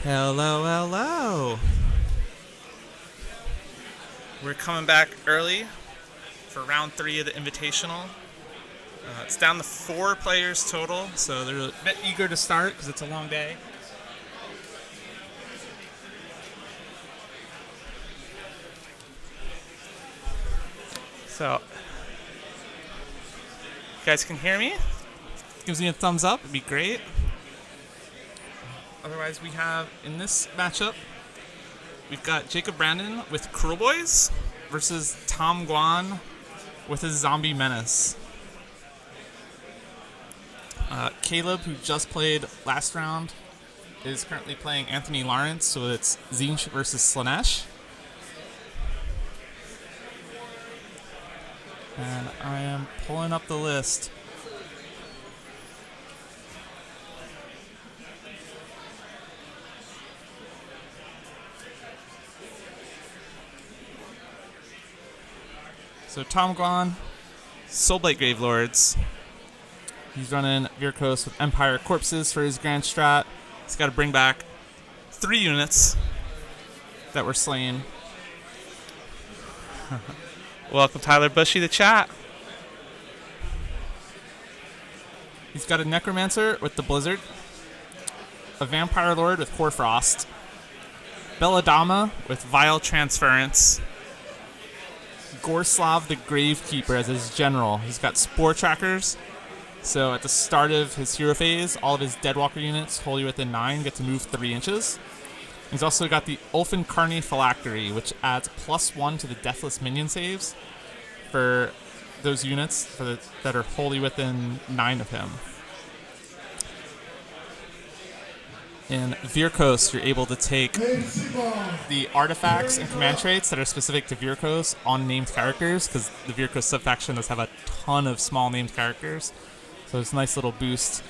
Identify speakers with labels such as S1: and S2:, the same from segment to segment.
S1: Hello, hello. We're coming back early for round 3 of the Invitational. It's down to 4 players total, so they're a bit eager to start because it's a long day. So, you guys can hear me? Gives me a thumbs up, it'd be great. Otherwise, we have, in this matchup, we've got Jacob Brandon with Cruel Boys versus Tom Guan with his Zombie Menace. Caleb, who just played last round, is currently playing Anthony Lawrence, so it's Zinch versus Slanesh. And I am pulling up the list. So Tom Guan, Soulblight Gravelords. He's running Virkos with Empire Corpses for his Grand Strat. He's got to bring back 3 units that were slain. Welcome, Tyler Bushy, to chat. He's got a Necromancer with the Blizzard, a Vampire Lord with Core Frost, Belladama with Vile Transference, Gorslav the Gravekeeper as his general. He's got Spore Trackers, so at the start of his hero phase, all of his Deadwalker units wholly within 9 get to move 3 inches. He's also got the Ulfin Carni Phylactery, which adds +1 to the Deathless minion saves for those units that are wholly within 9 of him. In Virkos, you're able to take the artifacts and command traits that are specific to Virkos on named characters, because the Virkos subfaction does have a ton of small named characters. So it's a nice little boost.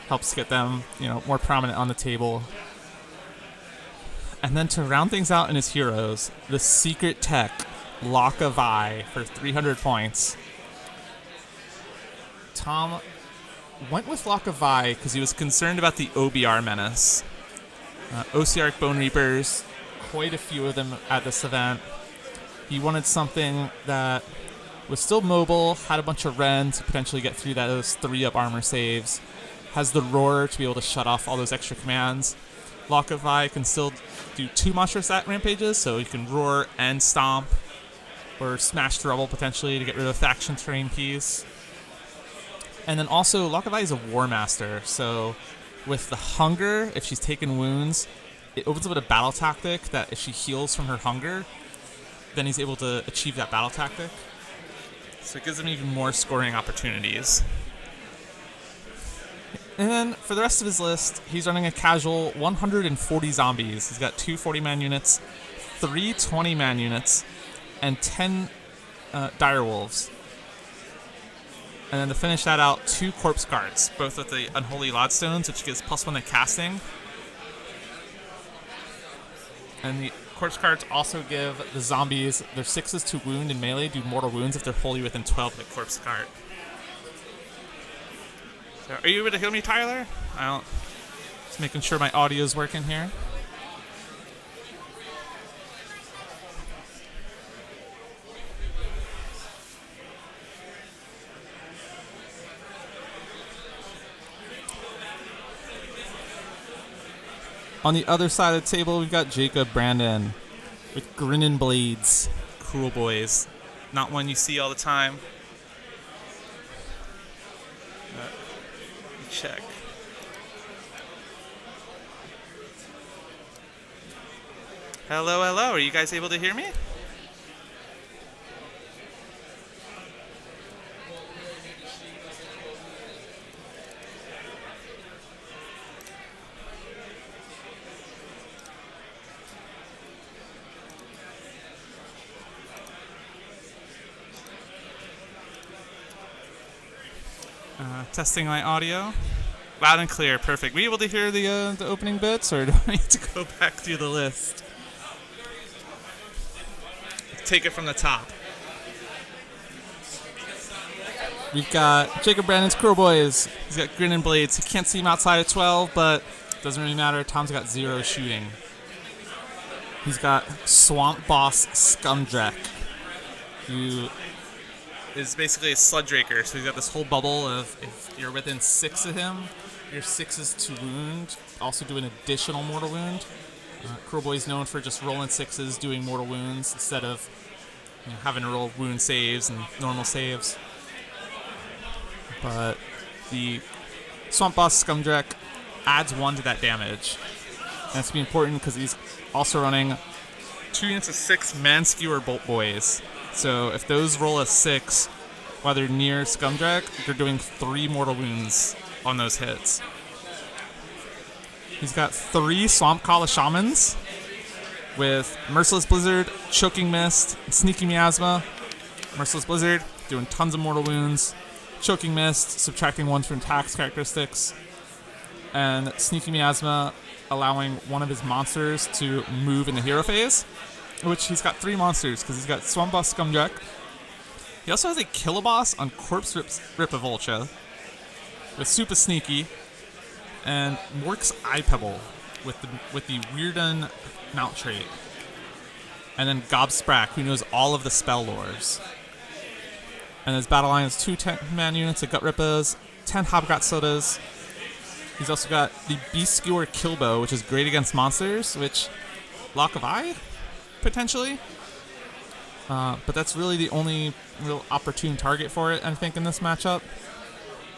S1: Helps get them, more prominent on the table. And then to round things out in his heroes, the Secret Tech, Lock of Eye for 300 points. Tom went with Lock of Eye because he was concerned about the OBR menace. OCR Bone Reapers, quite a few of them at this event. He wanted something that was still mobile, had a bunch of Ren to potentially get through those 3-up armor saves, has the Roar to be able to shut off all those extra commands. Lock of Eye can still do 2 monster stat rampages, so you can Roar and Stomp, or Smash the Rubble potentially to get rid of faction terrain piece. And then also, Lock of Eye is a War Master, so with the Hunger, if she's taken wounds, it opens up with a battle tactic that if she heals from her Hunger, then he's able to achieve that battle tactic. So it gives him even more scoring opportunities. And then for the rest of his list, he's running a casual 140 zombies. He's got 2 40-man units, 3 20-man units, and 10 direwolves. And then to finish that out, 2 corpse cards, both with the Unholy Lodstones, which gives +1 to casting. And the corpse cards also give the zombies their 6s to wound and melee, do mortal wounds if they're wholly within 12 of the corpse card. So are you able to hear me, Tyler? Just making sure my audio's working here. On the other side of the table, we've got Jacob Brandon with Grinnin' Blades, Cruel Boys. Not one you see all the time. Let me check. Hello, hello. Are you guys able to hear me? Testing my audio. Loud and clear, perfect. Were you able to hear the opening bits, or do I need to go back through the list? Take it from the top. We've got Jacob Brandon's Cruel Boys. He's got Grinnin' Blades. You can't see him outside of 12, but Doesn't really matter. Tom's got 0 shooting. He's got Swamp Boss Scumdreck, who is basically a Sludge Raker. So he's got this whole bubble of if you're within 6 of him, your 6 is to wound. Also do an additional mortal wound. Cruel Boy's known for just rolling 6s, doing mortal wounds instead of having to roll wound saves and normal saves. But the Swamp Boss Scumdreck adds 1 to that damage. And that's be important because he's also running 2 units of 6 Man Skewer Bolt Boys. So if those roll a 6 while they're near Scumdreck, they're doing 3 mortal wounds on those hits. He's got 3 Swamp Kala Shamans with Merciless Blizzard, Choking Mist, Sneaky Miasma. Merciless Blizzard, doing tons of mortal wounds. Choking Mist, subtracting 1 from attacks characteristics. And Sneaky Miasma, allowing one of his monsters to move in the hero phase, which he's got 3 monsters because he's got Swamp Boss Scumdreck. He also has a Killaboss on Corpse Ripavulcha with Super Sneaky, and Mork's Eye Pebble with the Weirden mount trait. And then Gobsprack, who knows all of the spell lores. And his battle line is 2 10-man units of Gut Rippas, 10 Hobgot Sodas. He's also got the Beast Skewer Killbow, which is great against monsters, which Lock of Eye, potentially. But that's really the only real opportune target for it, I think, in this matchup.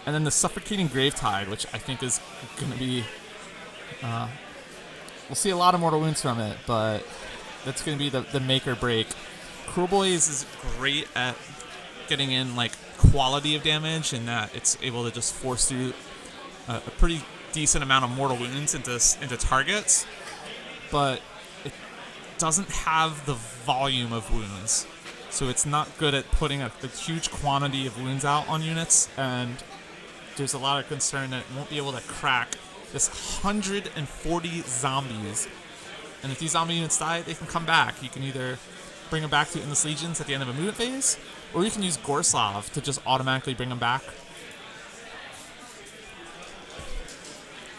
S1: And then the Suffocating Gravetide, which I think is going to be... we'll see a lot of mortal wounds from it, but that's going to be the make or break. Cruel Boys is great at getting in like quality of damage, in that it's able to just force through a pretty decent amount of mortal wounds into targets, but it doesn't have the volume of wounds. So it's not good at putting a huge quantity of wounds out on units, and there's a lot of concern that it won't be able to crack this 140 zombies. And if these zombie units die, they can come back. You can either bring them back to Endless Legions at the end of a movement phase, or you can use Gorslav to just automatically bring them back.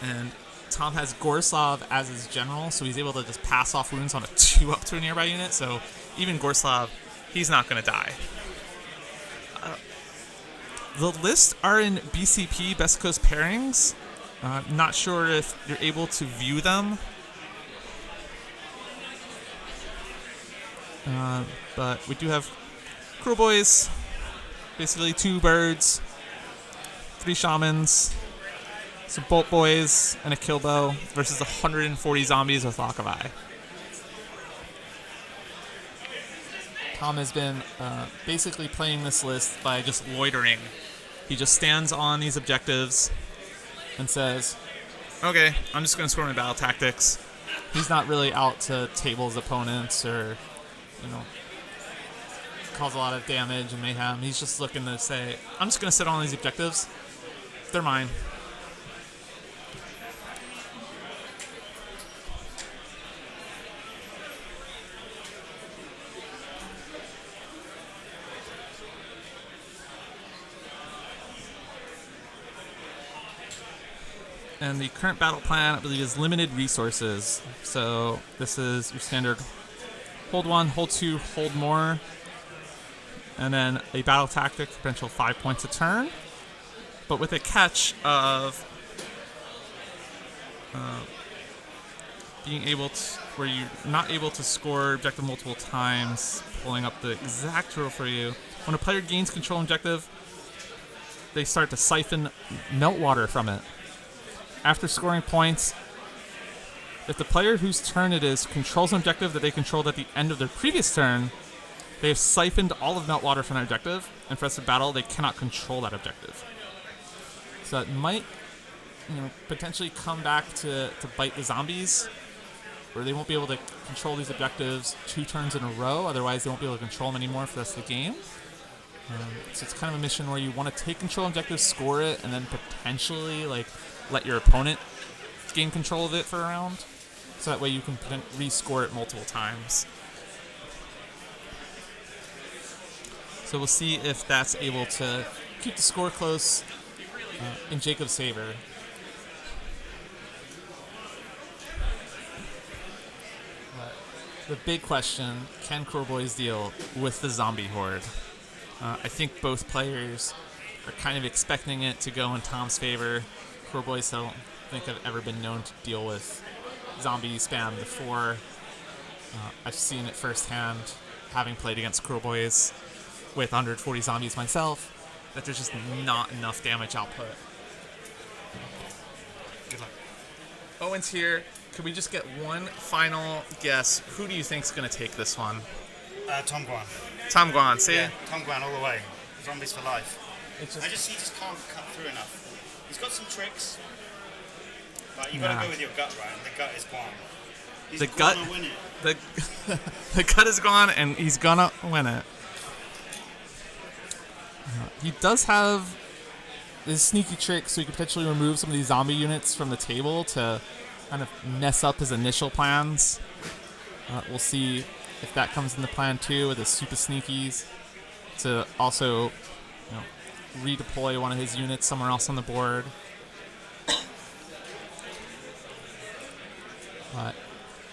S1: And Tom has Gorslav as his general, so he's able to just pass off wounds on a 2-up to a nearby unit, so even Gorslav, he's not going to die. The lists are in BCP, Best Coast Pairings. Not sure if you're able to view them. But we do have Cruel Boys, basically 2 birds, 3 shamans, some Bolt Boys, and a Killbow versus 140 zombies with Lock of Eye. Tom has been basically playing this list by just loitering. He just stands on these objectives and says, okay, I'm just going to score my battle tactics. He's not really out to table his opponents or, cause a lot of damage and mayhem. He's just looking to say, I'm just going to sit on these objectives. They're mine. And the current battle plan, I believe, is limited resources. So this is your standard hold 1, hold 2, hold more. And then a battle tactic, potential 5 points a turn. But with a catch of being able to, where you're not able to score objective multiple times, pulling up the exact rule for you. When a player gains control objective, they start to siphon Meltwater from it. After scoring points, if the player whose turn it is controls an objective that they controlled at the end of their previous turn, they have siphoned all of Meltwater from their objective, and for the rest of the battle, they cannot control that objective. So it might potentially come back to bite the zombies, where they won't be able to control these objectives 2 turns in a row, otherwise they won't be able to control them anymore for the rest of the game. So it's kind of a mission where you want to take control objectives, score it, and then potentially let your opponent gain control of it for a round, so that way you can rescore it multiple times. So we'll see if that's able to keep the score close in Jacob's favor. the big question, can Crowboys deal with the zombie horde? I think both players are kind of expecting it to go in Tom's favor. Crowboys don't think I've ever been known to deal with zombie spam before. I've seen it firsthand, having played against Crowboys with 140 zombies myself, that there's just not enough damage output. Good luck. Owen's here. Could we just get one final guess? Who do you think's going to take this one?
S2: Tom Guan.
S1: Tom Guan, see?
S2: Yeah, Tom Guan all the way. Zombies for life.
S1: He
S2: just can't cut through enough. He's got some tricks, but you got to go with your gut, right? And the gut is Guan. He's gonna win it.
S1: The gut is gone, and he's gonna win it. He does have this sneaky trick, so he could potentially remove some of these zombie units from the table to kind of mess up his initial plans. We'll see if that comes into plan too, with his super sneakies to also, redeploy one of his units somewhere else on the board. But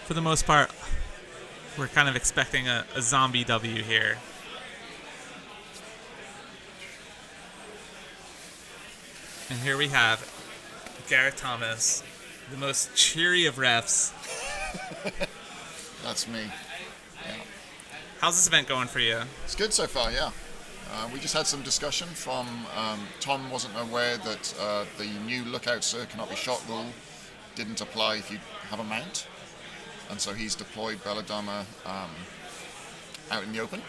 S1: for the most part, we're kind of expecting a zombie W here. And here we have Garrett Thomas, the most cheery of refs.
S3: That's me. Yeah.
S1: How's this event going for you?
S3: It's good so far, yeah. We just had some discussion from Tom wasn't aware that the new lookout sir cannot be shot rule didn't apply if you have a mount. And so he's deployed Belladonna out in the open.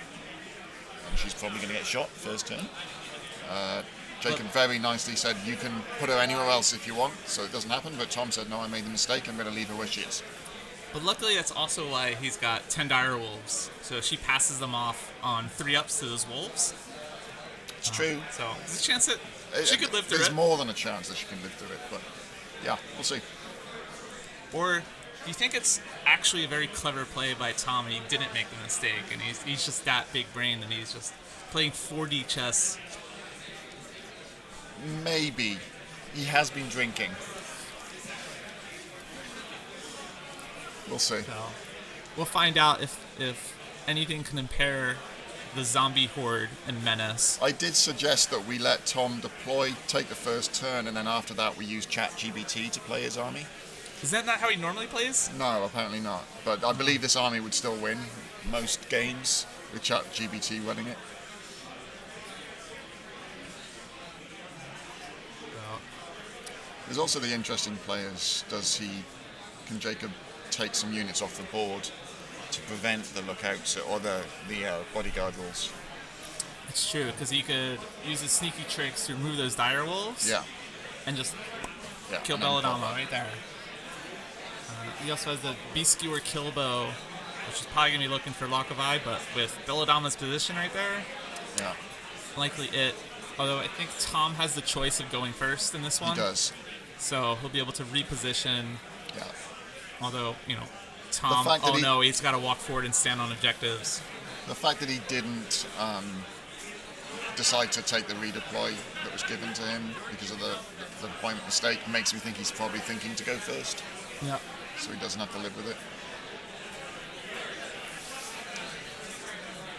S3: And she's probably going to get shot first turn. Jacob very nicely said, you can put her anywhere else if you want, so it doesn't happen. But Tom said, no, I made the mistake. I'm going to leave her where she is.
S1: But luckily, that's also why he's got 10 dire wolves. So she passes them off on 3-ups to those wolves.
S3: It's true.
S1: So there's a chance that she could live through it.
S3: There's more than a chance that she can live through it, but yeah, we'll see.
S1: Or do you think it's actually a very clever play by Tom and he didn't make the mistake and he's just that big brain and he's just playing 4D chess?
S3: Maybe. He has been drinking. We'll see.
S1: So we'll find out if anything can impair the zombie horde and menace.
S3: I did suggest that we let Tom deploy, take the first turn, and then after that we use ChatGPT to play his army.
S1: Is that not how he normally plays?
S3: No, apparently not. But I believe this army would still win most games with ChatGPT running it.
S1: Well,
S3: there's also the interesting players. Can Jacob take some units off the board to prevent the lookouts or the bodyguard rules?
S1: it's true, because he could use his sneaky tricks to remove those dire wolves.
S3: Yeah.
S1: And just
S3: Yeah.
S1: kill
S3: and then
S1: Belladonna
S3: pop up.
S1: right there. He also has the Beast Skewer kill bow, which is probably going to be looking for Lock of Eye, but with Belladonna's position right there,
S3: Yeah.
S1: likely it. Although I think Tom has the choice of going first in this one.
S3: He does.
S1: So he'll be able to reposition.
S3: Yeah.
S1: Although, Tom,
S3: fact that
S1: he's got to walk forward and stand on objectives.
S3: The fact that he didn't decide to take the redeploy that was given to him because of the deployment mistake makes me think he's probably thinking to go first,
S1: Yeah.
S3: so he doesn't have to live with it.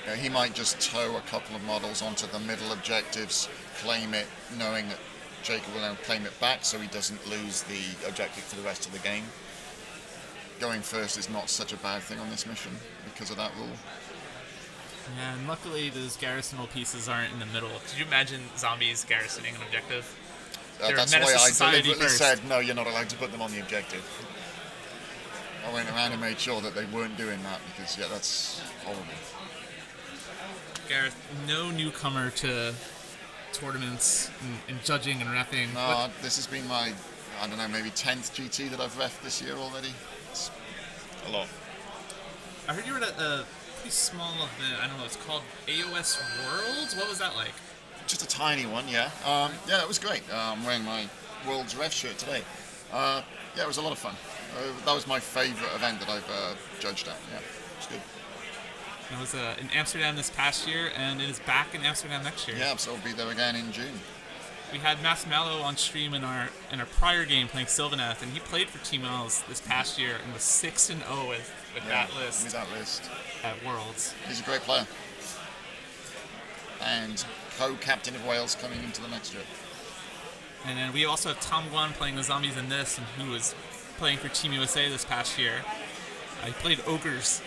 S3: Yeah, he might just tow a couple of models onto the middle objectives, claim it, knowing that Jacob will now claim it back so he doesn't lose the objective for the rest of the game. Going first is not such a bad thing on this mission because of that rule.
S1: Yeah, and luckily those garrisonal pieces aren't in the middle. Could you imagine zombies garrisoning an objective? They're
S3: That's
S1: menace
S3: why
S1: to
S3: I
S1: society
S3: deliberately
S1: first.
S3: said, no, you're not allowed to put them on the objective. I went around and made sure that they weren't doing that because, yeah, that's horrible.
S1: Gareth, no newcomer to tournaments and judging and reffing.
S3: No, this has been my, I don't know, maybe 10th GT that I've reffed this year already. It's a lot.
S1: I heard you were at a pretty small event. I don't know. It's called AoS Worlds. What was that like?
S3: Just a tiny one, yeah. Yeah, it was great. I'm wearing my World's Ref shirt today. Yeah, it was a lot of fun. That was my favourite event that I've judged at. Yeah, it was good.
S1: It was in Amsterdam this past year, and it is back in Amsterdam next year.
S3: Yeah, so I'll be there again in June.
S1: We had Mass Mallow on stream in our prior game playing Sylvaneth, and he played for Team L's this past year and was 6-0 with with that list
S3: With that list.
S1: at Worlds.
S3: He's a great player. And co-captain of Wales coming into the next year.
S1: And then we also have Tom Guan playing the zombies in this, and who was playing for Team USA this past year. He played ogres.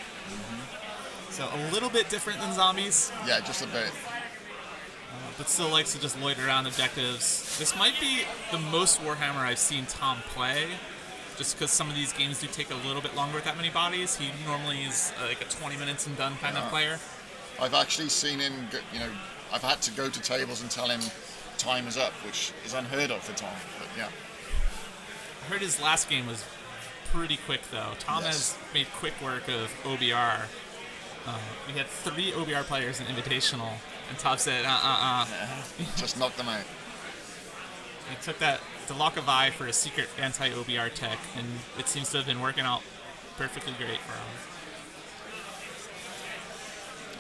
S1: So a little bit different than zombies,
S3: Yeah, just a bit.
S1: but still likes to just loiter around objectives. This might be the most Warhammer I've seen Tom play, just because some of these games do take a little bit longer with that many bodies. He normally is like a 20 minutes and done kind of player.
S3: I've actually seen him, I've had to go to tables and tell him time is up, which is unheard of for Tom. But yeah.
S1: I heard his last game was pretty quick, though. Tom
S3: Yes.
S1: has made quick work of OBR. We had 3 OBR players in Invitational, and Tom said,
S3: Just knock them out.
S1: He took that to Lock of Eye for a secret anti-OBR tech, and it seems to have been working out perfectly great for him.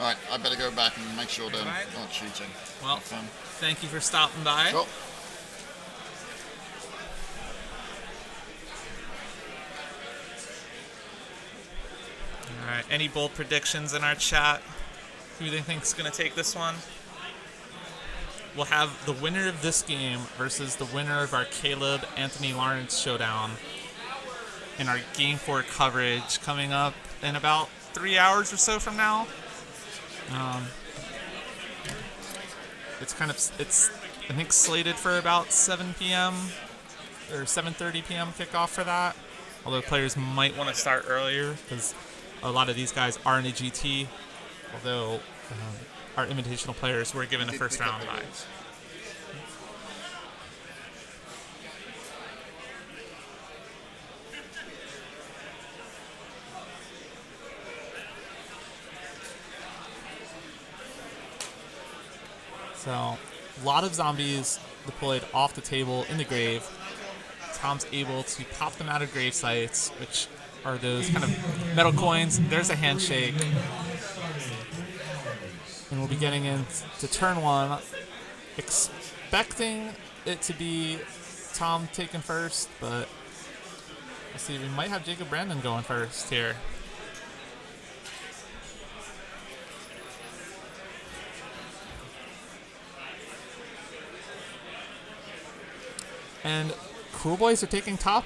S3: All right, I better go back and make sure they're
S1: Alright.
S3: not cheating.
S1: Well,
S3: Have fun.
S1: thank you for stopping by.
S3: Sure.
S1: All right, any bold predictions in our chat? Who do you think's going to take this one? We'll have the winner of this game versus the winner of our Caleb Anthony Lawrence showdown in our Game 4 coverage coming up in about 3 hours or so from now. It's I think slated for about 7 p.m. or 7:30 p.m. kickoff for that. Although players might want to start earlier because a lot of these guys are in a GT. Although our invitational players were given a first round bye. So, a lot of zombies deployed off the table in the grave. Tom's able to pop them out of grave sites, which are those kind of metal coins. There's a handshake. And we'll be getting into turn 1, expecting it to be Tom taking first, but let's see, we might have Jacob Brandon going first here. And Cruel Boys are taking top.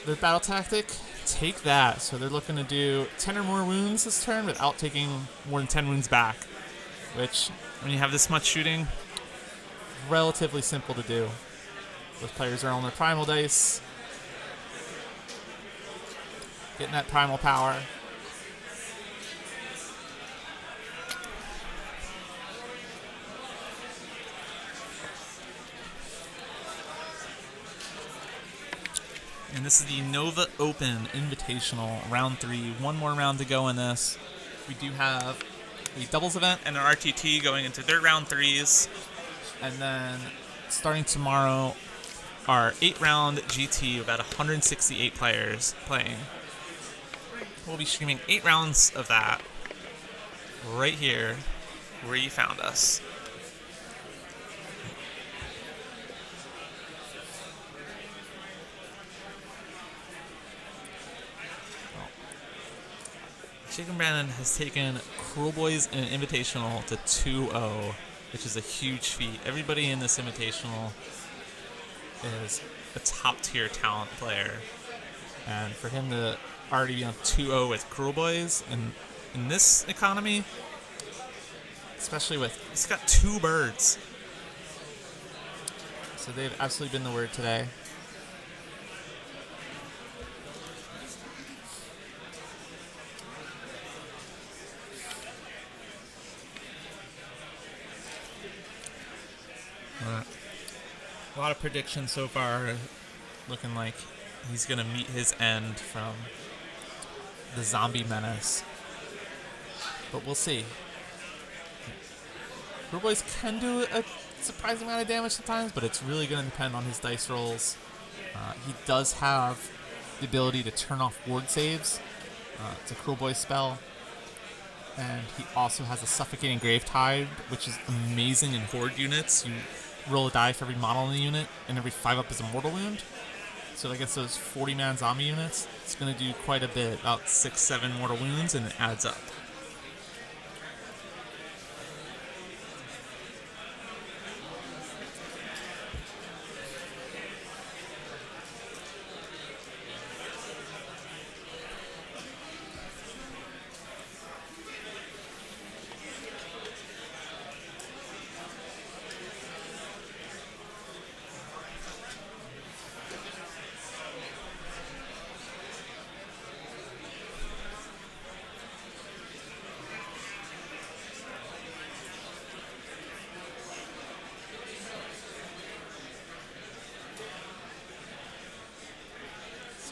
S1: Their battle tactic, take that. So they're looking to do 10 or more wounds this turn without taking more than 10 wounds back. Which, when you have this much shooting, relatively simple to do. Those players are on their primal dice. Getting that primal power. And this is the Nova Open Invitational, round 3. One more round to go in this. We do have a doubles event and an RTT going into their round 3s. And then starting tomorrow, our 8-round GT, about 168 players playing. We'll be streaming 8 rounds of that right here where you found us. Jacob Brandon has taken Cruel Boys in an Invitational to 2-0, which is a huge feat. Everybody in this Invitational is a top-tier talent player. And for him to already be on 2-0 with Cruel Boys, and in this economy, especially with, he's got 2 birds. So they've absolutely been the word today. A lot of predictions so far, looking like he's going to meet his end from the zombie menace. But we'll see. Cruel Boys can do a surprising amount of damage sometimes, but it's really going to depend on his dice rolls. He does have the ability to turn off ward saves. It's a Cruel Boys spell. And he also has a Suffocating Grave Tide, which is amazing in horde units. You roll a die for every model in the unit, and every 5 up is a mortal wound. So against those 40-man zombie units, it's going to do quite a bit, about 6-7 mortal wounds, and it adds up.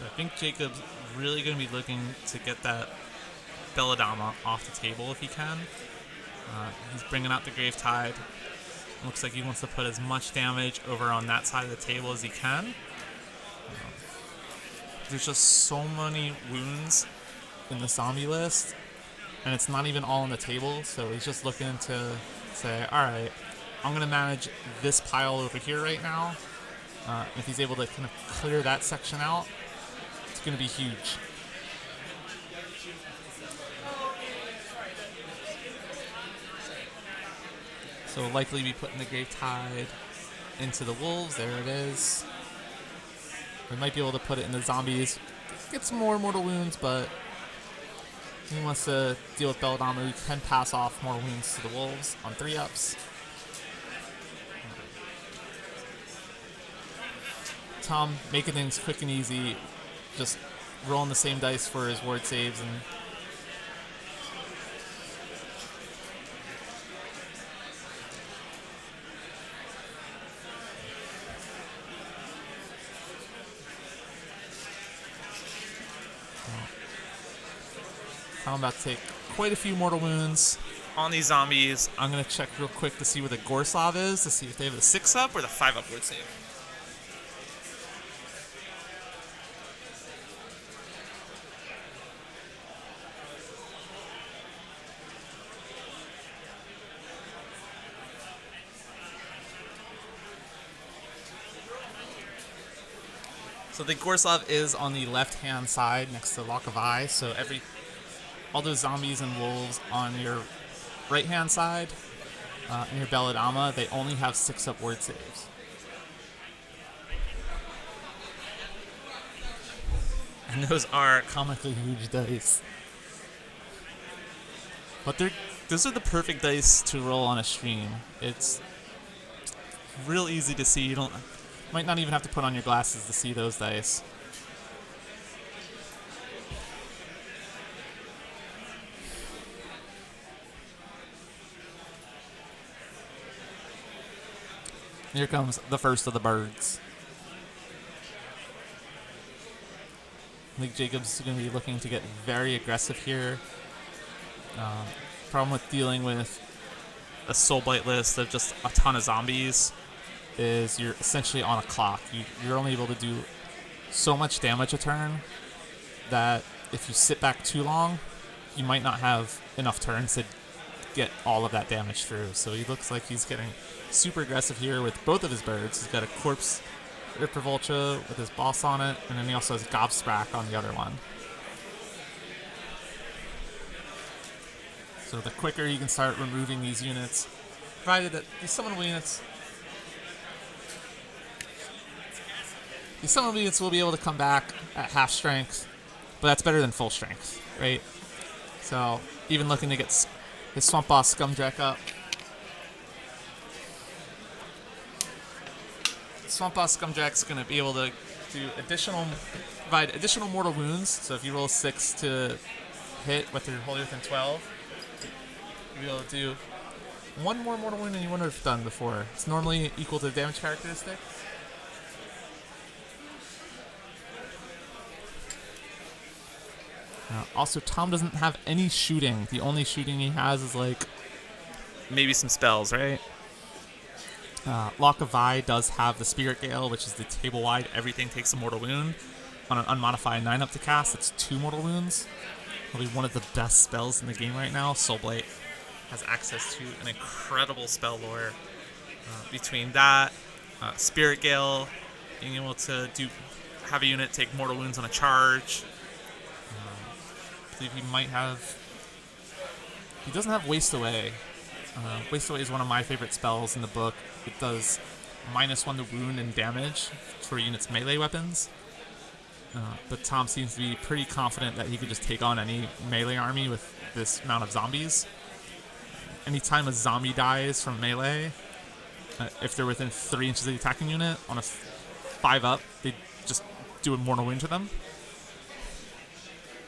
S1: So I think Jacob's really going to be looking to get that Belladama off the table if he can. He's bringing out the Grave Tide. Looks like he wants to put as much damage over on that side of the table as he can. There's just so many wounds in the zombie list, and it's not even all on the table, so he's just looking to say, alright, I'm going to manage this pile over here right now. If he's able to kind of clear that section out, it's going to be huge. So we'll likely be putting the Grave Tide into the wolves. There it is. We might be able to put it in the zombies. Get some more mortal wounds, but if he wants to deal with Belladama, we can pass off more wounds to the wolves on 3-ups. Tom making things quick and easy, just rolling the same dice for his ward saves and I'm about to take quite a few mortal wounds on these zombies. I'm going to check real quick to see where the Gorslav is, to see if they have the 6-up or the 5-up ward save. So the Gorslav is on the left-hand side next to Lock of Eye, so all those zombies and wolves on your right-hand side, in your Belladama, they only have 6-up word saves. And those are comically huge dice. But those are the perfect dice to roll on a stream. It's real easy to see. You might not even have to put on your glasses to see those dice. Here comes the first of the birds. I think Jacob's going to be looking to get very aggressive here. Problem with dealing with a Soulblight list of just a ton of zombies is you're essentially on a clock. You're only able to do so much damage a turn that if you sit back too long, you might not have enough turns to get all of that damage through. So he looks like he's getting super aggressive here with both of his birds. He's got a Corpse Ripper Vulture with his boss on it, and then he also has Gobsprack on the other one. So the quicker you can start removing these units, provided that these summonable units will be able to come back at half strength, but that's better than full strength, right? So even looking to get his Swamp Boss Scumdreck up. Swamp Boss Scumdreck's going to be able to provide additional mortal wounds. So if you roll 6 to hit with your Holy Within 12, you'll be able to do one more mortal wound than you would have done before. It's normally equal to the damage characteristic. Also, Tom doesn't have any shooting. The only shooting he has is like maybe some spells, right? Lock of Eye does have the Spirit Gale, which is the table-wide. Everything takes a mortal wound. On an unmodified 9-up to cast, it's 2 mortal wounds. Probably one of the best spells in the game right now. Soulblight has access to an incredible spell lore. Between that, Spirit Gale, being able to have a unit take mortal wounds on a charge. I believe he might have... He doesn't have Waste Away. Waste Away is one of my favorite spells in the book. It does -1 to wound and damage for units' melee weapons. But Tom seems to be pretty confident that he could just take on any melee army with this amount of zombies. Anytime a zombie dies from melee, if they're within 3 inches of the attacking unit, on a 5-up, they just do a mortal wound to them.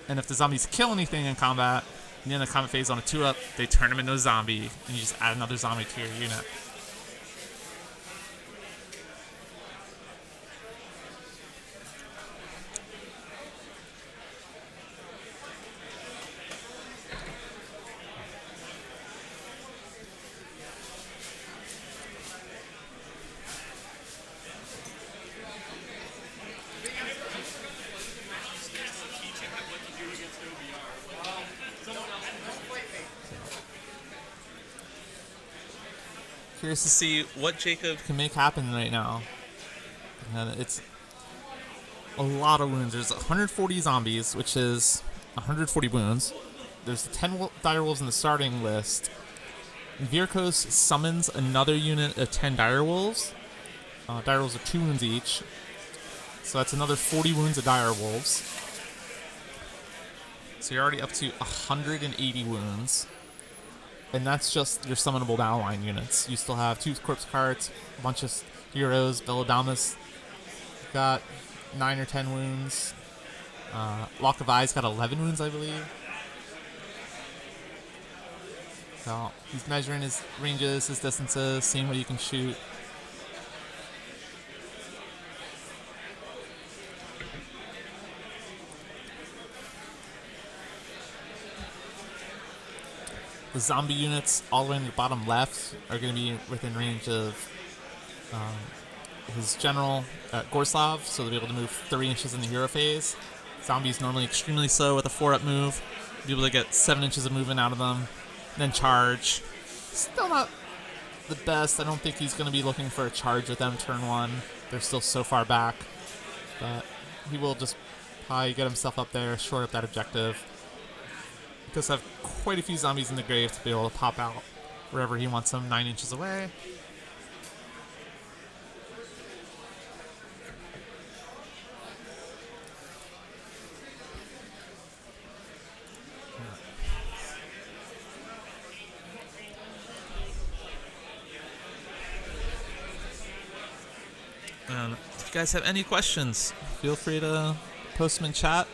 S1: And if the zombies kill anything in combat, in the end of the combat phase on a 2-up, they turn them into a zombie, and you just add another zombie to your unit. Curious to see what Jacob can make happen right now. And it's a lot of wounds. There's 140 zombies, which is 140 wounds. There's 10 direwolves in the starting list. Virkos summons another unit of 10 direwolves. Direwolves are 2 wounds each. So that's another 40 wounds of direwolves. So you're already up to 180 wounds. And that's just your summonable battle line units. You still have 2 corpse carts, a bunch of heroes, Belladamma's got 9 or 10 wounds. Lock of Eyes got 11 wounds, I believe. So he's measuring his ranges, his distances, seeing what he can shoot. The zombie units all the way in the bottom left are going to be within range of his general, Gorslav, so they'll be able to move 3 inches in the hero phase. Zombies normally extremely slow with a 4-up move. Be able to get 7 inches of movement out of them, then charge. Still not the best. I don't think he's going to be looking for a charge with them turn 1. They're still so far back. But he will just probably get himself up there, short up that objective. He does have quite a few zombies in the grave to be able to pop out wherever he wants them, 9 inches away. If you guys have any questions, feel free to post them in chat.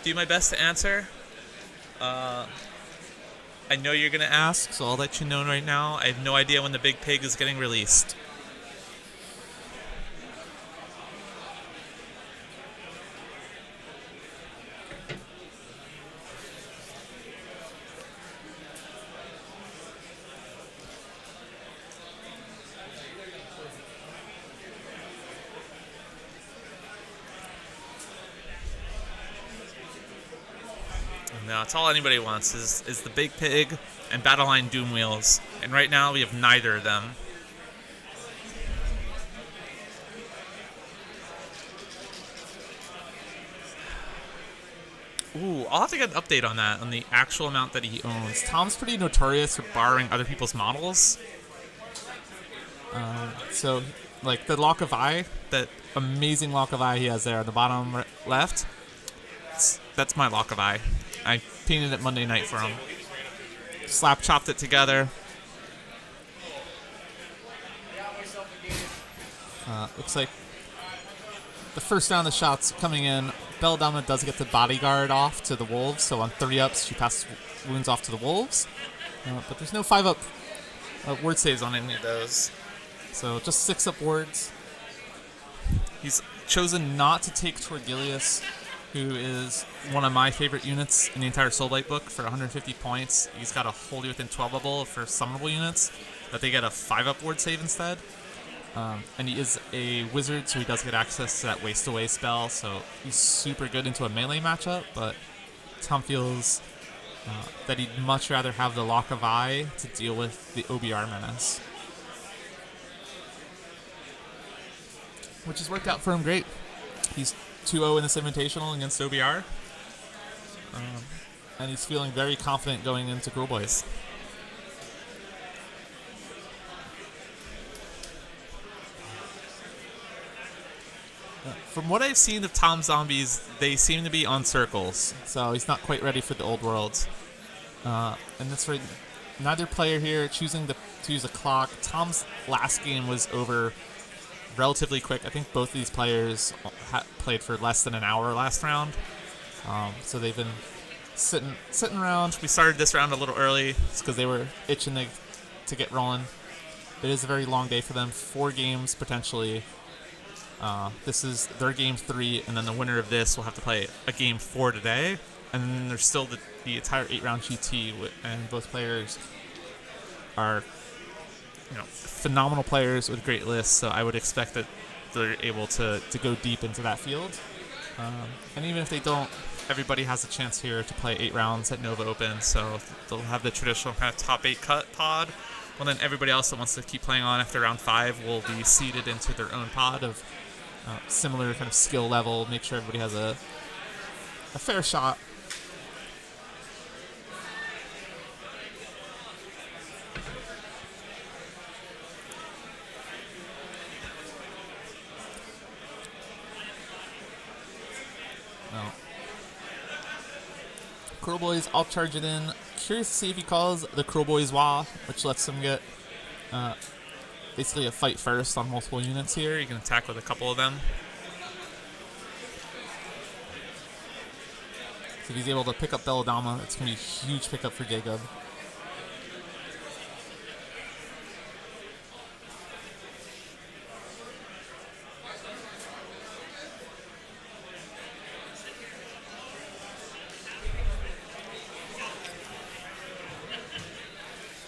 S1: Do my best to answer. I know you're going to ask, so I'll let you know right now. I have no idea when the Big Pig is getting released. No, it's all anybody wants is the Big Pig and Battleline Doom Wheels. And right now we have neither of them. Ooh, I'll have to get an update on that, on the actual amount that he owns. Tom's pretty notorious for borrowing other people's models. So, like the Lock of Eye, that amazing Lock of Eye he has there on the bottom left, that's my Lock of Eye. I painted it Monday night for him. Slap chopped it together. Looks like the first round of shots coming in. Belladamma does get the bodyguard off to the wolves, so on 3-ups she passes wounds off to the wolves. But there's no 5-up ward saves on any of those. So just 6-up wards. He's chosen not to take Torgilius, who is one of my favorite units in the entire Soulblight book for 150 points. He's got a Wholly Within 12 level for summonable units, but they get a 5-up ward save instead. And he is a wizard, so he does get access to that Waste Away spell, so he's super good into a melee matchup, but Tom feels that he'd much rather have the Lock of Eye to deal with the OBR menace. which has worked out for him great. He's 2-0 in this Invitational against OBR, and he's feeling very confident going into Girl Boys. From what I've seen of Tom Zombies, they seem to be on circles, so he's not quite ready for the old world. And that's right. Neither player here choosing to use a clock. Tom's last game was over relatively quick. I think both of these players played for less than an hour last round, so they've been sitting around. We started this round a little early because they were itching to get rolling. It is a very long day for them. 4 games potentially. This is their game 3, and then the winner of this will have to play a game 4 today. And then there's still the entire 8-round GT, and both players are, phenomenal players with great lists. So I would expect that they're able to go deep into that field. And even if they don't, everybody has a chance here to play 8 rounds at Nova Open. So they'll have the traditional kind of top 8 cut pod. Well, then everybody else that wants to keep playing on after round 5 will be seeded into their own pod of similar kind of skill level. Make sure everybody has a fair shot. Well, Curl Boys, I'll charge it in. Curious to see if he calls the Curl Boys Wah, which lets him get basically a fight first on multiple units here. You can attack with a couple of them. So if he's able to pick up Belladama, it's going to be a huge pickup for Jacob.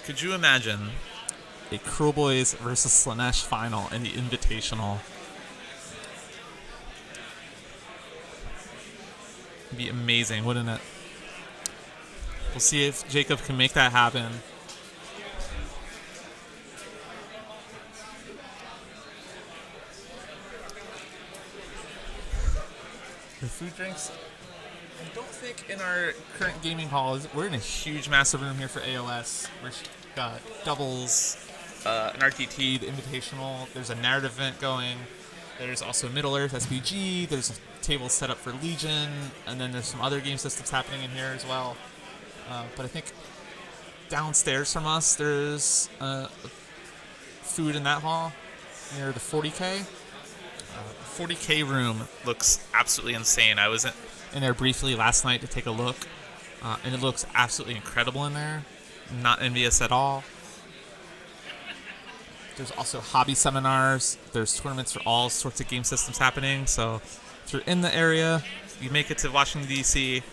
S1: Could you imagine a Curl Boys versus Slanesh final in the Invitational? It'd be amazing, wouldn't it? We'll see if Jacob can make that happen. The food drinks, I don't think in our current gaming hall, we're in a huge, massive room here for AoS. We've got doubles, an RTT, the Invitational. There's a narrative event going. There's also Middle Earth, SPG. There's a table set up for Legion. And then there's some other game systems happening in here as well. But I think downstairs from us, there's food in that hall near the 40K. The 40K room looks absolutely insane. I was in there briefly last night to take a look, and it looks absolutely incredible in there. Not envious at all. There's also hobby seminars. There's tournaments for all sorts of game systems happening. So if you're in the area, you make it to Washington, D.C.,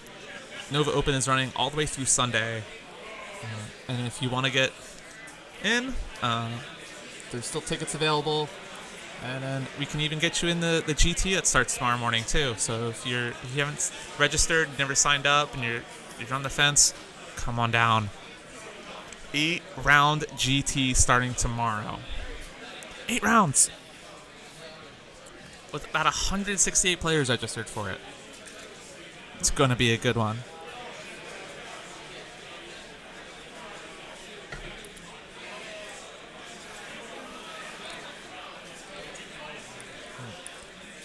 S1: Nova Open is running all the way through Sunday. And if you want to get in, there's still tickets available. And then we can even get you in the GT that starts tomorrow morning too. So if you haven't registered, never signed up, and you're on the fence, come on down. 8-round GT starting tomorrow. 8 rounds! With about 168 players registered for it. It's going to be a good one.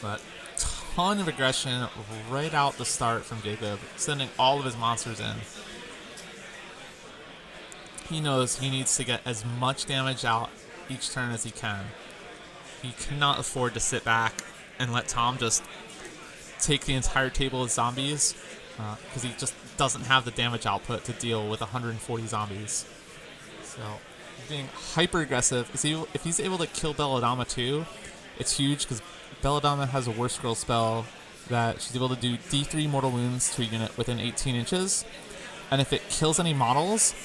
S1: But ton of aggression right out the start from Jacob, sending all of his monsters in. He knows he needs to get as much damage out each turn as he can. He cannot afford to sit back and let Tom just take the entire table of zombies, because he just doesn't have the damage output to deal with 140 zombies. So being hyper aggressive. If he's able to kill Belladama too, it's huge, because Belladama has a Worst Girl spell that she's able to do D3 mortal wounds to a unit within 18 inches. And if it kills any models,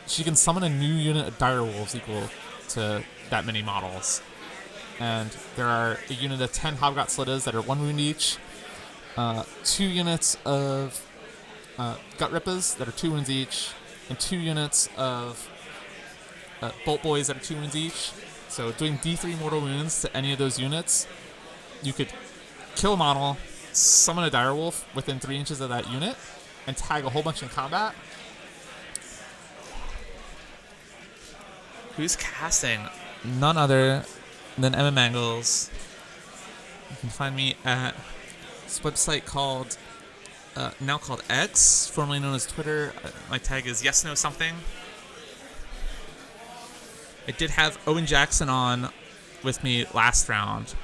S1: she can summon a new unit of Dire Wolves equal to that many models. And there are a unit of 10 Hobgot Slittas that are 1 wound each, 2 units of Gut Rippas that are 2 wounds each, and 2 units of Bolt Boys that are 2 wounds each. So doing D3 mortal wounds to any of those units you could kill a model, summon a direwolf within 3 inches of that unit, and tag a whole bunch in combat.
S4: Who's casting?
S1: None other than Emma Mangles. You can find me at this website called now called X, formerly known as Twitter. My tag is yes no something. I did have Owen Jackson on with me last round,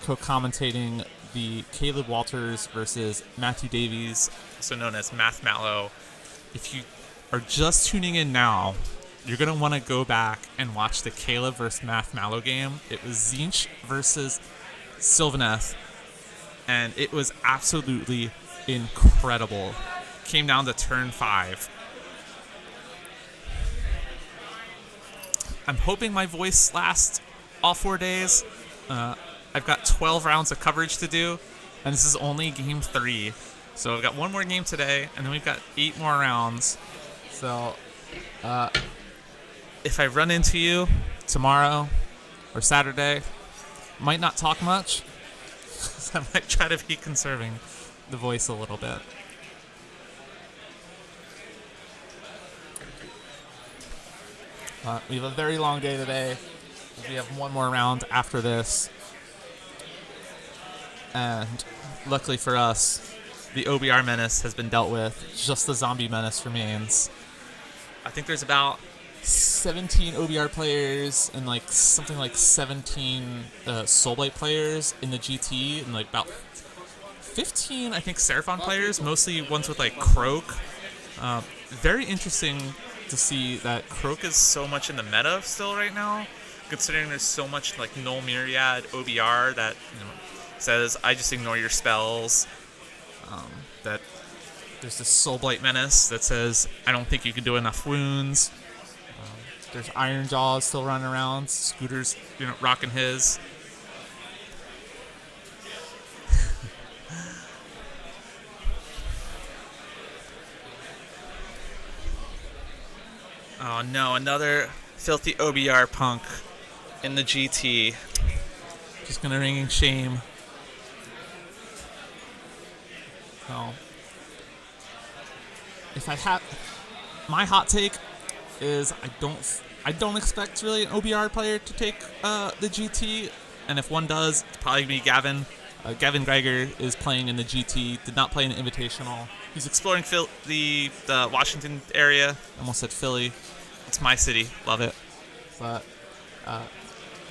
S1: co-commentating the Caleb Walters versus Matthew Davies, also known as Math Mallow. If you are just tuning in now, you're going to want to go back and watch the Caleb versus Math Mallow game. It was Zinch versus Sylvaneth, and it was absolutely incredible. Came down to turn 5. I'm hoping my voice lasts all 4 days. I've got 12 rounds of coverage to do, and this is only game 3. So I've got 1 more game today, and then we've got 8 more rounds. So if I run into you tomorrow or Saturday, might not talk much. I might try to be conserving the voice a little bit. We have a very long day today. We have 1 more round after this. And luckily for us, the OBR menace has been dealt with. Just the zombie menace remains. I think there's about 17 OBR players and like something like 17 Soulblight players in the GT, and like about 15, I think, Seraphon players, mostly ones with like Croak. Very interesting to see that Croak is so much in the meta still right now, considering there's so much like null myriad OBR that says I just ignore your spells. That there's this Soulblight menace that says I don't think you can do enough wounds. There's Iron Jaws still running around. Scooter's rocking his. Oh no, another filthy OBR punk in the GT. Just gonna ring in shame. So, if I have my hot take is I don't expect really an OBR player to take the GT, and if one does, it's probably gonna be Gavin. Gavin Geiger is playing in the GT. Did not play in the Invitational. He's exploring the Washington area. Almost said Philly. It's my city. Love it. But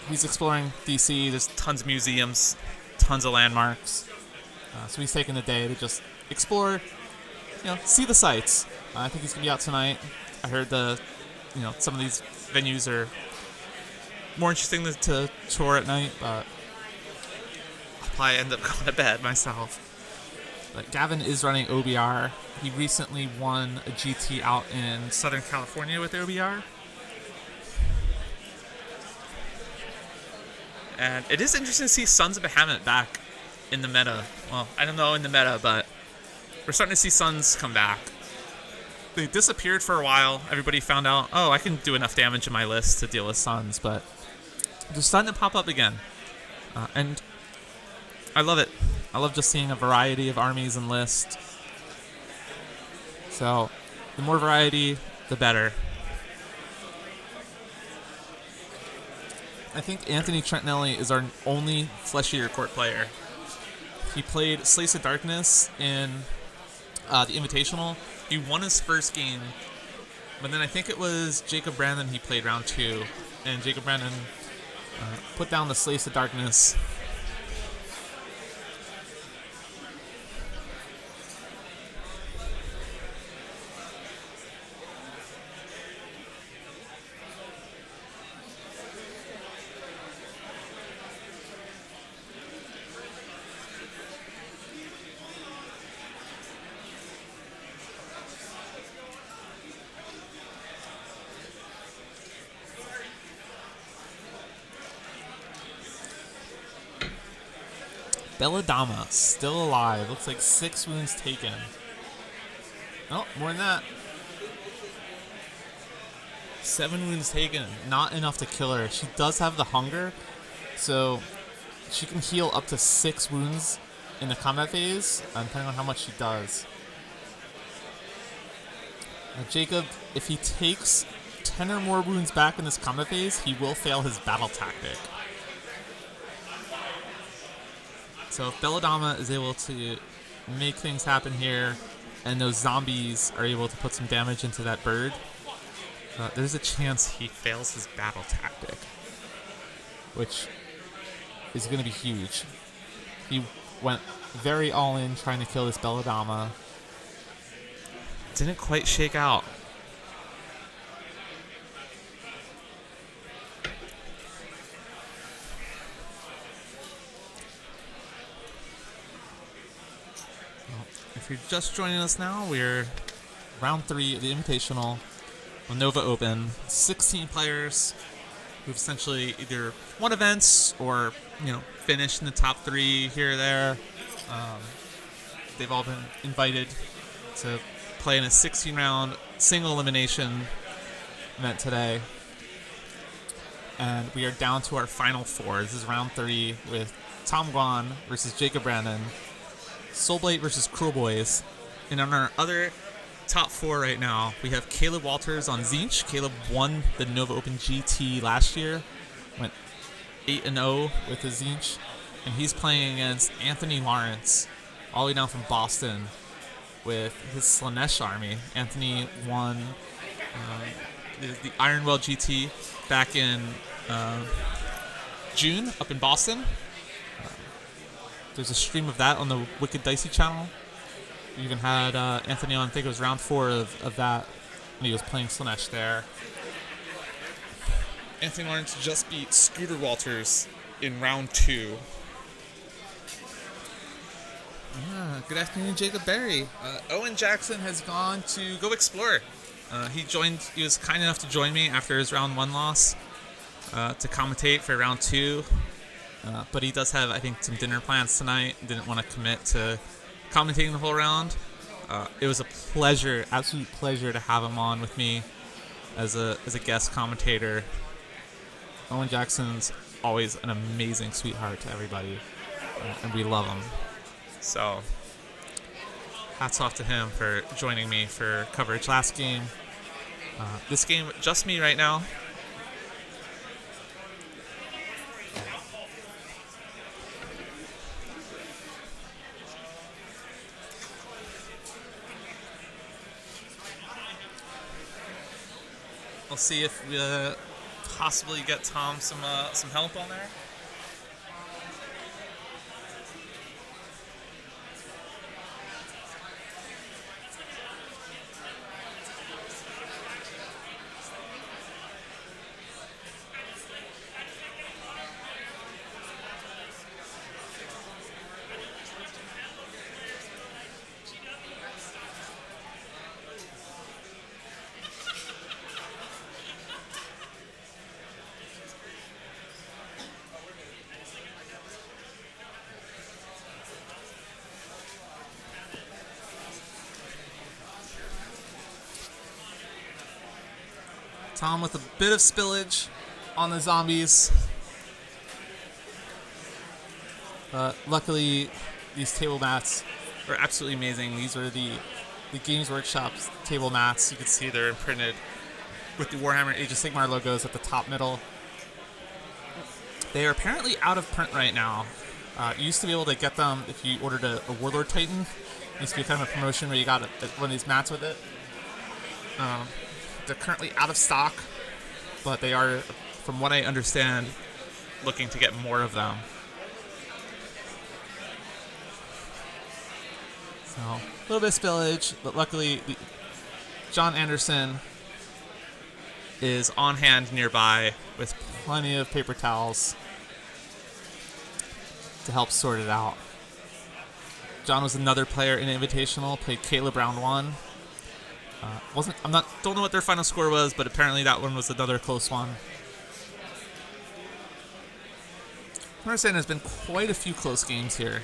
S1: he's exploring DC. There's tons of museums, tons of landmarks. So he's taking the day to just explore, see the sights. I think he's gonna be out tonight. I heard some of these venues are more interesting to tour at night, but I'll probably end up going to bed myself. But Gavin is running OBR. He recently won a GT out in Southern California with OBR. And it is interesting to see Sons of Bahamut back in the meta. Well, I don't know in the meta, but we're starting to see Sons come back. They disappeared for a while. Everybody found out, I can do enough damage in my list to deal with Sons, but they're starting to pop up again. And I love it. I love just seeing a variety of armies and lists. So, the more variety, the better. I think Anthony Trentinelli is our only Flesh Eater Court player. He played Slace of Darkness in the Invitational. He won his first game, but then I think it was Jacob Brandon he played round 2, and Jacob Brandon put down the Slace of Darkness. Belladama, still alive. Looks like 6 wounds taken. Oh, more than that. 7 wounds taken. Not enough to kill her. She does have the hunger, so she can heal up to 6 wounds in the combat phase, depending on how much she does. Now Jacob, if he takes 10 or more wounds back in this combat phase, he will fail his battle tactic. So if Belladonna is able to make things happen here, and those zombies are able to put some damage into that bird, there's a chance he fails his battle tactic, which is going to be huge. He went very all in trying to kill this Belladonna. Didn't quite shake out. If you're just joining us now, we're round 3 of the Invitational on Nova Open. 16 players who've essentially either won events or, finished in the top 3 here or there. They've all been invited to play in a 16-round single elimination event today. And we are down to our final 4. This is round 3 with Tom Guan versus Jacob Brandon, Soulblight versus Cruel Boys. And on our other top 4 right now, we have Caleb Walters on Zinch. Caleb won the Nova Open GT last year, went 8-0 with his Zinch, and he's playing against Anthony Lawrence, all the way down from Boston, with his Slanesh army. Anthony won the Ironwell GT back in June up in Boston. There's a stream of that on the Wicked Dicey channel. We even had Anthony on, I think it was round 4 of that, and he was playing Slanesh there. Anthony Lawrence just beat Scooter Walters in round 2. Yeah, good afternoon, Jacob Berry. Owen Jackson has gone to go explore. He was kind enough to join me after his round 1 loss to commentate for round 2. But he does have, I think, some dinner plans tonight. Didn't want to commit to commentating the whole round. It was a pleasure, absolute pleasure to have him on with me as a guest commentator. Owen Jackson's always an amazing sweetheart to everybody, and we love him. So, hats off to him for joining me for coverage last game. This game, just me right now. We'll see if we possibly get Tom some help on there. Tom with a bit of spillage on the zombies. But luckily, these table mats are absolutely amazing. These are the Games Workshop's table mats. You can see they're imprinted with the Warhammer Age of Sigmar logos at the top middle. They are apparently out of print right now. You used to be able to get them if you ordered a Warlord Titan. It used to be kind of a promotion where you got one of these mats with it. They're currently out of stock, but they are, from what I understand, looking to get more of them. So, a little bit of spillage, but luckily John Anderson is on hand nearby with plenty of paper towels to help sort it out. John was another player in Invitational, played Caleb round 1. Don't know what their final score was, but apparently that one was another close one. I understand there's been quite a few close games here.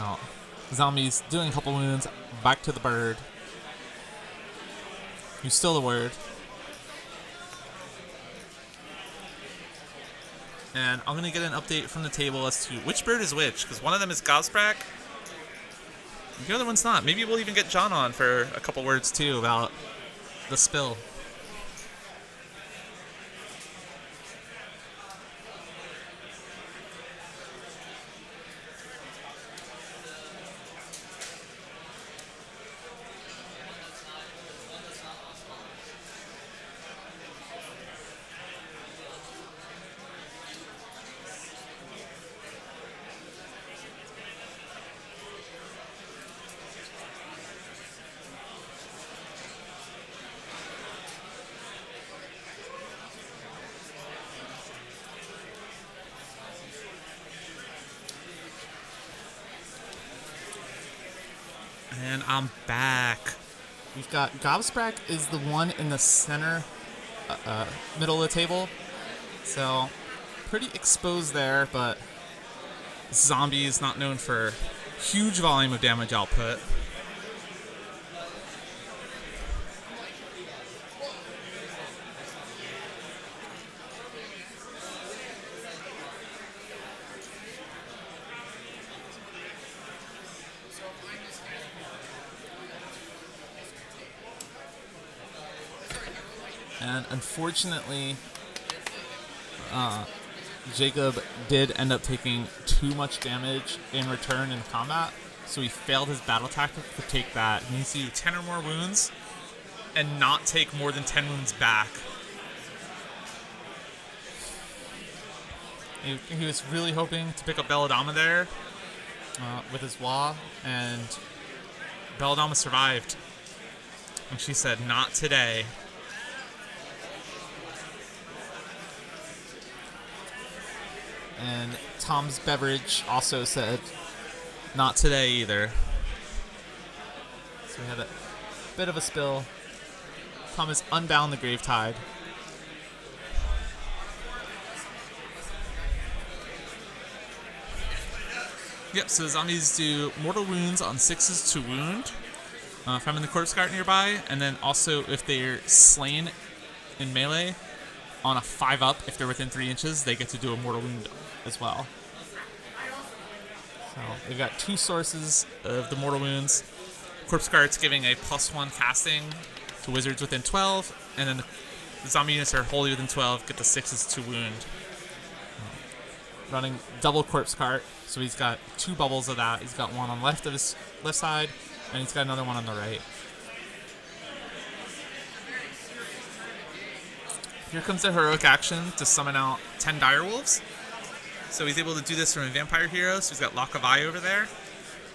S1: Oh, Zombie's doing a couple wounds. Back to the bird. You still the word. And I'm going to get an update from the table as to which bird is which, because one of them is Gobsprak. The other one's not. Maybe we'll even get John on for a couple words, too, about the spill. And I'm back. We've got Gobsprak is the one in the center, middle of the table. So, pretty exposed there, but Zombie is not known for huge volume of damage output. And unfortunately, Jacob did end up taking too much damage in return in combat, so he failed his battle tactic to take that. He needs to do 10 or more wounds and not take more than 10 wounds back. He was really hoping to pick up Belladama there with his Wah, and Belladama survived. And she said, "Not today." And Tom's Beverage also said, "Not today either." So we had a bit of a spill. Tom has unbound the Gravetide. Yep, so the zombies do mortal wounds on 6s to wound if I'm in the corpse cart nearby, and then also if they're slain in melee on a 5-up, if they're within 3 inches, they get to do a mortal wound as well. So they've got 2 sources of the mortal wounds. Corpse Guard's giving a +1 casting to wizards within 12, and then the zombie units are wholly within 12, get the 6s to wound. Running double Corpse Cart, so he's got 2 bubbles of that. He's got one on the left of his left side, and he's got another one on the right. Here comes the heroic action to summon out 10 direwolves. So he's able to do this from a vampire hero, so he's got Lock of Eye over there.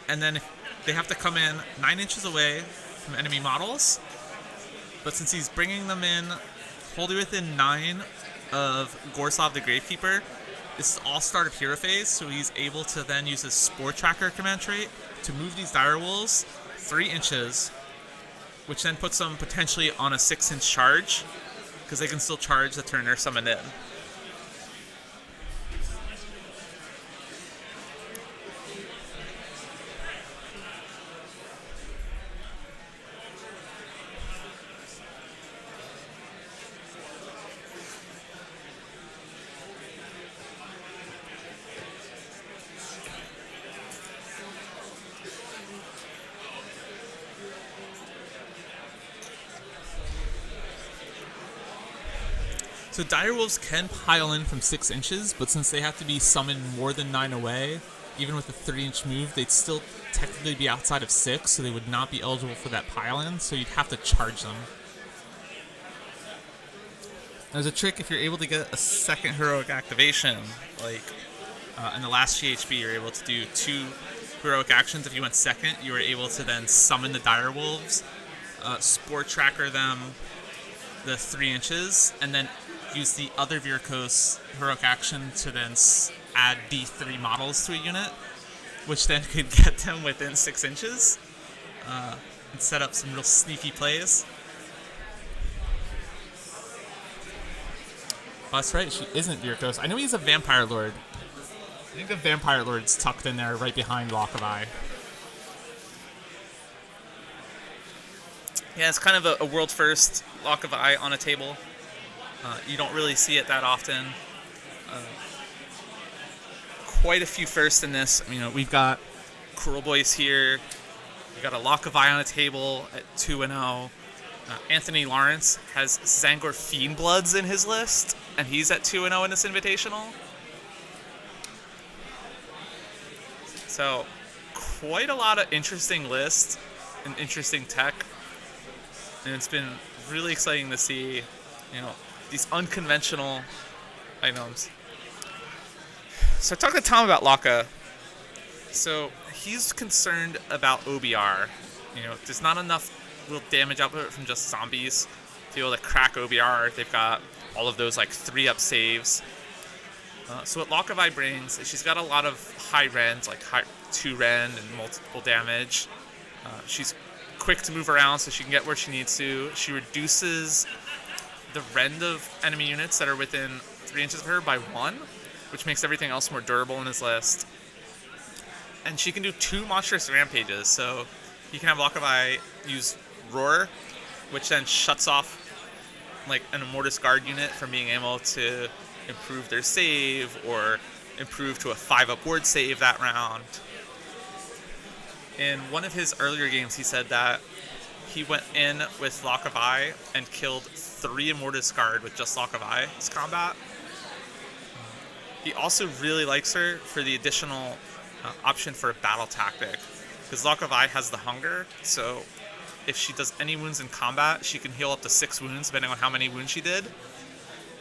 S1: And then they have to come in 9 inches away from enemy models. But since he's bringing them in wholly within 9 of Gorsov the Gravekeeper, this is all start of hero phase, so he's able to then use his Spore Tracker command trait to move these direwolves 3 inches, which then puts them potentially on a 6-inch charge, because they can still charge the turn they're summoned in. So direwolves can pile in from 6 inches, but since they have to be summoned more than 9 away, even with a 3-inch move, they'd still technically be outside of 6, so they would not be eligible for that pile-in, so you'd have to charge them. There's a trick if you're able to get a second heroic activation, like in the last GHB, you're able to do 2 heroic actions. If you went second, you were able to then summon the direwolves, Spore Tracker them the 3 inches, and then use the other Virkos heroic action to then add D3 models to a unit, which then could get them within 6 inches and set up some real sneaky plays. Oh, that's right, she isn't Virkos. I know he's a Vampire Lord. I think the Vampire Lord's tucked in there right behind Lock of Eye.
S4: Yeah, it's kind of a world first, Lock of Eye on a table. You don't really see it that often. Quite a few firsts in this.
S1: You know, we've got
S4: Cruel Boys here. We got a Lock of Eye on a table at 2-0. Anthony Lawrence has Zangor Fiendbloods in his list, and he's at 2-0 in this Invitational. So, quite a lot of interesting lists and interesting tech. And it's been really exciting to see, you know, these unconventional items. So I talked to Tom about Laka. So he's concerned about OBR. You know, there's not enough real damage output from just zombies to be able to crack OBR. They've got all of those like 3-up saves. So what Lock of Eye brings is she's got a lot of high rends, like 2 rend and multiple damage. She's quick to move around so she can get where she needs to. She reduces the rend of enemy units that are within 3 inches of her by 1, which makes everything else more durable in his list. And she can do 2 monstrous rampages, so you can have Lock of Eye use Roar, which then shuts off like an Immortus Guard unit from being able to improve their save or improve to a 5-up ward save that round. In one of his earlier games, he said that he went in with Lock of Eye and killed 3 Immortus Guard with just Lock of Eye's combat. He also really likes her for the additional option for a battle tactic, because Lock of Eye has the hunger, so if she does any wounds in combat, she can heal up to 6 wounds depending on how many wounds she did.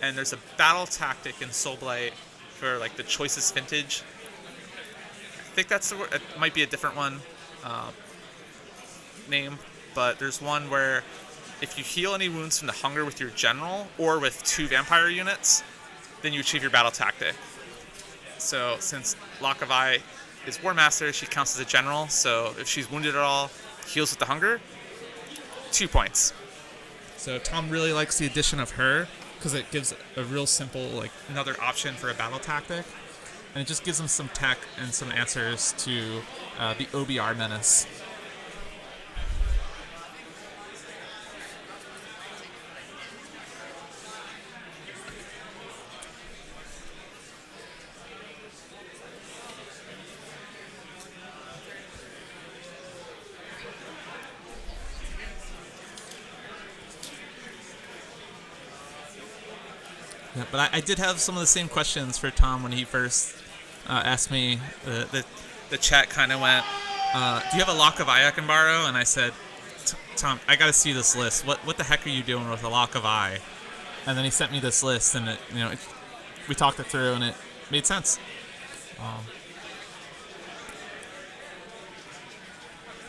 S4: And there's a battle tactic in Soulblight for like the choicest vintage. I think that's the word. It might be a different one name, but there's one where if you heal any wounds from the hunger with your general or with 2 vampire units, then you achieve your battle tactic. So since Lock of Eye is War Master, she counts as a general, so if she's wounded at all, heals with the hunger, 2 points.
S1: So Tom really likes the addition of her because it gives a real simple, like, another option for a battle tactic, and it just gives him some tech and some answers to the OBR menace. Yeah, but I did have some of the same questions for Tom when he first asked me. The chat kind of went, do you have a Lock of Eye I can borrow? And I said, Tom, I got to see this list. What the heck are you doing with a Lock of Eye? And then he sent me this list, and we talked it through, and it made sense.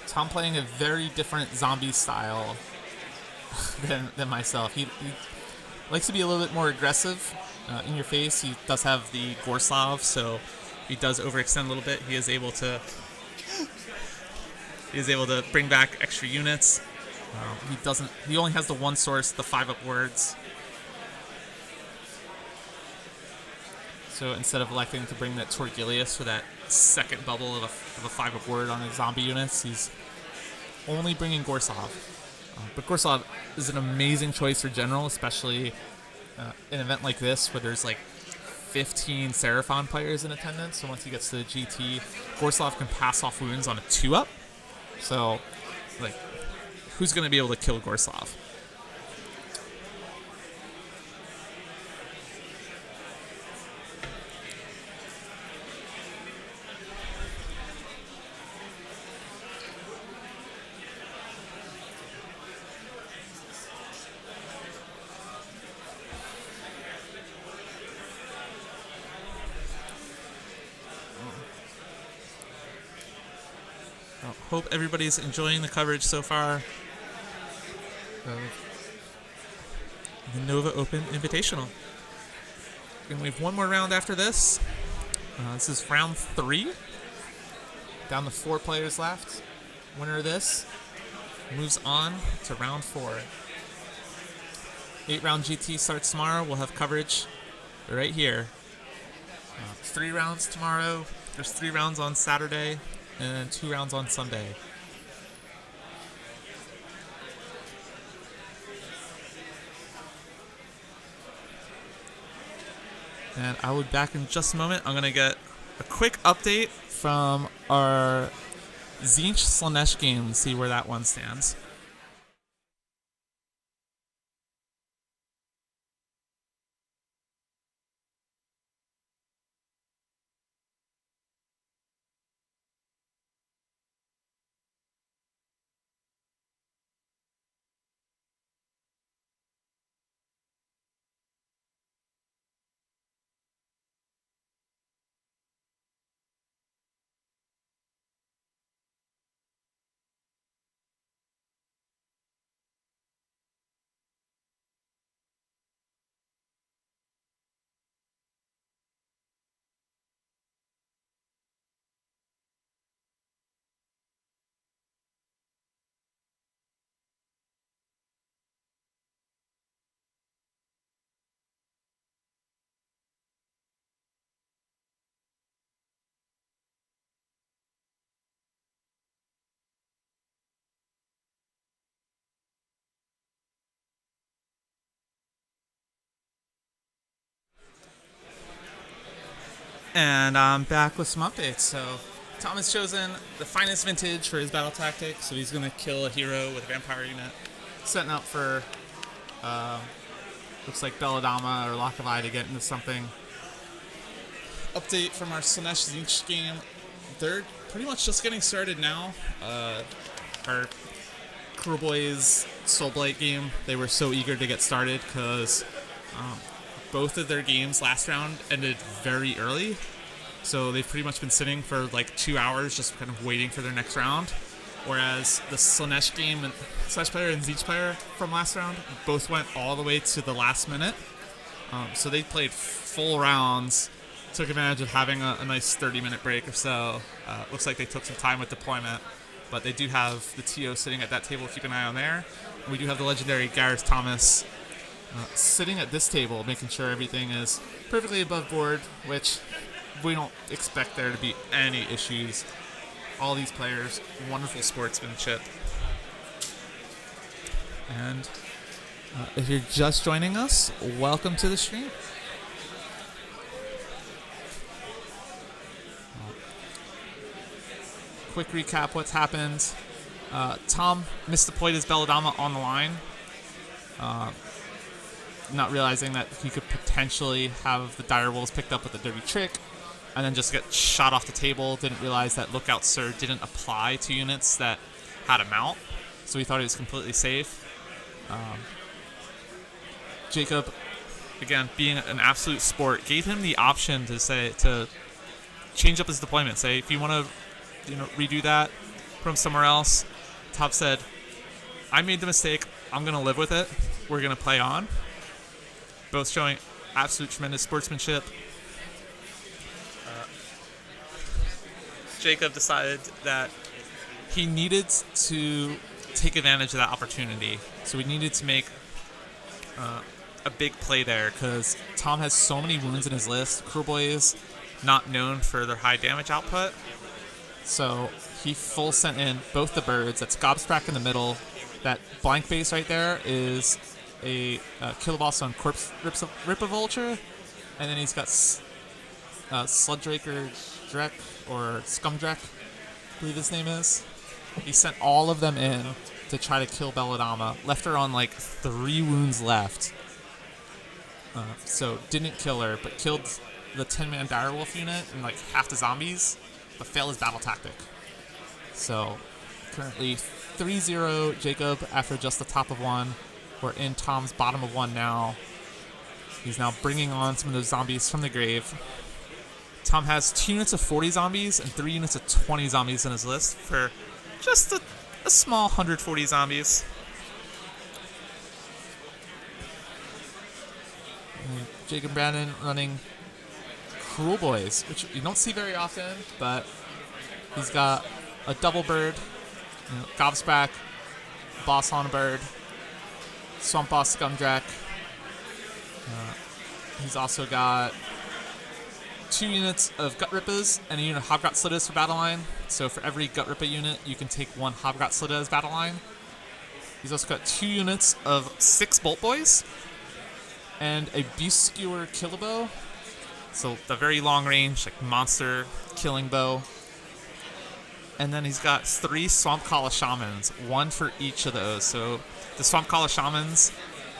S1: Tom playing a very different zombie style than myself. He likes to be a little bit more aggressive in your face. He does have the Gorslav, so he does overextend a little bit. He is able to bring back extra units. He only has the one source, the 5-up words. So instead of electing to bring that Torgilius for that second bubble of a 5-up word on his zombie units, he's only bringing Gorslav. But Gorslav is an amazing choice for general, especially an event like this where there's like 15 Seraphon players in attendance. So once he gets to the GT, Gorslav can pass off wounds on a 2-up. So, like, who's going to be able to kill Gorslav? Hope everybody's enjoying the coverage so far of the Nova Open Invitational. And we have one more round after this. This is round 3. Down to 4 players left. Winner of this moves on to round 4. 8-round GT starts tomorrow. We'll have coverage right here 3 rounds tomorrow. There's 3 rounds on Saturday, and 2 rounds on Sunday. And I will be back in just a moment. I'm going to get a quick update from our Zinch Slanesh game, see where that one stands. And I'm back with some updates. So Tom has chosen the finest vintage for his battle tactic. So he's going to kill a hero with a vampire unit. Setting up for, looks like Belladama or Lock of Eye to get into something. Update from our Slanesh Zinch game. They're pretty much just getting started now. Our Cruel Boys Soulblight game, they were so eager to get started because both of their games last round ended very early. So they've pretty much been sitting for like 2 hours just kind of waiting for their next round. Whereas the Slanesh game and Slash player and Zinch player from last round both went all the way to the last minute. So they played full rounds, took advantage of having a nice 30-minute break or so. Looks like they took some time with deployment, but they do have the TO sitting at that table. Keep an eye on there. And we do have the legendary Gareth Thomas sitting at this table, making sure everything is perfectly above board, which we don't expect there to be any issues. All these players, wonderful sportsmanship. And if you're just joining us, welcome to the stream. Quick recap what's happened. Tom misdeployed his Belladama on the line, not realizing that he could potentially have the Dire Wolves picked up with a dirty trick, and then just get shot off the table. Didn't realize that Lookout Sir didn't apply to units that had a mount, so he thought he was completely safe. Jacob, again, being an absolute sport, gave him the option to change up his deployment. Say, if you want to, redo that from somewhere else. Top said, I made the mistake. I'm going to live with it. We're going to play on. Both showing absolute tremendous sportsmanship. Jacob decided that he needed to take advantage of that opportunity. So we needed to make a big play there because Tom has so many wounds in his list. Cruel Boy is not known for their high damage output. So he full sent in both the birds. That's Gobstrack in the middle. That blank base right there is a Kill Boss on Corpse Rip-a-Vulture. And then he's got Sluddraker Drek, or Scumdrek, I believe his name is. He sent all of them in to try to kill Belladama. Left her on like 3 wounds left. So didn't kill her, but killed the 10-man Direwolf unit and like half the zombies, but failed his battle tactic. So currently 3-0 Jacob after just the top of 1. We're in Tom's bottom of 1 now. He's now bringing on some of those zombies from the grave. Tom has 2 units of 40 zombies and 3 units of 20 zombies in his list for just a small 140 zombies. And Jacob Brandon running Cruel Boys, which you don't see very often, but he's got a double bird, Gobsprack, Boss on a bird, Swamp Boss Scumdrak. He's also got 2 units of Gut Rippas and a unit of Hobgot Slittas for battle line. So for every Gut Rippa unit, you can take 1 Hobgot Slitta as battle line. He's also got 2 units of 6 Bolt Boys and a Beast Skewer Killabow. So the very long range, like monster killing bow. And then he's got 3 Swamp Kala Shamans, 1 for each of those. So the Swamp Kala Shamans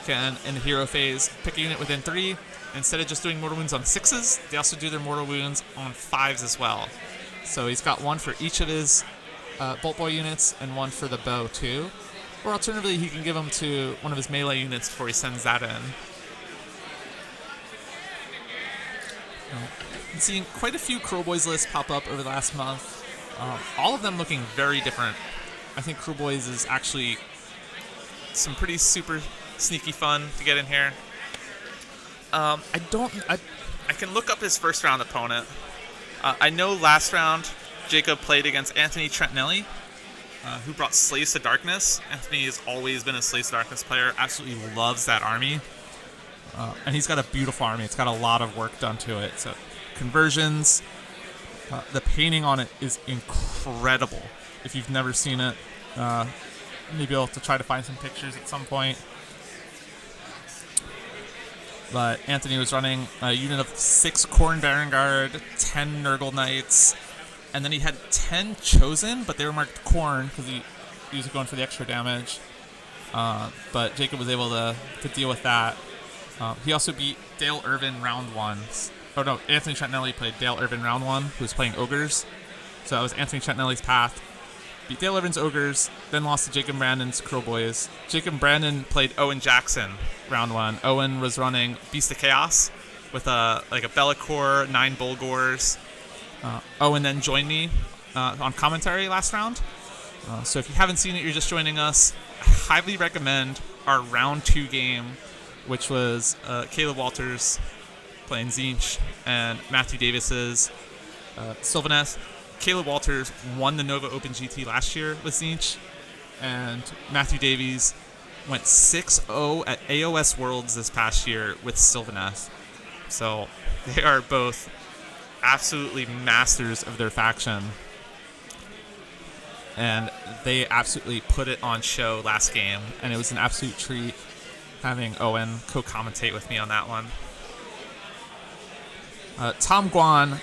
S1: can, in the hero phase, pick a unit within 3. Instead of just doing mortal wounds on 6s, they also do their mortal wounds on 5s as well. So he's got 1 for each of his Bolt Boy units and 1 for the bow too. Or alternatively, he can give them to one of his melee units before he sends that in. I'm seeing quite a few Crow Boys lists pop up over the last month. All of them looking very different. I think Crow Boys is actually some pretty super sneaky fun to get in here. I can look up his first round opponent. I know last round Jacob played against Anthony Trentinelli, who brought Slaves to Darkness. Anthony has always been a Slaves to Darkness player, absolutely loves that army. And he's got a beautiful army. It's got a lot of work done to it. So conversions, the painting on it is incredible. If you've never seen it, maybe I'll have to try to find some pictures at some point. But Anthony was running a unit of 6 Khorne Baron Guard, 10 Nurgle Knights, and then he had 10 Chosen, but they were marked Khorne because he was going for the extra damage. But Jacob was able to deal with that. He also beat Dale Irvin round 1. Oh no, Anthony Trentinelli played Dale Irvin round 1, who was playing Ogres. So that was Anthony Trentinelli's path. Beat Dale Irvin's Ogres, then lost to Jacob Brandon's Crow Boys. Jacob Brandon played Owen Jackson round 1. Owen was running Beast of Chaos with a Be'lakor, 9 Bulgors. Owen then joined me on commentary last round. So if you haven't seen it, you're just joining us. I highly recommend our round 2 game, which was Caleb Walters playing Tzeentch and Matthew Davis's Sylvaneth. Caleb Walters won the Nova Open GT last year with Tzeentch, and Matthew Davies went 6-0 at AoS Worlds this past year with Sylvaneth. So they are both absolutely masters of their faction, and they absolutely put it on show last game, and it was an absolute treat having Owen co-commentate with me on that one. Tom Guan,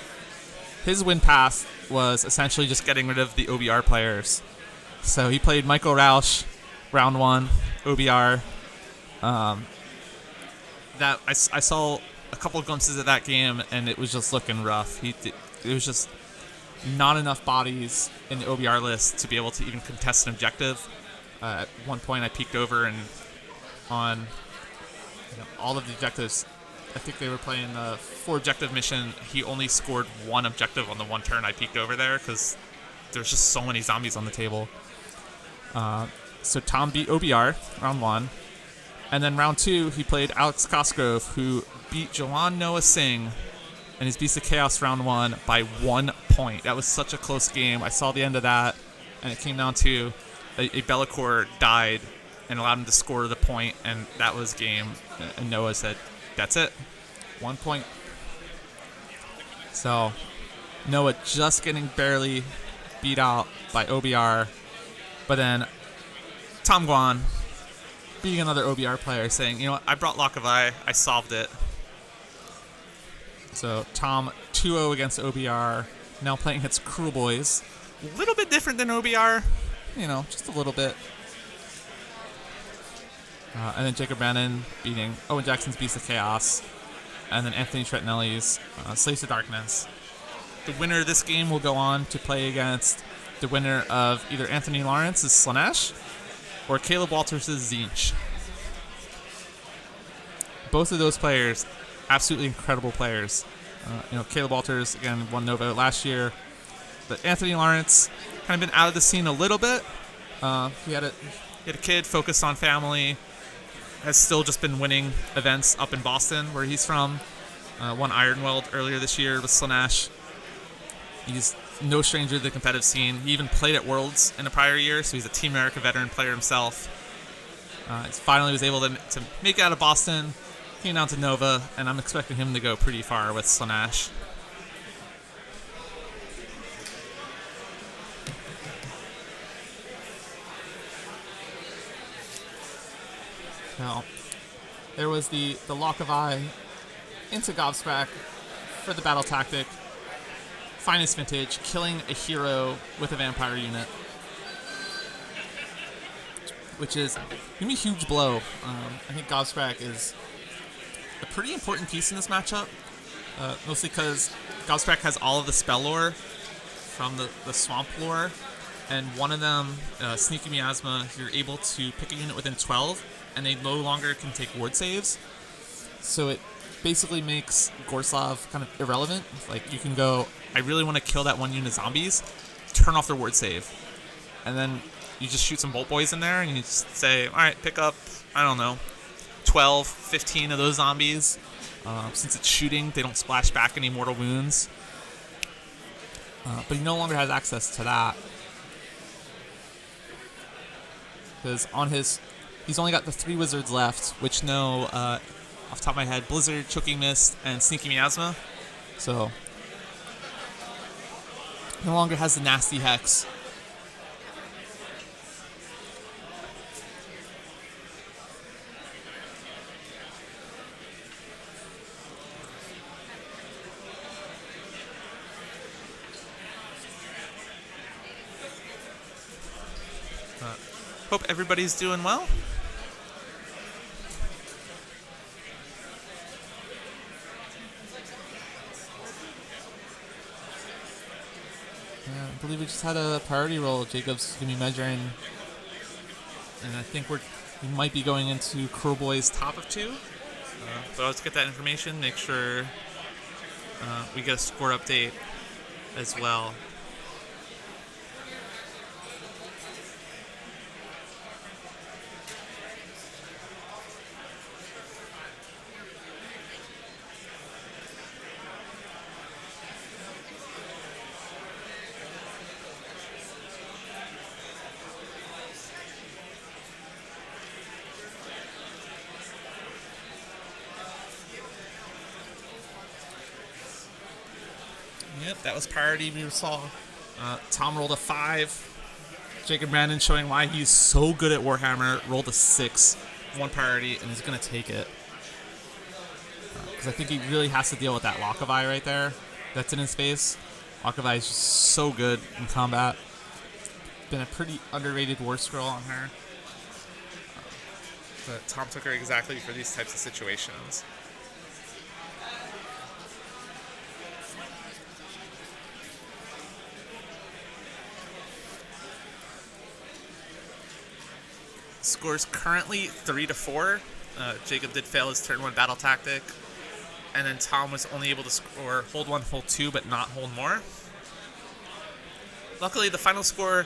S1: his win path was essentially just getting rid of the OBR players. So he played Michael Rausch, round 1, OBR. That I saw a couple of glimpses of that game, and it was just looking rough. It was just not enough bodies in the OBR list to be able to even contest an objective. At one point, I peeked over, and on all of the objectives, I think they were playing the 4 objective mission. He only scored 1 objective on the 1 turn I peeked over there because there's just so many zombies on the table. So Tom beat OBR round 1. And then round 2, he played Alex Cosgrove, who beat Jawan Noah Singh and his Beast of Chaos round 1 by 1 point. That was such a close game. I saw the end of that, and it came down to a Be'lakor died and allowed him to score the point, and that was game. And Noah said, that's it. 1 point. So Noah just getting barely beat out by OBR. But then Tom Guan beating another OBR player saying, you know what, I brought Lock of Eye. I solved it. So Tom 2-0 against OBR. Now playing against Cruel Boys. A little bit different than OBR. Just a little bit. And then Jacob Brandon beating Owen Jackson's Beast of Chaos. And then Anthony Trentinelli's Slaves to Darkness. The winner of this game will go on to play against the winner of either Anthony Lawrence's Slaanesh or Caleb Walters' Tzeentch. Both of those players, absolutely incredible players. Caleb Walters, again, won Nova last year. But Anthony Lawrence kind of been out of the scene a little bit. He had a kid, focused on family. Has still just been winning events up in Boston, where he's from. Won Ironweld earlier this year with Slaanesh. He's no stranger to the competitive scene. He even played at Worlds in a prior year, so he's a Team America veteran player himself. He finally was able to make it out of Boston, came down to Nova, and I'm expecting him to go pretty far with Slaanesh. Now, there was the Lock of Eye into Gobsprack for the battle tactic. Finest vintage, killing a hero with a vampire unit, which is going to be a huge blow. I think Gobsprack is a pretty important piece in this matchup, mostly because Gobsprack has all of the spell lore from the swamp lore, and one of them, Sneaky Miasma, you're able to pick a unit within 12, and they no longer can take ward saves. So it basically makes Gorslav kind of irrelevant. Like, you can go, I really want to kill that one unit of zombies, turn off their ward save, and then you just shoot some bolt boys in there, and you just say, all right, pick up, I don't know, 12, 15 of those zombies. Since it's shooting, they don't splash back any mortal wounds. But he no longer has access to that, because on he's only got the 3 wizards left, which know, off the top of my head, Blizzard, Choking Mist, and Sneaky Miasma. So, no longer has the nasty Hex. Hope everybody's doing well. I believe we just had a priority roll. Jacob's going to be measuring, and I think we might be going into Crowboy's top of 2. But let's get that information, make sure we get a score update as well. Yep, that was priority we saw. Tom rolled a 5. Jacob Brandon showing why he's so good at Warhammer. Rolled a 6. 1 priority, and he's going to take it. Because I think he really has to deal with that Lock of Eye right there. That's in his face. Lock of Eye is just so good in combat. Been a pretty underrated war scroll on her. But Tom took her exactly for these types of situations. Score's currently 3-4. Jacob did fail his turn 1 battle tactic, and then Tom was only able to score hold 1, hold 2, but not hold more. Luckily, the final score,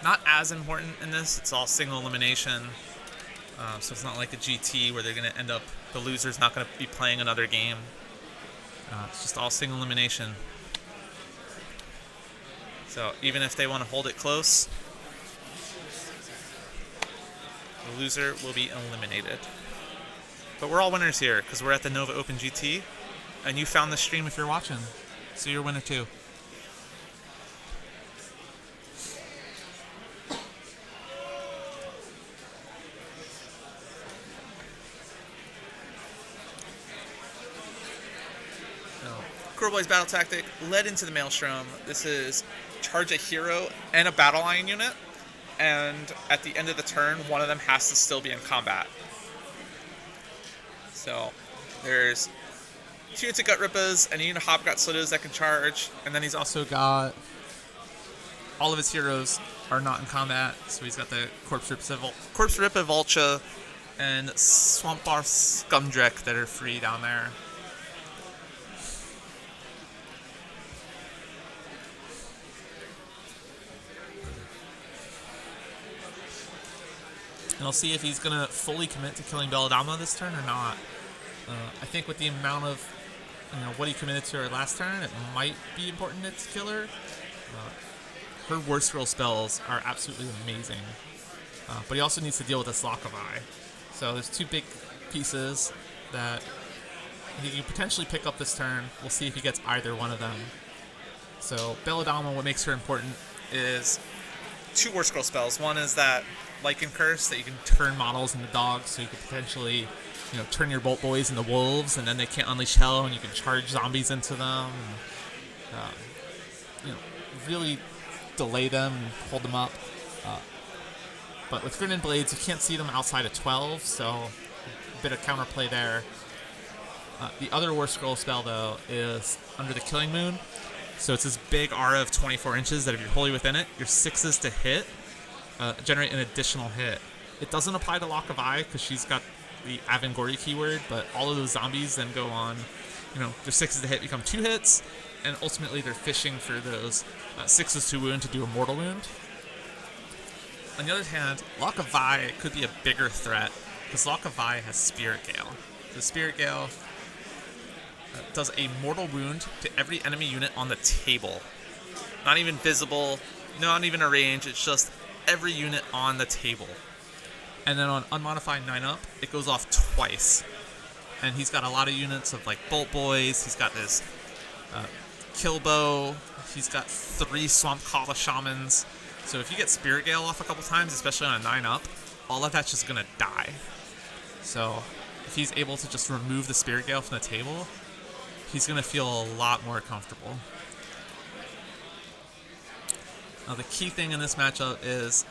S1: not as important in this. It's all single elimination, so it's not like a GT where they're going to end up, the loser's not going to be playing another game. It's just all single elimination. So even if they want to hold it close, the loser will be eliminated. But we're all winners here because we're at the Nova Open GT, and you found the stream if you're watching, so you're a winner too. Crowboy's battle tactic led into the Maelstrom. This is charge a hero and a battle line unit, and at the end of the turn, one of them has to still be in combat. So there's 2 units of Gut Rippas and a unit of Hobgot Slitters that can charge, and then he's also got all of his heroes are not in combat, so he's got the Corpse Rippa Vulture and Swamp Bar Scumdreck that are free down there. And I'll see if he's going to fully commit to killing Belladama this turn or not. I think with the amount of, what he committed to her last turn, it might be important to kill her. Her War Scroll spells are absolutely amazing. But he also needs to deal with this Lock of Eye. So there's 2 big pieces that he can potentially pick up this turn. We'll see if he gets either one of them. So Belladama, what makes her important is 2 War Scroll spells. One is that Lycan Curse that you can turn models into dogs, so you could potentially, turn your Bolt Boys into wolves, and then they can't unleash hell, and you can charge zombies into them, and, really delay them and hold them up. But with Grin and Blades, you can't see them outside of 12, so a bit of counterplay there. The other War Scroll spell, though, is Under the Killing Moon. So it's this big aura of 24 inches that if you're wholly within it, your 6s to hit generate an additional hit. It doesn't apply to Lock of Eye because she's got the Avangori keyword, but all of those zombies then go on, their 6s to hit become 2 hits, and ultimately they're fishing for those 6s to wound to do a mortal wound. On the other hand, Lock of Eye could be a bigger threat because Lock of Eye has Spirit Gale. The Spirit Gale does a mortal wound to every enemy unit on the table. Not even visible, not even a range, it's just every unit on the table. And then on unmodified 9-up, it goes off twice. And he's got a lot of units of like Bolt Boys, he's got this Kill Bow, he's got 3 Swamp Kala Shamans. So if you get Spirit Gale off a couple times, especially on a 9-up, all of that's just going to die. So if he's able to just remove the Spirit Gale from the table, he's going to feel a lot more comfortable. Now the key thing in this matchup is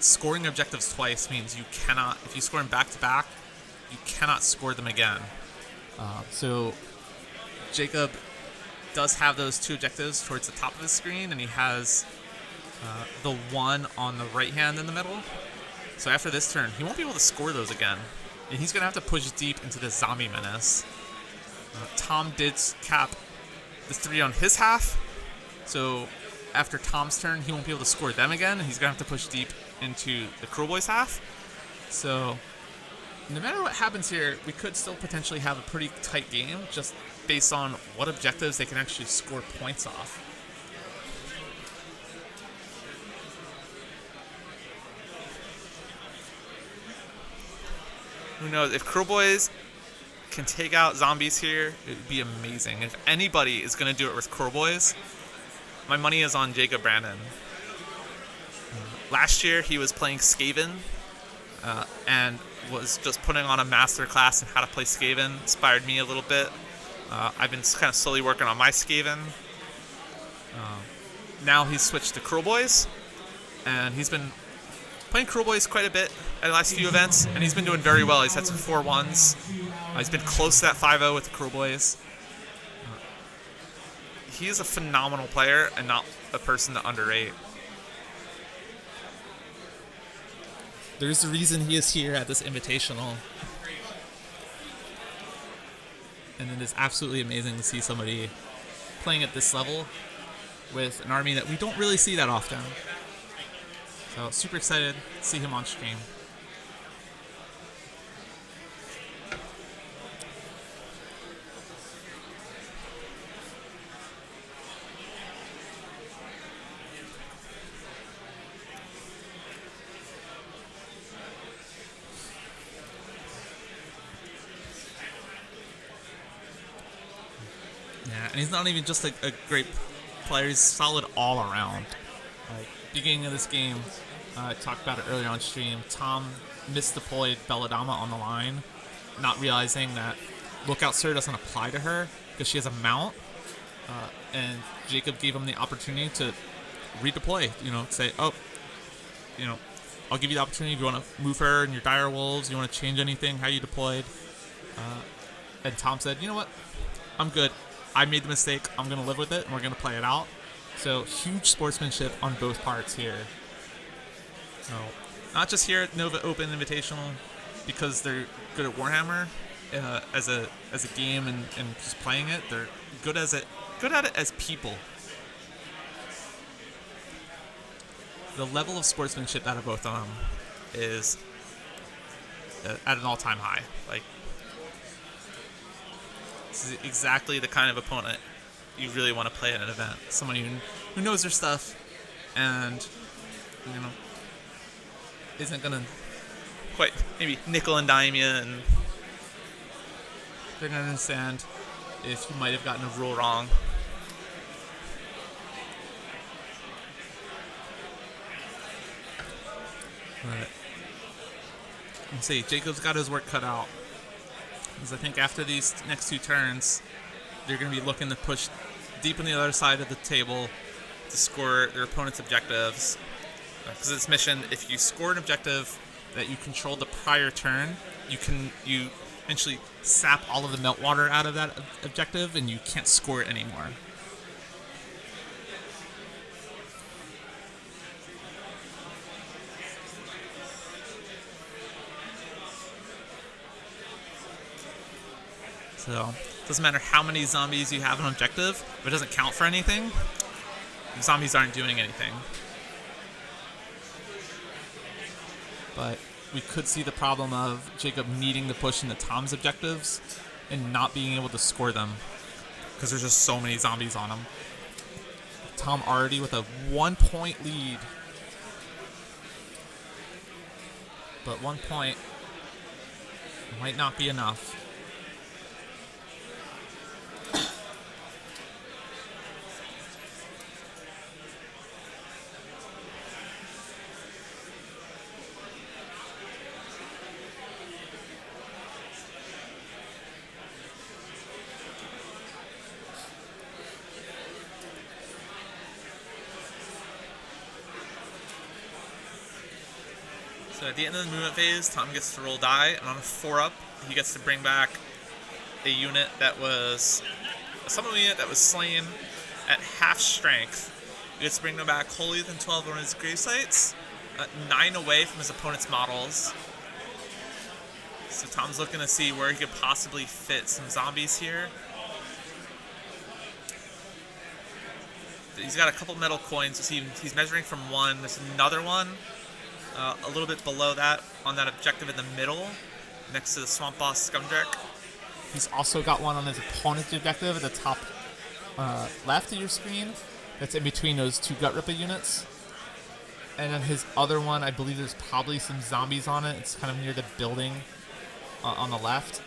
S1: scoring objectives twice means you cannot, if you score them back-to-back, you cannot score them again. So Jacob does have those 2 objectives towards the top of the screen, and he has the one on the right hand in the middle. So after this turn, he won't be able to score those again. And he's going to have to push deep into this zombie menace. Tom did cap the 3 on his half. So after Tom's turn, he won't be able to score them again. And he's going to have to push deep into the Cruel Boys half. So no matter what happens here, we could still potentially have a pretty tight game just based on what objectives they can actually score points off.
S4: Who knows? If Cruel Boys can take out zombies here, it would be amazing. If anybody is going to do it with Cruel Boys, my money is on Jacob Brandon. Last year, he was playing Skaven and was just putting on a master class in how to play Skaven. Inspired me a little bit. I've been kind of slowly working on my Skaven. Now he's switched to Cruel Boys, and he's been playing Cruel Boys quite a bit at the last few events, and he's been doing very well. He's had some 4-1s. He's been close to that 5-0 with the Cruel Boys. He is a phenomenal player and not a person to underrate.
S1: There's a reason he is here at this Invitational. And it is absolutely amazing to see somebody playing at this level with an army that we don't really see that often. So super excited to see him on stream. Yeah, and he's not even just a great player, he's solid all around. Like, beginning of this game, I talked about it earlier on stream, Tom misdeployed Belladama on the line, not realizing that Lookout Sir doesn't apply to her because she has a mount, and Jacob gave him the opportunity to redeploy, say, I'll give you the opportunity if you want to move her and your dire wolves, you want to change anything, how you deployed. And Tom said, you know what, I'm good. I made the mistake, I'm going to live with it, and we're going to play it out. So, huge sportsmanship on both parts here. So, not just here at Nova Open Invitational, because they're good at Warhammer as a game and just playing it. They're good at it as people. The level of sportsmanship out of both of them is at an all-time high. Like, this is exactly the kind of opponent you really want to play at an event. Someone who knows their stuff and, isn't going to quite maybe nickel and dime you, and they're going to understand if you might have gotten a rule wrong. But let's see, Jacob's got his work cut out. Because I think after these next 2 turns, they're going to be looking to push deep on the other side of the table to score their opponent's objectives. Because this mission, if you score an objective that you controlled the prior turn, you eventually sap all of the meltwater out of that objective, and you can't score it anymore. So, it doesn't matter how many zombies you have on objective, if it doesn't count for anything, the zombies aren't doing anything. But we could see the problem of Jacob needing to push into Tom's objectives and not being able to score them because there's just so many zombies on him. Tom already with a 1-point lead. But 1 point might not be enough.
S4: So at the end of the movement phase, Tom gets to roll die, and on a 4-up, he gets to bring back a unit that was a summon unit that was slain at half strength. He gets to bring them back holier than 12 on his grave sites, 9 away from his opponent's models. So Tom's looking to see where he could possibly fit some zombies here. He's got a couple metal coins. You see he's measuring from 1. There's another one a little bit below that on that objective in the middle, next to the Swamp Boss Scumdreck.
S1: He's also got one on his opponent's objective at the top left of your screen. That's in between those 2 Gut Ripper units. And then his other one, I believe there's probably some zombies on it. It's kind of near the building on the left.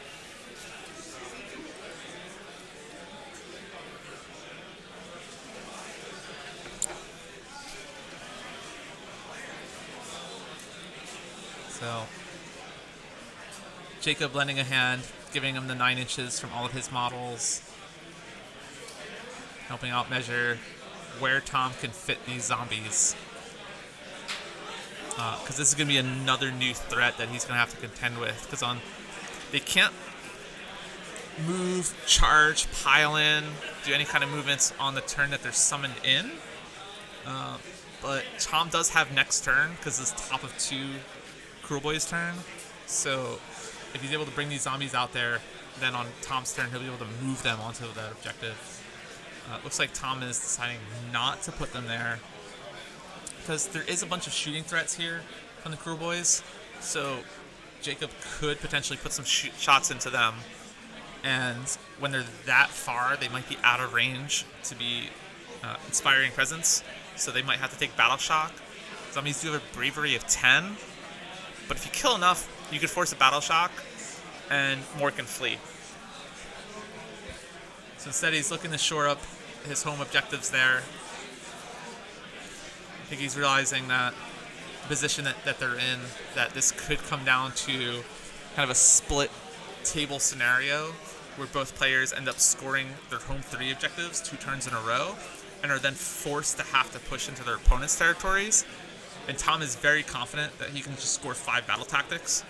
S1: So, Jacob lending a hand, giving him the 9 inches from all of his models, helping out measure where Tom can fit these zombies. Because this is going to be another new threat that he's going to have to contend with. Because they can't move, charge, pile in, do any kind of movements on the turn that they're summoned in. But Tom does have next turn because it's top of 2 Cruel Boy's turn. So if he's able to bring these zombies out there, then on Tom's turn he'll be able to move them onto that objective. Looks like Tom is deciding not to put them there because there is a bunch of shooting threats here from the Cruel Boys. So Jacob could potentially put some shots into them. And when they're that far, they might be out of range to be inspiring presence. So they might have to take Battle Shock. Zombies do have a bravery of 10. But if you kill enough, you could force a Battle Shock, and more can flee. So instead, he's looking to shore up his home objectives there. I think he's realizing that the position that they're in, that this could come down to kind of a split table scenario where both players end up scoring their home 3 objectives 2 turns in a row, and are then forced to have to push into their opponent's territories. And Tom is very confident that he can just score 5 battle tactics.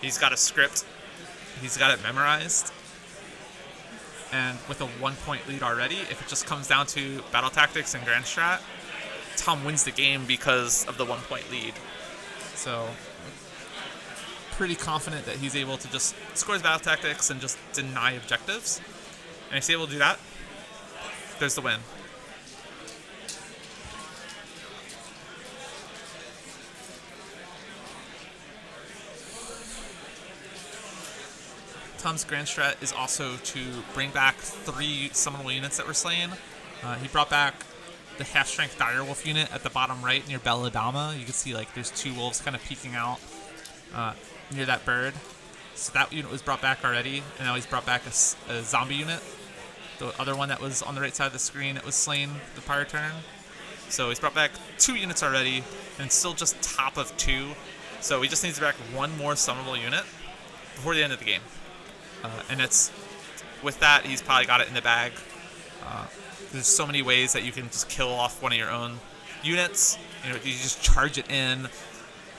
S1: He's got a script. He's got it memorized. And with a 1-point lead already, if it just comes down to battle tactics and grand strat, Tom wins the game because of the 1-point lead. So, pretty confident that he's able to just score his battle tactics and just deny objectives. And if he's able to do that, there's the win. Tom's grand strat is also to bring back 3 summonable units that were slain. He brought back the half-strength direwolf unit at the bottom right near Belladama. You can see like there's 2 wolves kind of peeking out near that bird. So that unit was brought back already, and now he's brought back a zombie unit. The other one that was on the right side of the screen that was slain the prior turn.
S4: So he's brought back 2 units already, and still just top of 2. So he just needs to back 1 more summonable unit before the end of the game. And it's with that, he's probably got it in the bag. There's so many ways that you can just kill off one of your own units. You just charge it in,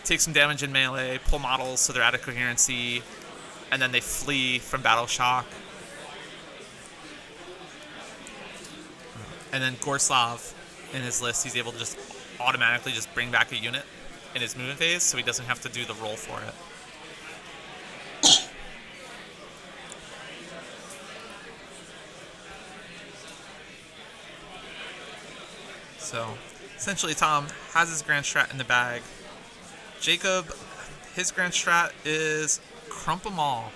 S4: take some damage in melee, pull models so they're out of coherency, and then they flee from battle shock. And then Gorslav, in his list, he's able to just automatically just bring back a unit in his movement phase, so he doesn't have to do the roll for it. So, essentially, Tom has his Grand Strat in the bag. Jacob, his Grand Strat is Crump 'em all.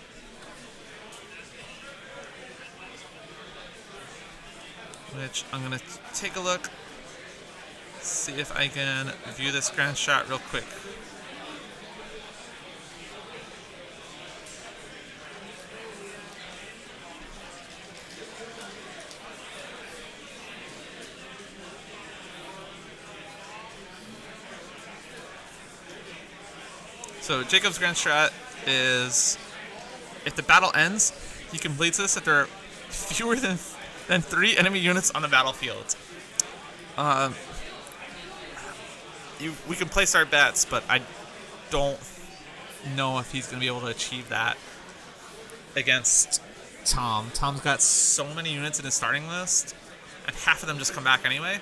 S4: Which I'm going to take a look, see if I can view this Grand Strat real quick. So Jacob's Grand Strat is, if the battle ends, he completes this if there are fewer than 3 enemy units on the battlefield. We can place our bets, but I don't know if he's going to be able to achieve that against Tom. Tom's got so many units in his starting list, and half of them just come back anyway.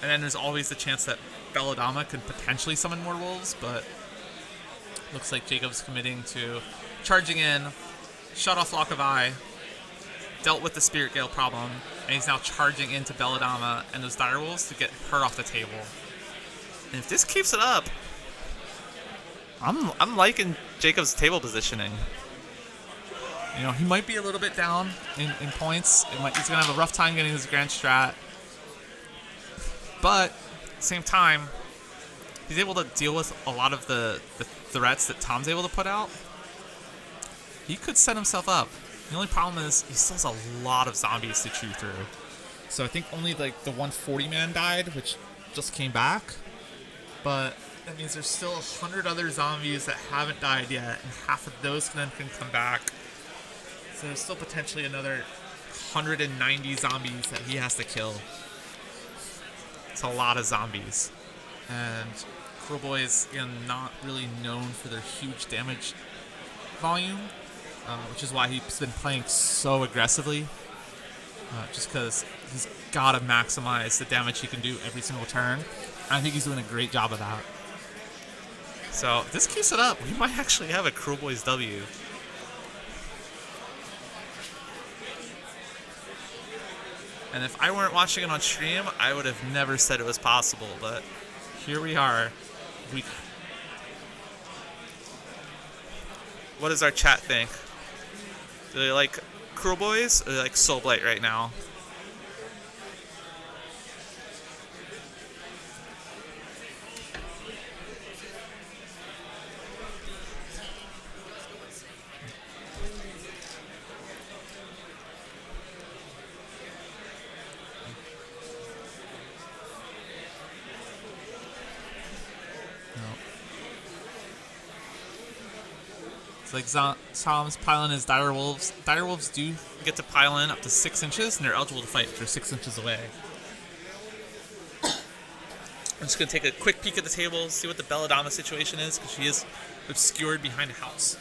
S4: And then there's always the chance that Belladama could potentially summon more wolves, but looks like Jacob's committing to charging in, shut off Lock of Eye, dealt with the Spirit Gale problem, and he's now charging into Belladama and those Direwolves to get her off the table. And if this keeps it up, I'm liking Jacob's table positioning. He might be a little bit down in points. He's going to have a rough time getting his Grand Strat. But at the same time, he's able to deal with a lot of the threats that Tom's able to put out. He could set himself up. The only problem is he still has a lot of zombies to chew through. So I think only the 140 man died, which just came back. But that means there's still 100 other zombies that haven't died yet, and half of those then can come back. So there's still potentially another 190 zombies that he has to kill. It's a lot of zombies. And Krillboy is, again, not really known for their huge damage volume, which is why he's been playing so aggressively. Just because he's got to maximize the damage he can do every single turn. And I think he's doing a great job of that. So if this keeps it up, we might actually have a Krillboy's W. And if I weren't watching it on stream, I would have never said it was possible, but here we are. What does our chat think? Do they like Cruel Boys or do they like Soul Blight right now? It's like Tom's piling his Direwolves. Direwolves do get to pile in up to 6 inches, and they're eligible to fight if they're 6 inches away. I'm just going to take a quick peek at the table, see what the Belladama situation is, because she is obscured behind a house.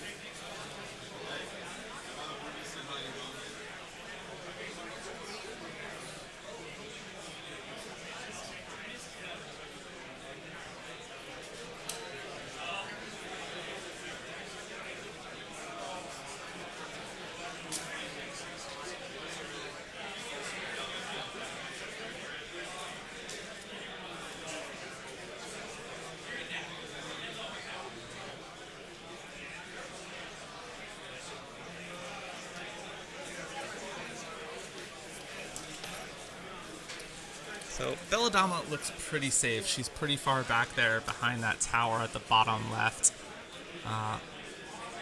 S4: So Belladama looks pretty safe. She's pretty far back there behind that tower at the bottom left.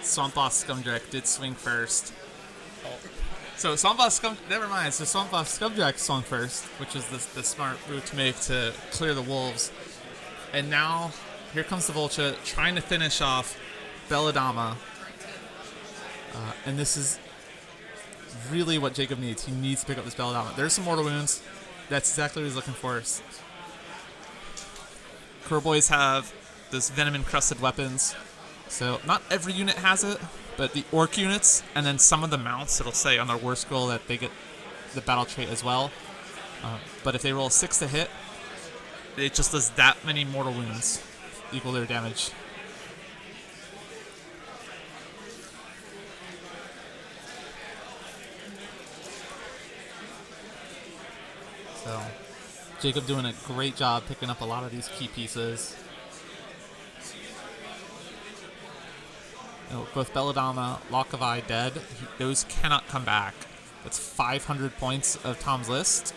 S4: Swamp Boss Scumdrick did swing first.
S1: So never mind. So Swampa Scumjack swung first, which is the smart move to make to clear the wolves. And now here comes the Vulture trying to finish off Belladama. And this is really what Jacob needs. He needs to pick up this Belladama. There's some mortal wounds. That's exactly what he's looking for. Crow Boys have those venom encrusted weapons. So not every unit has it, but the orc units and then some of the mounts, it'll say on their war scroll that they get the battle trait as well. But if they roll 6 to hit, it just does that many mortal wounds equal their damage. So Jacob doing a great job picking up a lot of these key pieces. Both Belladama, Lock of Eye dead. Those cannot come back. That's 500 points of Tom's list.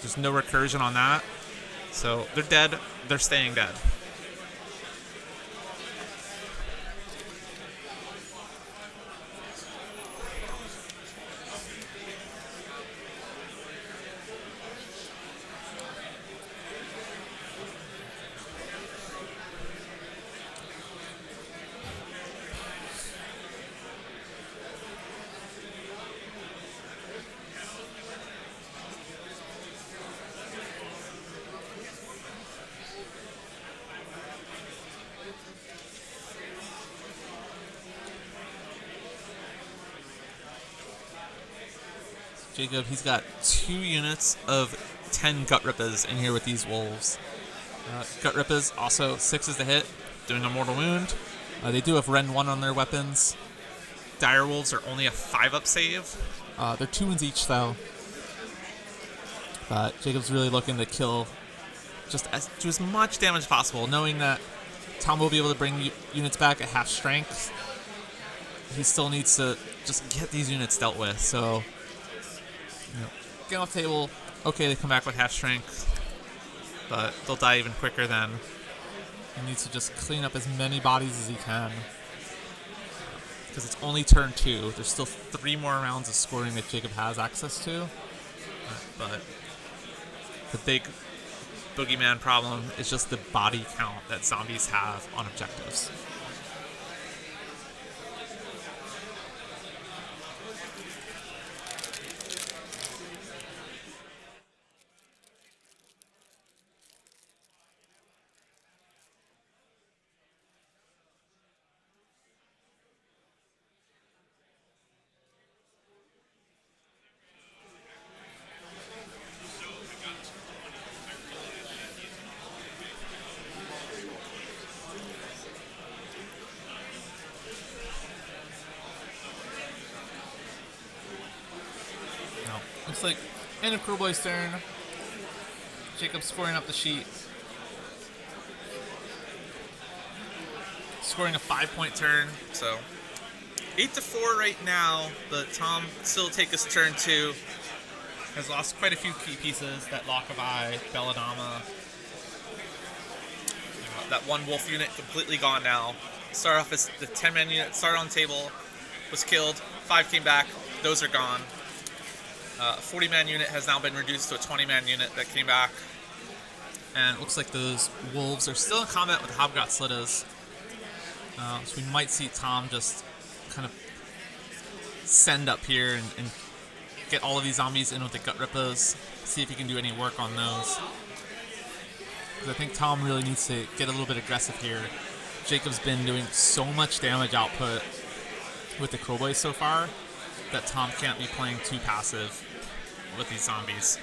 S1: There's no recursion on that. So they're dead. They're staying dead. Jacob, he's got 2 units of 10 Gut Rippers in here with these wolves. Gut Rippers also 6 is the hit, doing a mortal wound. They do have Ren 1 on their weapons. Dire Wolves are only a 5-up save. They're 2 wounds each, though. But Jacob's really looking to kill do as much damage as possible, knowing that Tom will be able to bring units back at half strength. He still needs to just get these units dealt with, so get off the table. Okay, they come back with half strength, but they'll die even quicker then. He needs to just clean up as many bodies as he can, because it's only turn 2. There's still 3 more rounds of scoring that Jacob has access to, but the big boogeyman problem is just the body count that zombies have on objectives. Looks like end of Crowboy's turn. Jacob scoring up the sheet. Scoring a 5-point turn. So 8-4 right now, but Tom still take his turn 2. Has lost quite a few key pieces. That Lock of Eye, Belladama. That 1 wolf unit completely gone now. Start off as the 10-man unit, started on the table, was killed. 5 came back. Those are gone. 40-man unit has now been reduced to a 20-man unit that came back. And it looks like those wolves are still in combat with Hobgot Slittas. So we might see Tom just kind of send up here and get all of these zombies in with the Gut Rippers, see if he can do any work on those. Because I think Tom really needs to get a little bit aggressive here. Jacob's been doing so much damage output with the Crowboys so far that Tom can't be playing too passive with these zombies.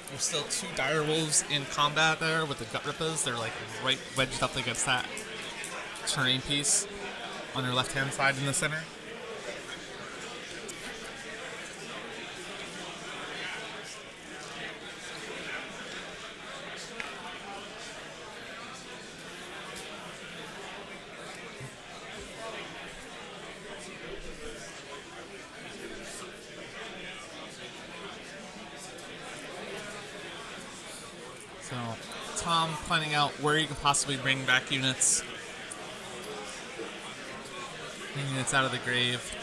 S1: There's still 2 Dire Wolves in combat there with the Gut Rippers. They're like right wedged up against that terrain piece on your left-hand side in the center. So, Tom planning out where you can possibly bring back units. Bring units out of the grave.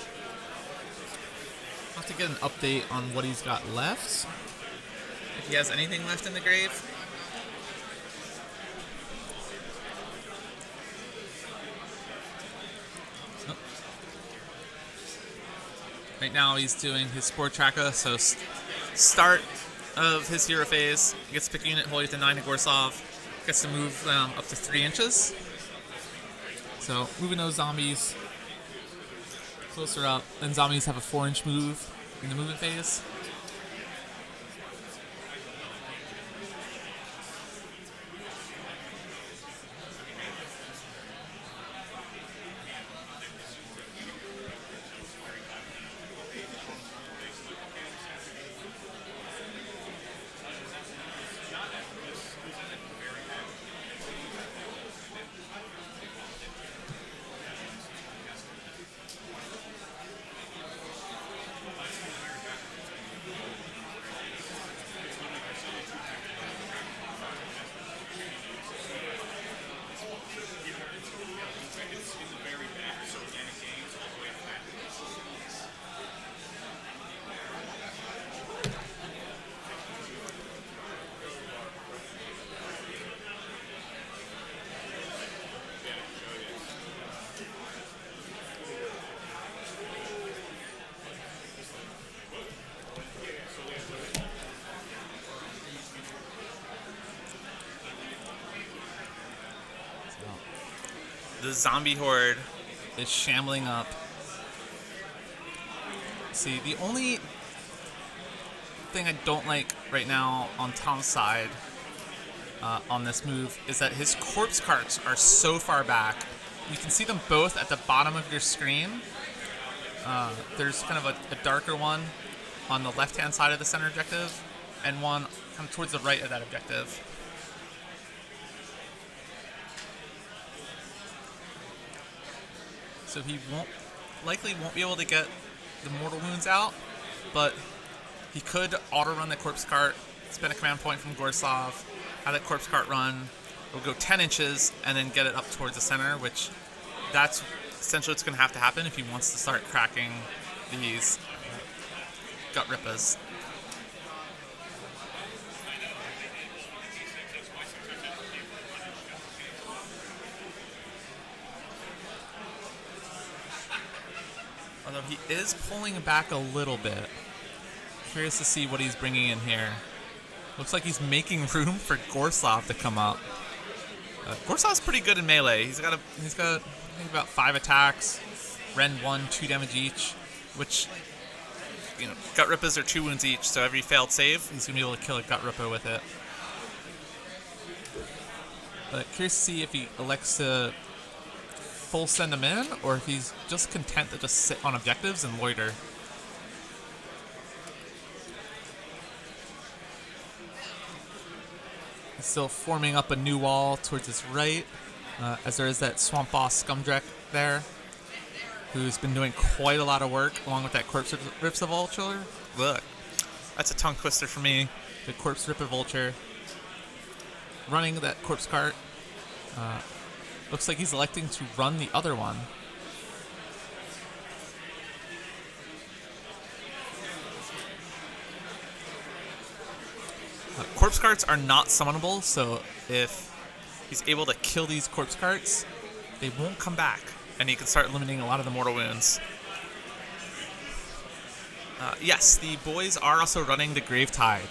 S1: I'll have to get an update on what he's got left. If he has anything left in the grave. Oh. Right now he's doing his Spore Tracker, so start of his hero phase. He gets to pick a unit holy to 9 to Gorsov. Gets to move up to 3 inches. So moving those zombies closer up. Then zombies have a 4-inch move in the movement phase.
S4: The zombie horde
S1: is shambling up. See, the only thing I don't like right now on Tom's side on this move is that his corpse carts are so far back. You can see them both at the bottom of your screen. There's kind of a darker one on the left-hand side of the center objective, and one kind of towards the right of that objective. So he likely won't be able to get the mortal wounds out, but he could auto-run the corpse cart, spend a command point from Gorsov, have that corpse cart run, it'll go 10 inches, and then get it up towards the center, which that's essentially what's going to have to happen if he wants to start cracking these gut rippas. Although he is pulling back a little bit. Curious to see what he's bringing in here. Looks like he's making room for Gorsov to come up. Gorsov's pretty good in melee. He's got I think about 5 attacks, Ren 1, 2 damage each, which, you know, gut rippas are 2 wounds each, so every failed save, he's gonna be able to kill a gut rippa with it. But curious to see if he elects to full send him in, or if he's just content to just sit on objectives and loiter. He's still forming up a new wall towards his right, as there is that Swamp Boss Scumdreck there, who's been doing quite a lot of work, along with that Corpse Ripper Vulture. Look, that's a tongue twister for me. The Corpse Ripper Vulture. Running that corpse cart. Looks like he's electing to run the other one. Corpse carts are not summonable, so if he's able to kill these corpse carts, they won't come back, and he can start limiting a lot of the mortal wounds. Yes, the boys are also running the Grave Tide.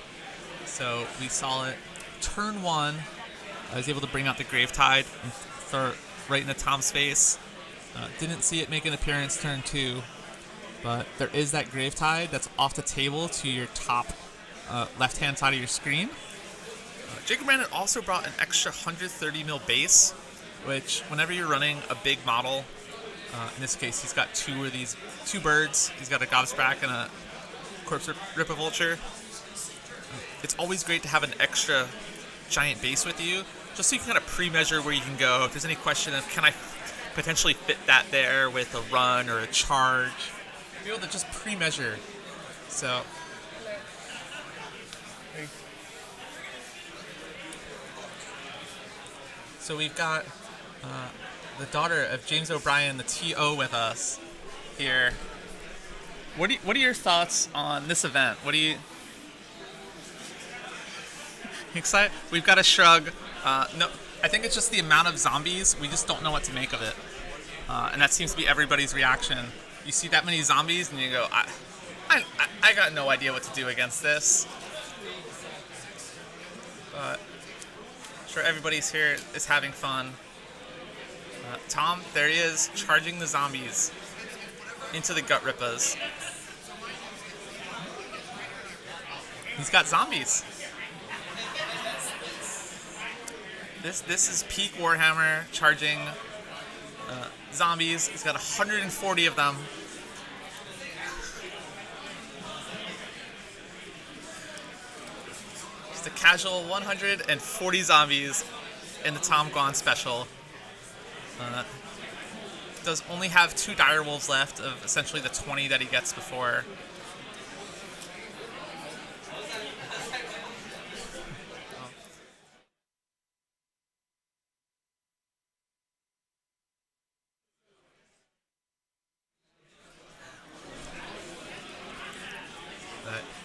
S1: So we saw it turn 1. I was able to bring out the Grave Tide and throw it right into Tom's face. Didn't see it make an appearance turn 2, but there is that Grave Tide that's off the table to your top left-hand side of your screen. Jacob Brandon also brought an extra 130 mil base, which whenever you're running a big model, in this case he's got 2 of these 2 birds, he's got a Gobsprack and a Corpse Ripper Vulture. It's always great to have an extra giant base with you, just so you can kind of pre-measure where you can go. If there's any question of can I potentially fit that there with a run or a charge, be able to just pre-measure. So So we've got the daughter of James O'Brien, the TO, with us here. What are your thoughts on this event? What do you excited? We've got a shrug. No, I think it's just the amount of zombies. We just don't know what to make of it, and that seems to be everybody's reaction. You see that many zombies, and you go, I got no idea what to do against this. But I'm sure everybody's here is having fun. Tom, there he is, charging the zombies into the gut rippas. He's got zombies. This is peak Warhammer charging zombies. He's got 140 of them. Just a casual 140 zombies in the Tom Guan special. Does only have 2 direwolves left of essentially the 20 that he gets before.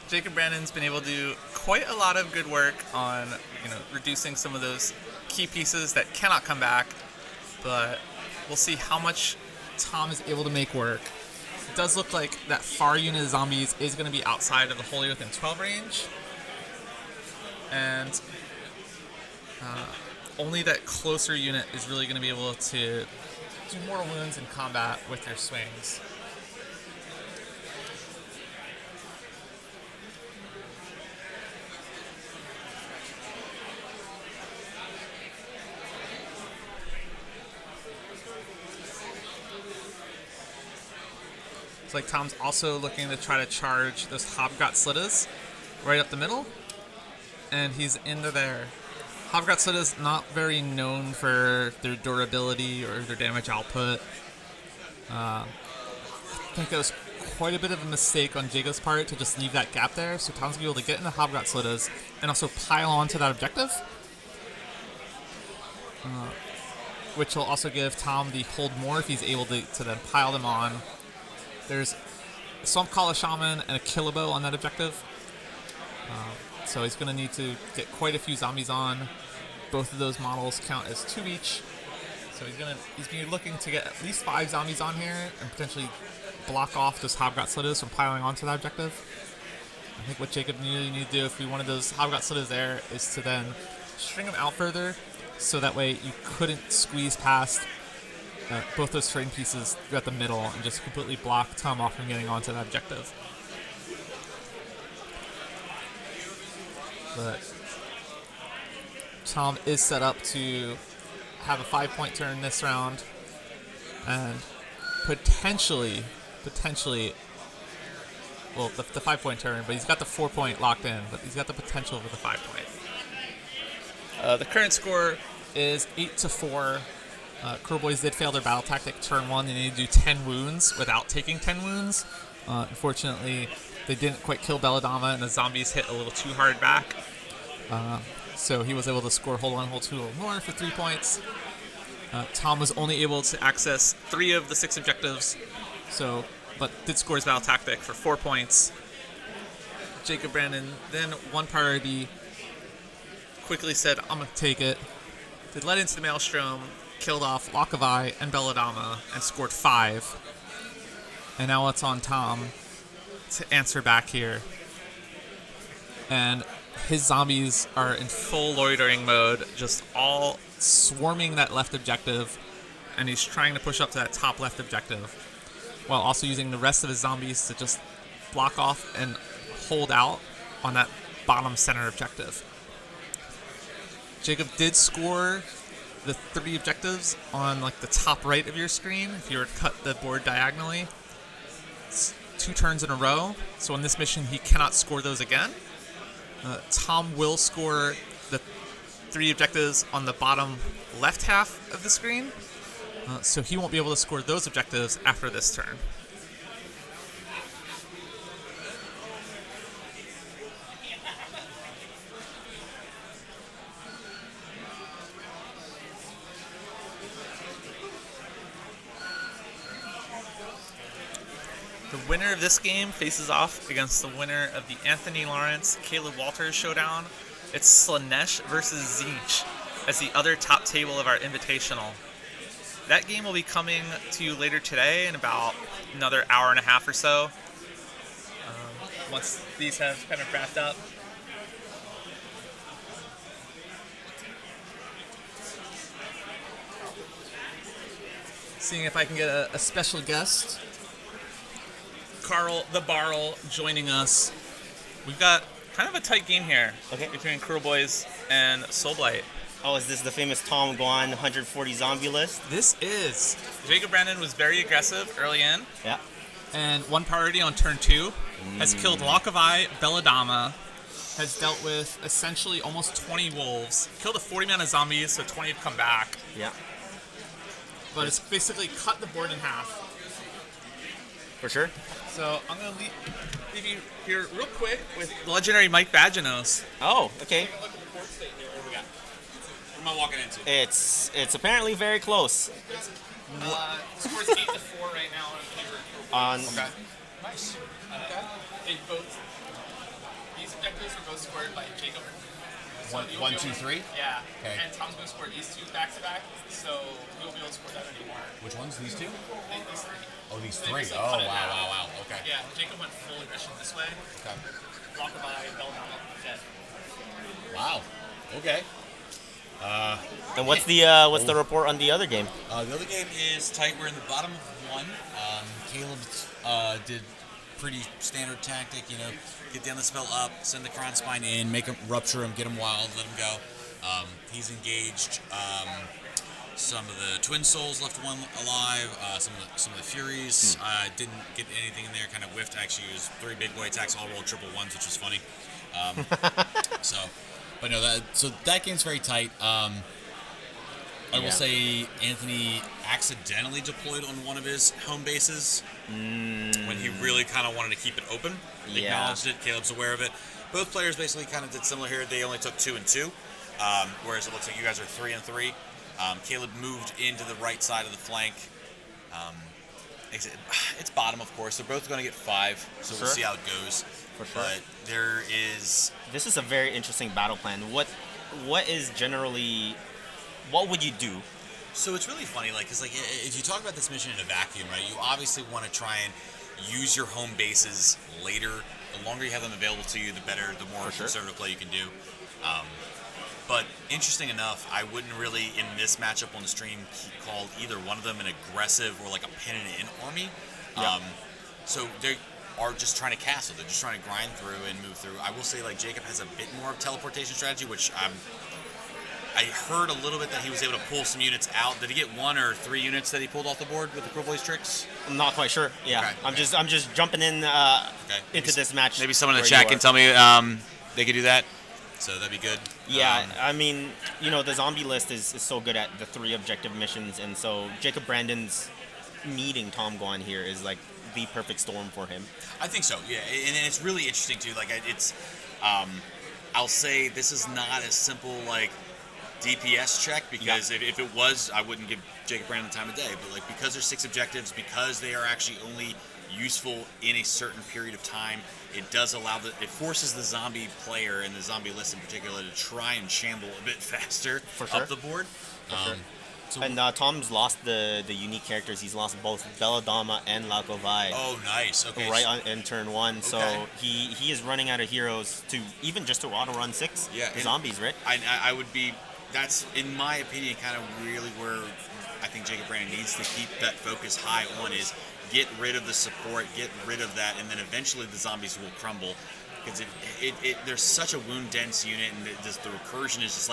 S1: Jacob Brandon's been able to do quite a lot of good work on, reducing some of those key pieces that cannot come back, but we'll see how much Tom is able to make work. It does look like that far unit of zombies is going to be outside of the Holy Within 12 range, and only that closer unit is really going to be able to do mortal wounds in combat with their swings. Like Tom's also looking to try to charge those Hobgot Slittas right up the middle, and he's into there. Hobgot Slittas not very known for their durability or their damage output. I think that was quite a bit of a mistake on Jacob's part to just leave that gap there, so Tom's gonna be able to get into Hobgot Slittas and also pile onto that objective, which will also give Tom the hold more if he's able to then pile them on. There's a Swamp Kala Shaman and a Killabo on that objective. So he's going to need to get quite a few zombies on. Both of those models count as 2 each. So he's going to be looking to get at least 5 zombies on here and potentially block off those Hobgot Slittas from piling onto that objective. I think what Jacob really need to do if we wanted those Hobgot Slittas there is to then string them out further, so that way you couldn't squeeze past both those terrain pieces at the middle and just completely block Tom off from getting onto that objective. But Tom is set up to have a 5-point turn this round, and potentially, well, the 5-point turn, but he's got the 4-point locked in, but he's got the potential for the 5-point. The current score is 8-4. Crow Boys did fail their battle tactic turn 1. They needed to do 10 wounds without taking 10 wounds. Unfortunately, they didn't quite kill Belladama, and the zombies hit a little too hard back. So he was able to score Hold On, Hold 2 or more for 3 points. Tom was only able to access 3 of the 6 objectives, but did score his battle tactic for 4 points. Jacob Brandon then won priority, quickly said, I'm going to take it. They led into the Maelstrom, killed off Lockavai and Belladama, and scored 5. And now it's on Tom to answer back here. And his zombies are in full loitering mode, just all swarming that left objective, and he's trying to push up to that top left objective, while also using the rest of his zombies to just block off and hold out on that bottom center objective. Jacob did score the 3 objectives on like the top right of your screen if you were to cut the board diagonally. It's 2 turns in a row, so on this mission he cannot score those again. Tom will score the 3 objectives on the bottom left half of the screen, so he won't be able to score those objectives after this turn.
S4: winner of this game faces off against the winner of the Anthony Lawrence Caleb Walters showdown. It's Slanesh versus Zinch as the other top table of our Invitational. That game will be coming to you later today in about another hour and a half or so. Once these have kind of wrapped up.
S1: Seeing if I can get a special guest. Carl the Barrel joining us.
S4: We've got kind of a tight game here
S5: Okay.
S4: between Cruel Boys and Soulblight.
S5: Oh, is this the famous Tom Guan 140 zombie list?
S1: This is.
S4: Jacob Brandon was very aggressive early in.
S5: Yeah.
S1: And one priority on turn 2 has killed Lockavai, Belladama, has dealt with essentially almost 20 wolves, killed a 40 mana zombies, so 20 have come back.
S5: Yeah.
S1: But it's basically cut the board in half.
S5: For sure.
S1: So I'm going to leave you
S4: Here, real quick, with the legendary Mike Vaginos.
S5: Oh, okay.
S1: look at the board state here. What do we got? What am I walking into?
S5: It's apparently very close.
S1: Scores 8-4 right now in favor of Cruel
S5: On
S1: Boys. Okay. Nice. Okay. They both. These objectives were both scored by Jacob. So
S6: One,
S1: you
S6: one,
S1: won't be
S6: two,
S1: able-
S6: three?
S1: Yeah.
S6: Okay.
S1: And Tom's going to score these two back to back, so you won't be able to score that anymore.
S6: Which ones? These two?
S1: These three.
S6: Oh, these
S1: They
S6: three.
S1: basically
S6: Oh,
S1: cut it down.
S6: wow. Okay.
S1: Yeah, Jacob went full aggression this way.
S6: Okay.
S1: Lockabye, Belladama, dead.
S6: Wow. Okay.
S5: and what's the report on the other game?
S7: The other game is tight. We're in the bottom of one. Caleb did pretty standard tactic, get down the spell up, send the Crown Spine in, make him rupture him, get him wild, let him go. He's engaged some of the Twin Souls, left one alive, some of the Furies. Didn't get anything in there, kind of whiffed. Actually used 3 big boy attacks, all rolled triple ones, which was funny. But no, that game's very tight. I will say Anthony accidentally deployed on one of his home bases when he really kind of wanted to keep it open.
S5: Yeah.
S7: Acknowledged it. Caleb's aware of it. Both players basically kind of did similar here. They only took 2 and 2, whereas it looks like you guys are 3 and 3. Caleb moved into the right side of the flank. It's bottom, of course. They're both going to get 5, so
S5: Sure.
S7: we'll see how it goes.
S5: For sure.
S7: But there is
S5: This is a very interesting battle plan. What would you do?
S7: So it's really funny, because if you talk about this mission in a vacuum, right? You obviously want to try and use your home bases later. The longer you have them available to you, the better, the more
S5: For sure.
S7: conservative play you can do. But interesting enough, I wouldn't really in this matchup on the stream call either one of them an aggressive or like a pin and in army.
S5: Yeah.
S7: So they are just trying to castle. They're just trying to grind through and move through. I will say Jacob has a bit more of teleportation strategy, which I heard a little bit that he was able to pull some units out. Did he get 1 or 3 units that he pulled off the board with the Cruel Boys tricks?
S5: I'm not quite sure. Yeah.
S7: Okay.
S5: I'm just jumping in into this match.
S7: Maybe someone in the
S5: where
S7: chat
S5: you
S7: can
S5: are.
S7: tell me they could do that. So that'd be good.
S5: Yeah, I mean, the zombie list is so good at the 3 objective missions, and so Jacob Brandon's meeting Tom Guan here is like the perfect storm for him.
S7: I think so. Yeah, and it's really interesting too. It's, I'll say this is not a simple DPS check because if it was, I wouldn't give Jacob Brandon the time of day. But because there's 6 objectives, because they are actually only useful in a certain period of time, it does allow it forces the zombie player and the zombie list in particular to try and shamble a bit faster
S5: sure.
S7: up the board.
S5: Sure.
S7: So
S5: And Tom's lost the unique characters. He's lost both Belladama and Lakovai.
S7: oh, nice. Okay.
S5: Right in turn 1, so
S7: Okay.
S5: he is running out of heroes to auto run 6
S7: Yeah,
S5: the
S7: and
S5: zombies, right?
S7: I would be. That's in my opinion kind of really where I think Jacob Brandon needs to keep that focus high on is get rid of the support, get rid of that, and then eventually the zombies will crumble. Because there's such a wound dense unit, and the recursion is just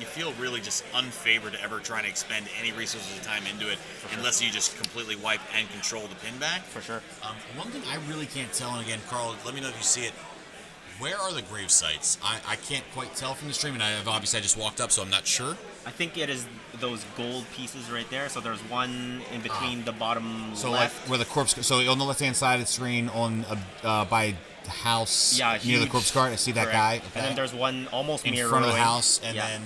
S7: you feel really just unfavored to ever trying to expend any resources or time into it unless you just completely wipe and control the pin back.
S5: For sure.
S7: One thing I really can't tell, and again, Carl, let me know if you see it. Where are the grave sites? I can't quite tell from the stream, and I just walked up, so I'm not sure.
S5: I think it is those gold pieces right there. So there's one in between the bottom
S6: So
S5: left.
S6: where the corpse, so on the left-hand side of the screen on by the house near the
S5: huge.
S6: corpse guard, I see that
S5: Correct.
S6: guy.
S5: And
S6: Okay.
S5: then there's one almost
S6: in
S5: mirroring.
S6: front of the house, and
S5: Yeah.
S6: then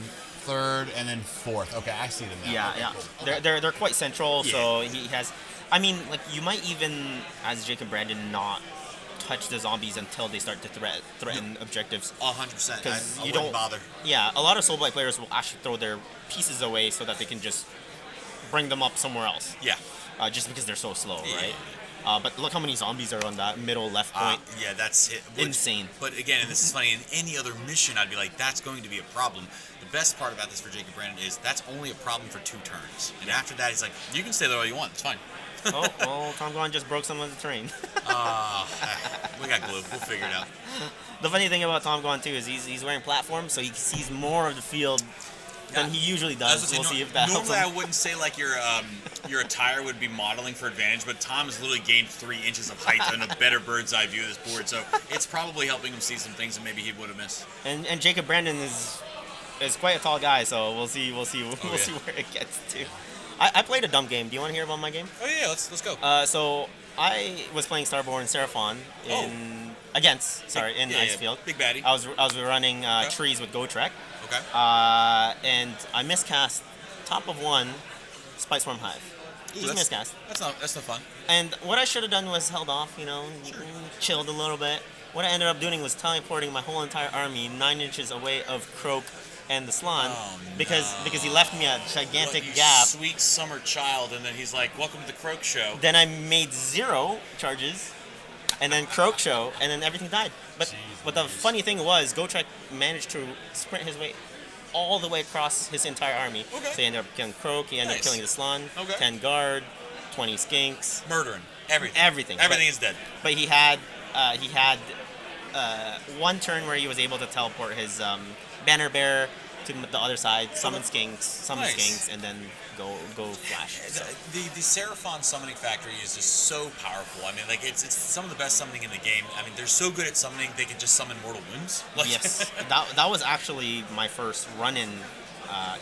S6: 3rd, and then 4th. Okay, I see them now.
S5: Yeah,
S6: Okay,
S5: yeah.
S6: cool. Okay.
S5: They're quite central. So he has. I mean, like, you might even, as Jacob Brandon, not touch the zombies until they start to threaten objectives.
S7: 100%.
S5: Because
S7: I
S5: you
S7: wouldn't
S5: don't
S7: bother.
S5: Yeah, a lot of Soulblight players will actually throw their pieces away so that they can just bring them up somewhere else.
S7: Yeah.
S5: Just because they're so slow,
S7: Yeah.
S5: right? But look how many zombies are on that middle left point.
S7: Yeah, that's it.
S5: Insane.
S7: But again, and this is funny, in any other mission, I'd be like, that's going to be a problem. The best part about this for Jacob Brandon is that's only a problem for 2 turns. And after that, he's like, you can stay there all you want. It's fine.
S5: Oh, well, Tom Gwan just broke some of the terrain.
S7: We got glue. We'll figure it out.
S5: The funny thing about Tom Gwan, too, is he's wearing platforms, so he sees more of the field than he usually does. We'll see if that helps
S7: normally,
S5: him.
S7: I wouldn't say like your attire would be modeling for advantage, but Tom has literally gained 3 inches of height and a better bird's eye view of this board, so it's probably helping him see some things that maybe he would have missed.
S5: And Jacob Brandon is quite a tall guy, so we'll see
S7: yeah.
S5: see where it gets to. I played a dumb game. Do you want to hear about my game?
S7: Oh yeah, let's go.
S5: So I was playing Starborn Seraphon in Icefield.
S7: Big baddie.
S5: I was running trees with Gotrek.
S7: Okay.
S5: And I miscast top of 1 Spice Swarm Hive.
S7: Ooh,
S5: Just miscast.
S7: That's not fun.
S5: And what I should have done was held off, chilled a little bit. What I ended up doing was teleporting my whole entire army 9 inches away of Croak and the Slan because he left me a gigantic
S7: You
S5: gap.
S7: sweet summer child, and then he's like, "Welcome to the Croak Show."
S5: Then I made 0 charges, and then Croak Show, and then everything died. But the funny thing was, Gotrek managed to sprint his way all the way across his entire army.
S7: Okay.
S5: So he ended up killing Croak, he ended up
S7: Nice.
S5: killing the Slan,
S7: Okay.
S5: 10 guard, 20 skinks,
S7: Murdering everything.
S5: everything.
S7: Everything is dead.
S5: But he had 1 turn where he was able to teleport his banner bearer to the other side, summon skinks,
S7: Nice.
S5: and then go flash. So,
S7: The Seraphon summoning factory is just so powerful. I mean, like it's some of the best summoning in the game. I mean, they're so good at summoning they can just summon mortal wounds. Like,
S5: yes, that was actually my first run-in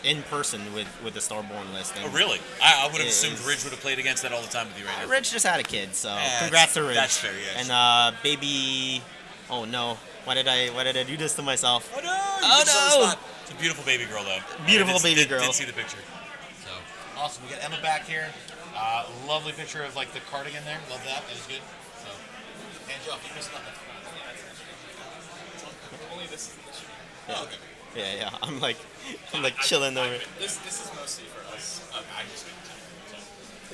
S5: in person with the Starborn list. And
S7: Oh, really? I would have
S5: It
S7: assumed
S5: is-
S7: Ridge would have played against that all the time with you right now.
S5: Rich just had a kid, so
S7: Yeah,
S5: congrats to Rich.
S7: that's fair, yeah.
S5: And baby, oh no, why did I do this to myself?
S7: Oh no!
S5: Oh, no!
S7: It's a beautiful baby girl though.
S5: Beautiful baby
S7: Did
S5: girl.
S7: see the picture. So awesome. We got Emma back here. Lovely picture of like the cardigan there. Love that. That is good. So hands off. You missed nothing.
S1: Only this is the stream.
S5: Yeah.
S7: Oh, okay.
S5: Yeah. I'm like chilling over.
S1: This is mostly for us. I just so.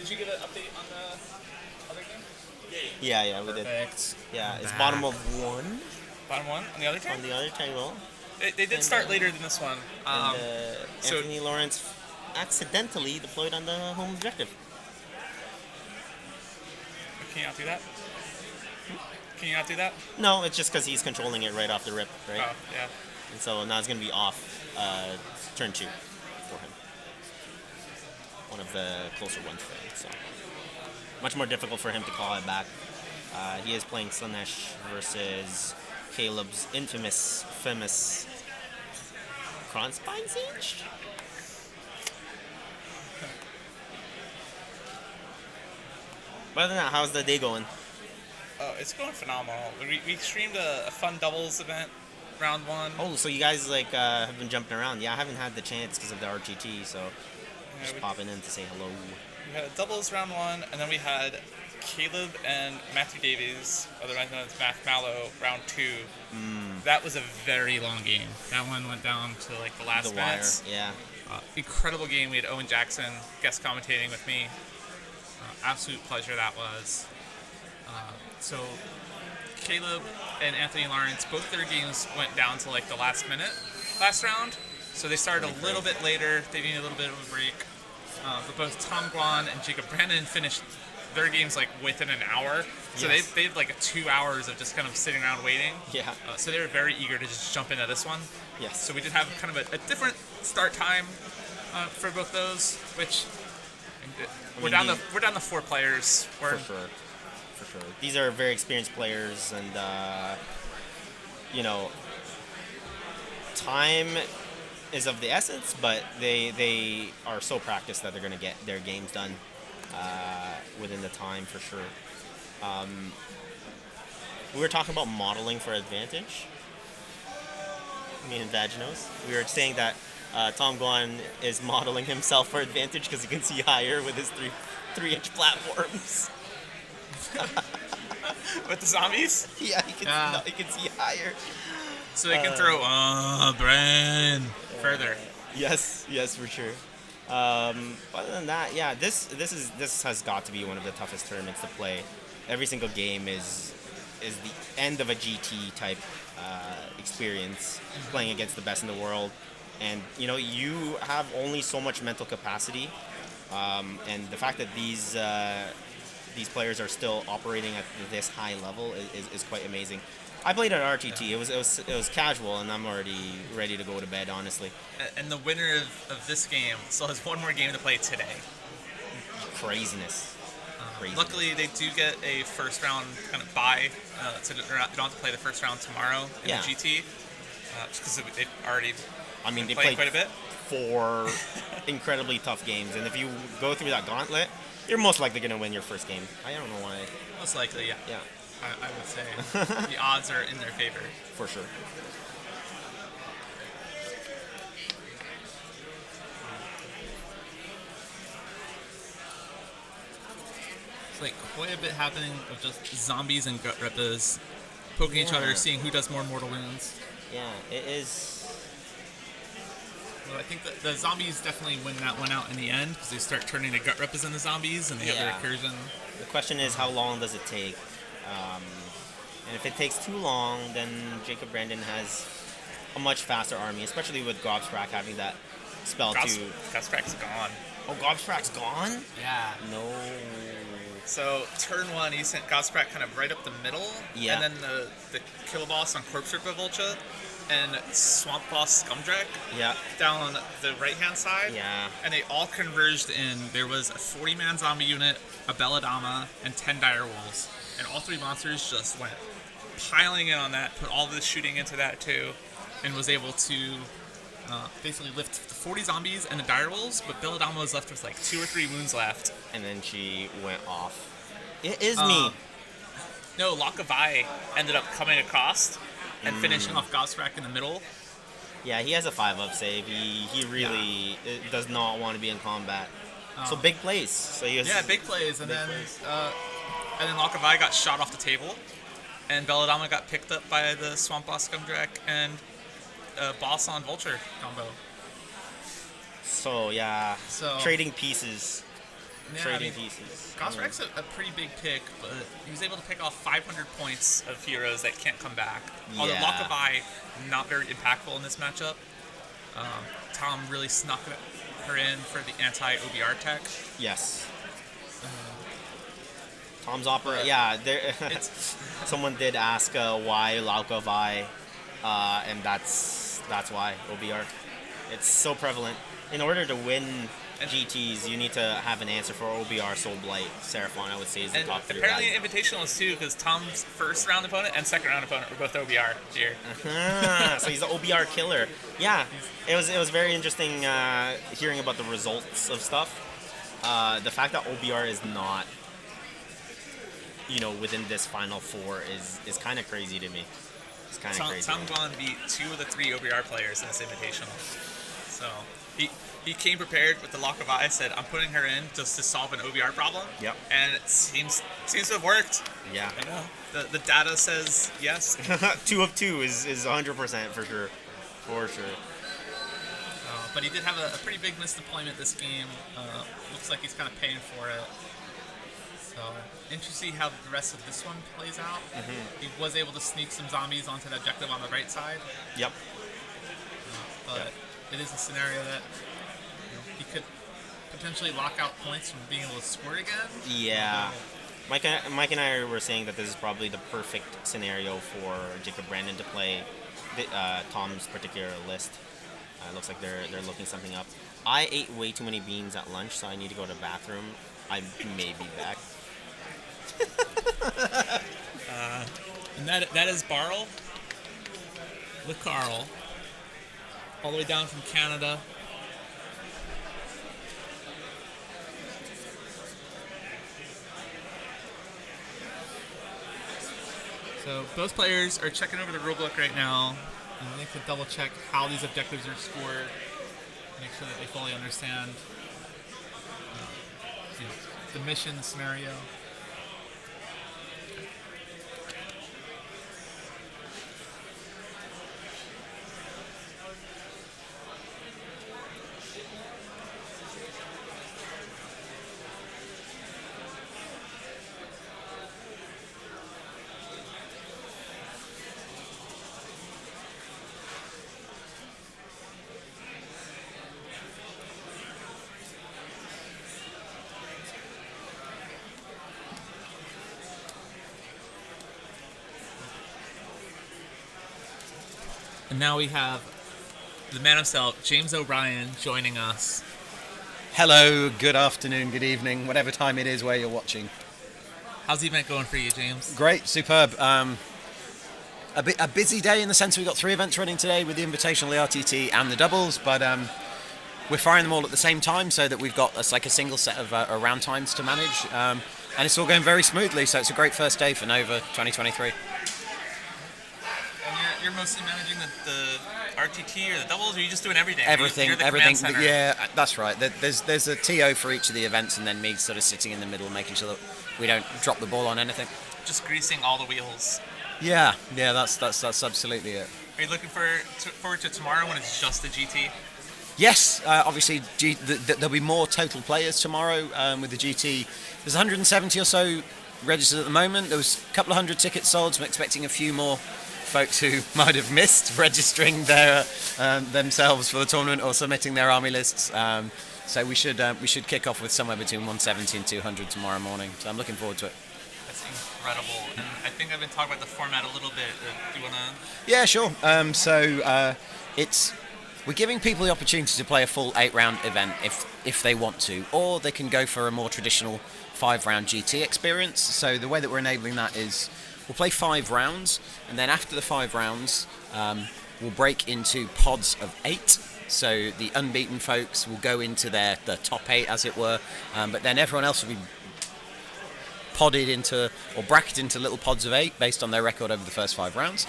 S1: Did you get an update on the other game?
S5: Yeah, we did.
S1: Perfect.
S5: Yeah,
S1: I'm
S5: it's
S1: back.
S5: bottom of 1
S1: Bottom 1 on the other
S5: on
S1: turn?
S5: the other table.
S1: They did start later than this one.
S5: And
S1: so-
S5: Anthony Lawrence accidentally deployed on the home objective.
S1: Can you not do that? Can you not do that?
S5: No, it's just because he's controlling it right off the rip, right?
S1: Oh, yeah.
S5: And so now it's going to be off turn 2 for him. One of the closer ones for him. So much more difficult for him to call it back. He is playing Slanesh versus Caleb's famous Kronspine Siege? But other than that, how's the day going?
S1: Oh, it's going phenomenal. We streamed a fun doubles event, round 1.
S5: Oh, so you guys have been jumping around. Yeah, I haven't had the chance because of the RTT, so
S1: Yeah,
S5: just
S1: we-
S5: popping in to say hello.
S1: We had a doubles round 1, and then we had Caleb and Matthew Davies, otherwise known as Math Mallow, round 2. That was a very long game. That one went down to like the last
S5: The wire,
S1: minutes.
S5: yeah.
S1: Incredible game. We had Owen Jackson guest commentating with me. Absolute pleasure that was. So Caleb and Anthony Lawrence, both their games went down to like the last minute last round. So they started a little bit later. They needed a little bit of a break. But both Tom Guan and Jacob Brandon finished their games like within an hour. So
S5: Yes.
S1: they had like 2 hours of just kind of sitting around waiting.
S5: Yeah.
S1: So they were very eager to just jump into this one.
S5: Yes.
S1: So we did have kind of a different start time for both those, which we're down to 4 players.
S5: For sure. These are very experienced players, and time is of the essence. But they are so practiced that they're going to get their games done within the time for sure. We were talking about modeling for advantage. Me and Vaginos. We were saying that Tom Guan is modeling himself for advantage because he can see higher with his 3-inch platforms.
S4: With the zombies,
S5: Yeah, you can see higher.
S4: so they can throw brain further.
S5: Yes, for sure. Other than that, yeah, this has got to be one of the toughest tournaments to play. Every single game is the end of a GT type experience, playing against the best in the world, and you have only so much mental capacity, and the fact that these players are still operating at this high level is quite amazing. I played at RTT. It was casual, and I'm already ready to go to bed, honestly.
S4: And the winner of this game still has one more game to play today.
S5: Craziness.
S4: Luckily, they do get a first round kind of bye, so they don't have to play the first round tomorrow in
S5: Yeah.
S4: the GT, just because they've already
S5: They
S4: played
S5: played
S4: quite a bit.
S5: 4 incredibly tough games, and if you go through that gauntlet, you're most likely going to win your first game. I don't know why.
S4: Most likely, yeah.
S5: Yeah,
S4: I would say the odds are in their favor.
S5: for sure.
S1: It's like quite a bit happening of just zombies and gut rippers poking each other, seeing who does more mortal wounds.
S5: Yeah, it is.
S1: Well, I think that the zombies definitely win that one out in the end because they start turning the gut rippers into zombies and they have their
S5: Yeah.
S1: recursion.
S5: The question is, how long does it take? And if it takes too long, then Jacob Brandon has a much faster army, especially with Gobsprak having that spell too.
S4: Gobsprak's gone.
S5: Oh, Gobsprak's gone?
S1: Yeah.
S5: No.
S4: So turn 1, he sent Gobsprak kind of right up the middle,
S5: Yeah.
S4: and then the kill boss on Corpse Ripper Vulture and Swamp Boss Scumdrack
S5: Yeah.
S4: down on the right-hand side.
S5: Yeah.
S1: And they all converged in. There was a 40-man zombie unit, a Belladama, and 10 dire wolves. And all 3 monsters just went piling in on that, put all this shooting into that too, and was able to basically lift the 40 zombies and the dire wolves, but Belladama was left with like 2 or 3 wounds left.
S5: And then she went off. It is me.
S4: No, Lock of Eye ended up coming across.
S1: And finishing off Gobsprak in the middle.
S5: Yeah, he has a 5-up save. He really does not want to be in combat. So big plays. So he has,
S1: Yeah, big plays, and
S5: Big
S1: then
S5: plays.
S1: and then Lock of Eye got shot off the table, and Belladama got picked up by the Swamp Boss Scumdrack and Boss on Vulture combo.
S5: So yeah,
S1: So-
S5: trading pieces.
S1: Yeah,
S5: Trading pieces.
S1: Gobsprak's a pretty big pick, but he was able to pick off 500 points
S4: Of heroes that can't come back. Although
S5: Yeah.
S4: Lock of Eye, not very impactful in this matchup.
S1: Tom really snuck her in for the anti-OBR tech.
S5: Yes. Tom's opera. Yeah, there. Someone did ask why Lauka Vi, and that's why OBR. It's so prevalent. In order to win GTs, you need to have an answer for OBR, Soul Blight, Seraphon. I would say is the
S4: And
S5: top 3
S4: apparently
S5: guys.
S4: Invitational is too, because Tom's first round opponent and second round opponent were both OBR here.
S5: So he's the OBR killer. Yeah, it was very interesting hearing about the results of stuff. The fact that OBR is not, within this final 4 is kind of crazy to me. It's kind of crazy.
S4: Tom Gone beat 2 of the 3 OBR players in this Invitational. So he came prepared with the Lock of Eye, said, I'm putting her in just to solve an OBR problem.
S5: Yep.
S4: And it seems to have worked.
S5: Yeah.
S4: I know. The data says yes.
S5: 2 of 2 is 100% for sure. For sure.
S1: But he did have a pretty big misdeployment this game. Looks like he's kind of paying for it. So, interesting to see how the rest of this one plays out. He was able to sneak some zombies onto the objective on the right side.
S5: Yep.
S1: But it is a scenario that he could potentially lock out points from being able to score again.
S5: Yeah. Mike and I were saying that this is probably the perfect scenario for Jacob Brandon to play Tom's particular list. It looks like they're looking something up. I ate way too many beans at lunch, so I need to go to the bathroom. I may be back.
S1: And that is Barl. The Carl. All the way down from Canada. So both players are checking over the rulebook right now. And they can double check how these objectives are scored. Make sure that they fully understand the mission scenario. And now we have the man himself, James O'Brien, joining us.
S8: Hello, good afternoon, good evening, whatever time it is where you're watching.
S1: How's the event going for you, James?
S8: Great, superb. A busy day in the sense we've got 3 events running today with the Invitational, the RTT, and the doubles, but we're firing them all at the same time so that we've got a single set of round times to manage, and it's all going very smoothly. So it's a great first day for Nova 2023.
S1: You're mostly managing the RTT or the doubles, or are you just doing everything?
S8: Everything,
S1: You're the
S8: everything.
S1: command center.
S8: Yeah, that's right. There's a TO for each of the events, and then me sort of sitting in the middle, making sure that we don't drop the ball on anything.
S1: Just greasing all the wheels.
S8: Yeah, that's absolutely it.
S1: Are you looking forward to tomorrow when it's just the GT?
S8: Yes, obviously there'll be more total players tomorrow with the GT. There's 170 or so registered at the moment. There was a couple of hundred tickets sold, so I'm expecting a few more folks who might have missed registering their themselves for the tournament or submitting their army lists. So we should kick off with somewhere between 170 and 200 tomorrow morning. So I'm looking forward to it.
S1: That's incredible. And I think I've been talking about the format a little bit. Do you want to?
S8: Yeah, sure. We're giving people the opportunity to play a full 8-round event if they want to, or they can go for a more traditional 5-round GT experience. So the way that we're enabling that is we'll play 5 rounds, and then after the 5 rounds, we'll break into pods of 8. So the unbeaten folks will go into the top 8, as it were, but then everyone else will be podded into or bracketed into little pods of 8 based on their record over the first 5 rounds.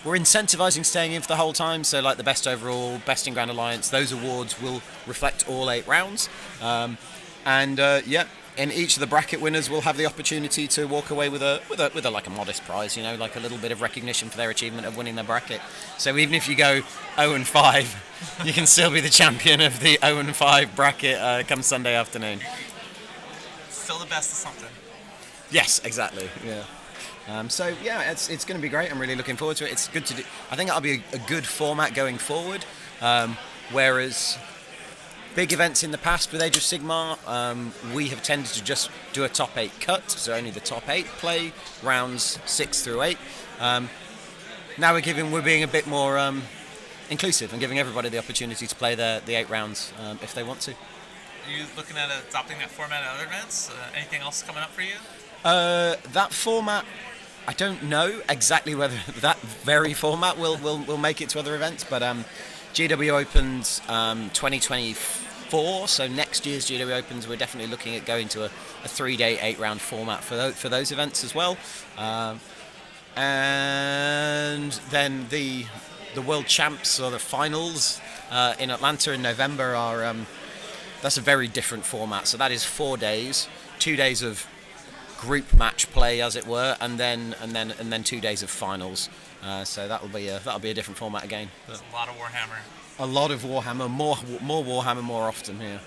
S8: We're incentivizing staying in for the whole time, so like the best overall, best in Grand Alliance, those awards will reflect all 8 rounds. And each of the bracket winners will have the opportunity to walk away with a like a modest prize, like a little bit of recognition for their achievement of winning their bracket. So even if you go 0-5, you can still be the champion of the 0-5 bracket come Sunday afternoon.
S1: Still the best of something.
S8: Yes, exactly. Yeah. It's going to be great. I'm really looking forward to it. It's good to do. I think that'll be a good format going forward. Whereas big events in the past with Age of Sigmar, we have tended to just do a top 8 cut, so only the top 8 play rounds 6 through 8. Now we're being a bit more inclusive and giving everybody the opportunity to play the 8 rounds if they want to.
S1: Are you looking at adopting that format at other events? Anything else coming up for you?
S8: That format, I don't know exactly whether that very format will make it to other events, but GW Opens 2024, so next year's GW Opens, we're definitely looking at going to a 3-day 8-round format for those events as well. And then the World Champs or the finals in Atlanta in November are that's a very different format. So that is 4 days, 2 days of group match play, as it were, and then 2 days of finals. So that'll be a different format again.
S1: There's a lot of Warhammer.
S8: A lot of Warhammer, more Warhammer more often here.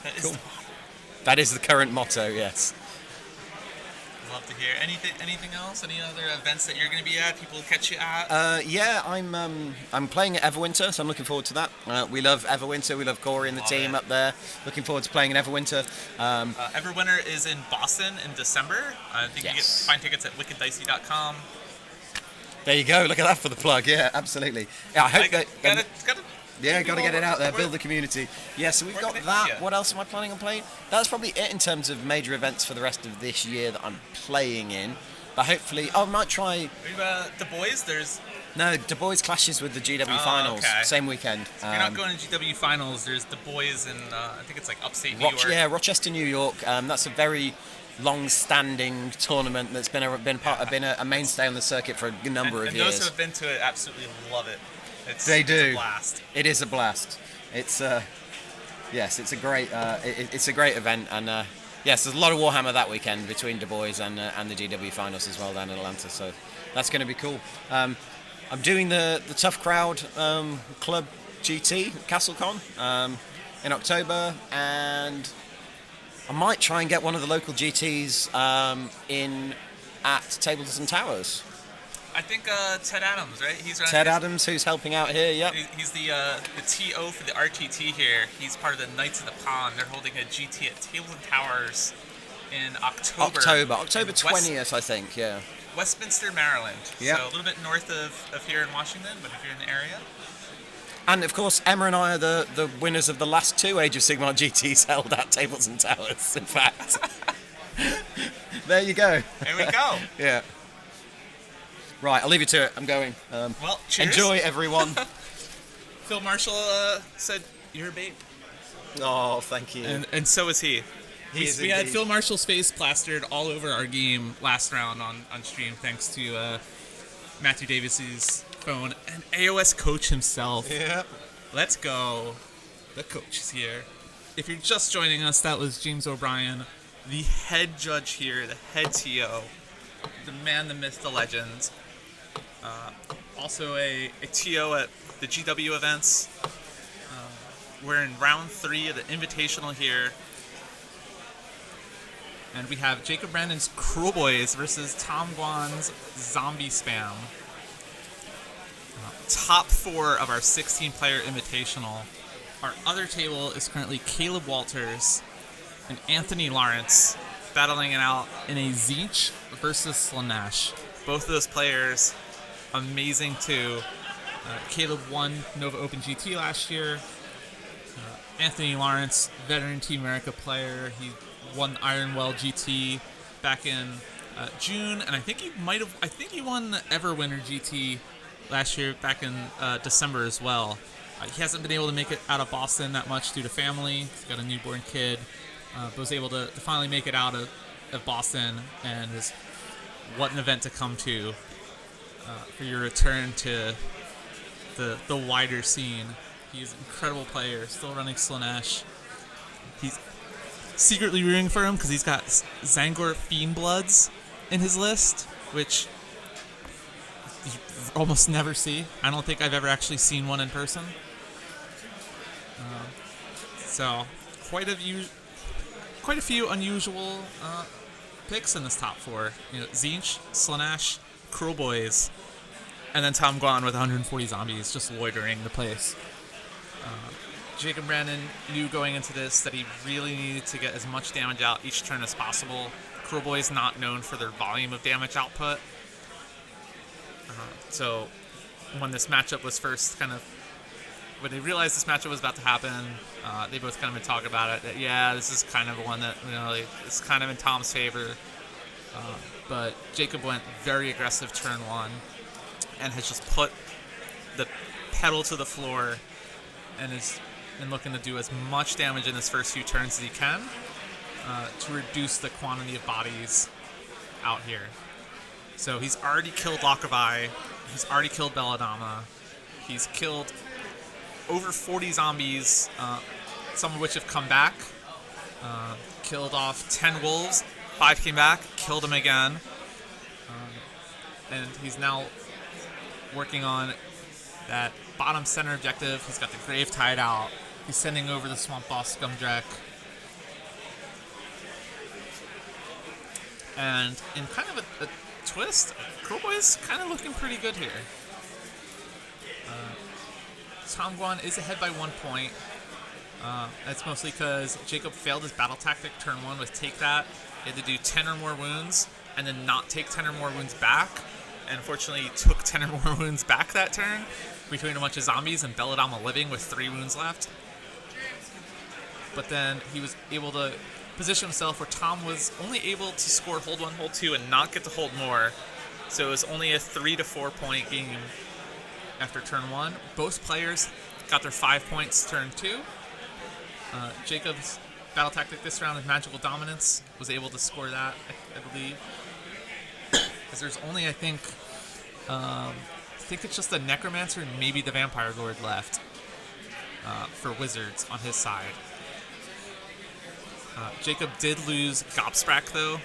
S1: That is
S8: Cool. That is the current motto. Yes.
S1: Love to hear. Anything else? Any other events that you're going to be at? People catch you at?
S8: I'm playing at Everwinter, so I'm looking forward to that. We love Everwinter. We love Corey and the team up there. Looking forward to playing in Everwinter.
S1: Everwinter is in Boston in December. I think you can find tickets at wickeddicey.com.
S8: There you go. Look at that for the plug. Yeah, absolutely. Yeah, I hope got to get it out there, build the community. Yeah, so we've got that. What else am I planning on playing? That's probably it in terms of major events for the rest of this year that I'm playing in. But hopefully, I might try.
S1: The boys,
S8: No, Du Bois clashes with the GW Finals, same weekend.
S1: So if you're not going to GW Finals, there's Du Bois in, I think it's like upstate New York.
S8: Yeah, Rochester, New York. That's a very long-standing tournament that's been a mainstay on the circuit for a number of years.
S1: And those who have been to it absolutely love it. It's
S8: a
S1: blast.
S8: It is a blast. It's Yes, it's a great it's a great event, and yes, there's a lot of Warhammer that weekend between Du Bois and the GW finals as well down in Atlanta. So that's going to be cool. I'm doing the Tough Crowd Club GT CastleCon in October, and I might try and get one of the local GTs in at Tables and Towers.
S4: I think Ted Adams, right? He's running
S8: Ted Adams, who's helping out here. Yep.
S4: He's the TO for the RTT here. He's part of the Knights of the Pond. They're holding a GT at Tables and Towers in October.
S8: October 20th, I think. Yeah.
S4: Westminster, Maryland.
S8: Yeah.
S4: So a little bit north of here in Washington, but if you're in the area.
S8: And of course, Emma and I are the winners of the last 2 Age of Sigmar GTs held at Tables and Towers. In fact. There you go.
S4: There we go.
S8: Yeah. Right, I'll leave you to it. I'm going.
S4: Well, cheers.
S8: Enjoy, everyone.
S4: Phil Marshall said you're a babe.
S8: Oh, thank you.
S4: And so is he.
S1: We had Phil Marshall's face plastered all over our game last round on stream, thanks to Matthew Davis's phone and AoS coach himself.
S8: Yep.
S1: Let's go. The coach is here. If you're just joining us, that was James O'Brien, the head judge here, the head TO, the man, the myth, the legend. Also a TO at the GW events. We're in round 3 of the Invitational here. And we have Jacob Brandon's Cruel Boys versus Tom Guan's Zombie Spam. Top 4 of our 16-player Invitational. Our other table is currently Caleb Walters and Anthony Lawrence battling it out in a Zeech versus Slanesh. Both of those players, amazing too. Caleb won Nova Open GT last year. Anthony Lawrence, veteran Team America player. He won Ironwell GT back in June, and I think he won the Everwinter GT last year back in December as well. He hasn't been able to make it out of Boston that much due to family. He's got a newborn kid, but was able to finally make it out of Boston, and what an event to come to for your return to the wider scene. He's an incredible player, still running Slanesh. He's secretly rooting for him because he's got Zangor Fiendbloods in his list, which you almost never see. I don't think I've ever actually seen one in person. So quite a few unusual picks in this top 4. Zeech, Slanesh, Cruel Boys, and then Tom Guan with 140 zombies just loitering the place. Jacob Brandon knew going into this that he really needed to get as much damage out each turn as possible. Cruel Boys not known for their volume of damage output. So when this matchup was first when they realized this matchup was about to happen, they both kind of been talking about it. That, yeah, this is kind of one that it's kind of in Tom's favor. But Jacob went very aggressive turn 1 and has just put the pedal to the floor and is looking to do as much damage in his first few turns as he can to reduce the quantity of bodies out here. So he's already killed Lokabai, he's already killed Belladama, he's killed over 40 zombies, some of which have come back, killed off 10 wolves, 5 came back, killed them again, and he's now working on that bottom center objective. He's got the grave tied out. He's sending over the Swamp Boss Scumdrek. And in kind of a twist, Cruel Boy's kind of looking pretty good here. Tom Guan is ahead by 1 point. That's mostly because Jacob failed his battle tactic turn 1 with Take That. He had to do 10 or more wounds and then not take 10 or more wounds back. And unfortunately, he took 10 or more wounds back that turn between a bunch of zombies and Belladama living with 3 wounds left. But then he was able to position himself where Tom was only able to score hold 1, hold 2, and not get to hold more. So it was only a 3 to 4 point game after turn 1. Both players got their 5 points turn 2. Jacob's battle tactic this round is Magical Dominance. Was able to score that, I believe. Because there's only, I think it's just the Necromancer and maybe the Vampire Lord left for Wizards on his side. Jacob did lose Gobsprak, though,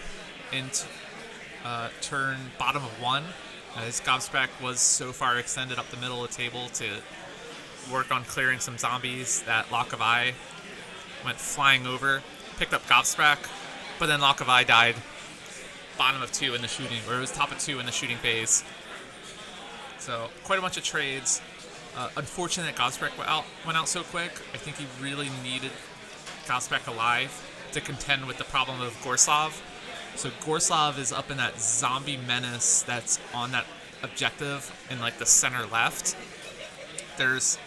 S1: in turn bottom of 1. His Gobsprak was so far extended up the middle of the table to work on clearing some zombies that Lock of Eye went flying over, picked up Gobsprak, but then Lock of Eye died bottom of 2 in the shooting, or it was top of 2 in the shooting phase. So quite a bunch of trades. Unfortunate Gobsprak went out so quick. I think he really needed Gobsprak alive to contend with the problem of Gorslav. So Gorslav is up in that zombie menace that's on that objective in like the center left. There's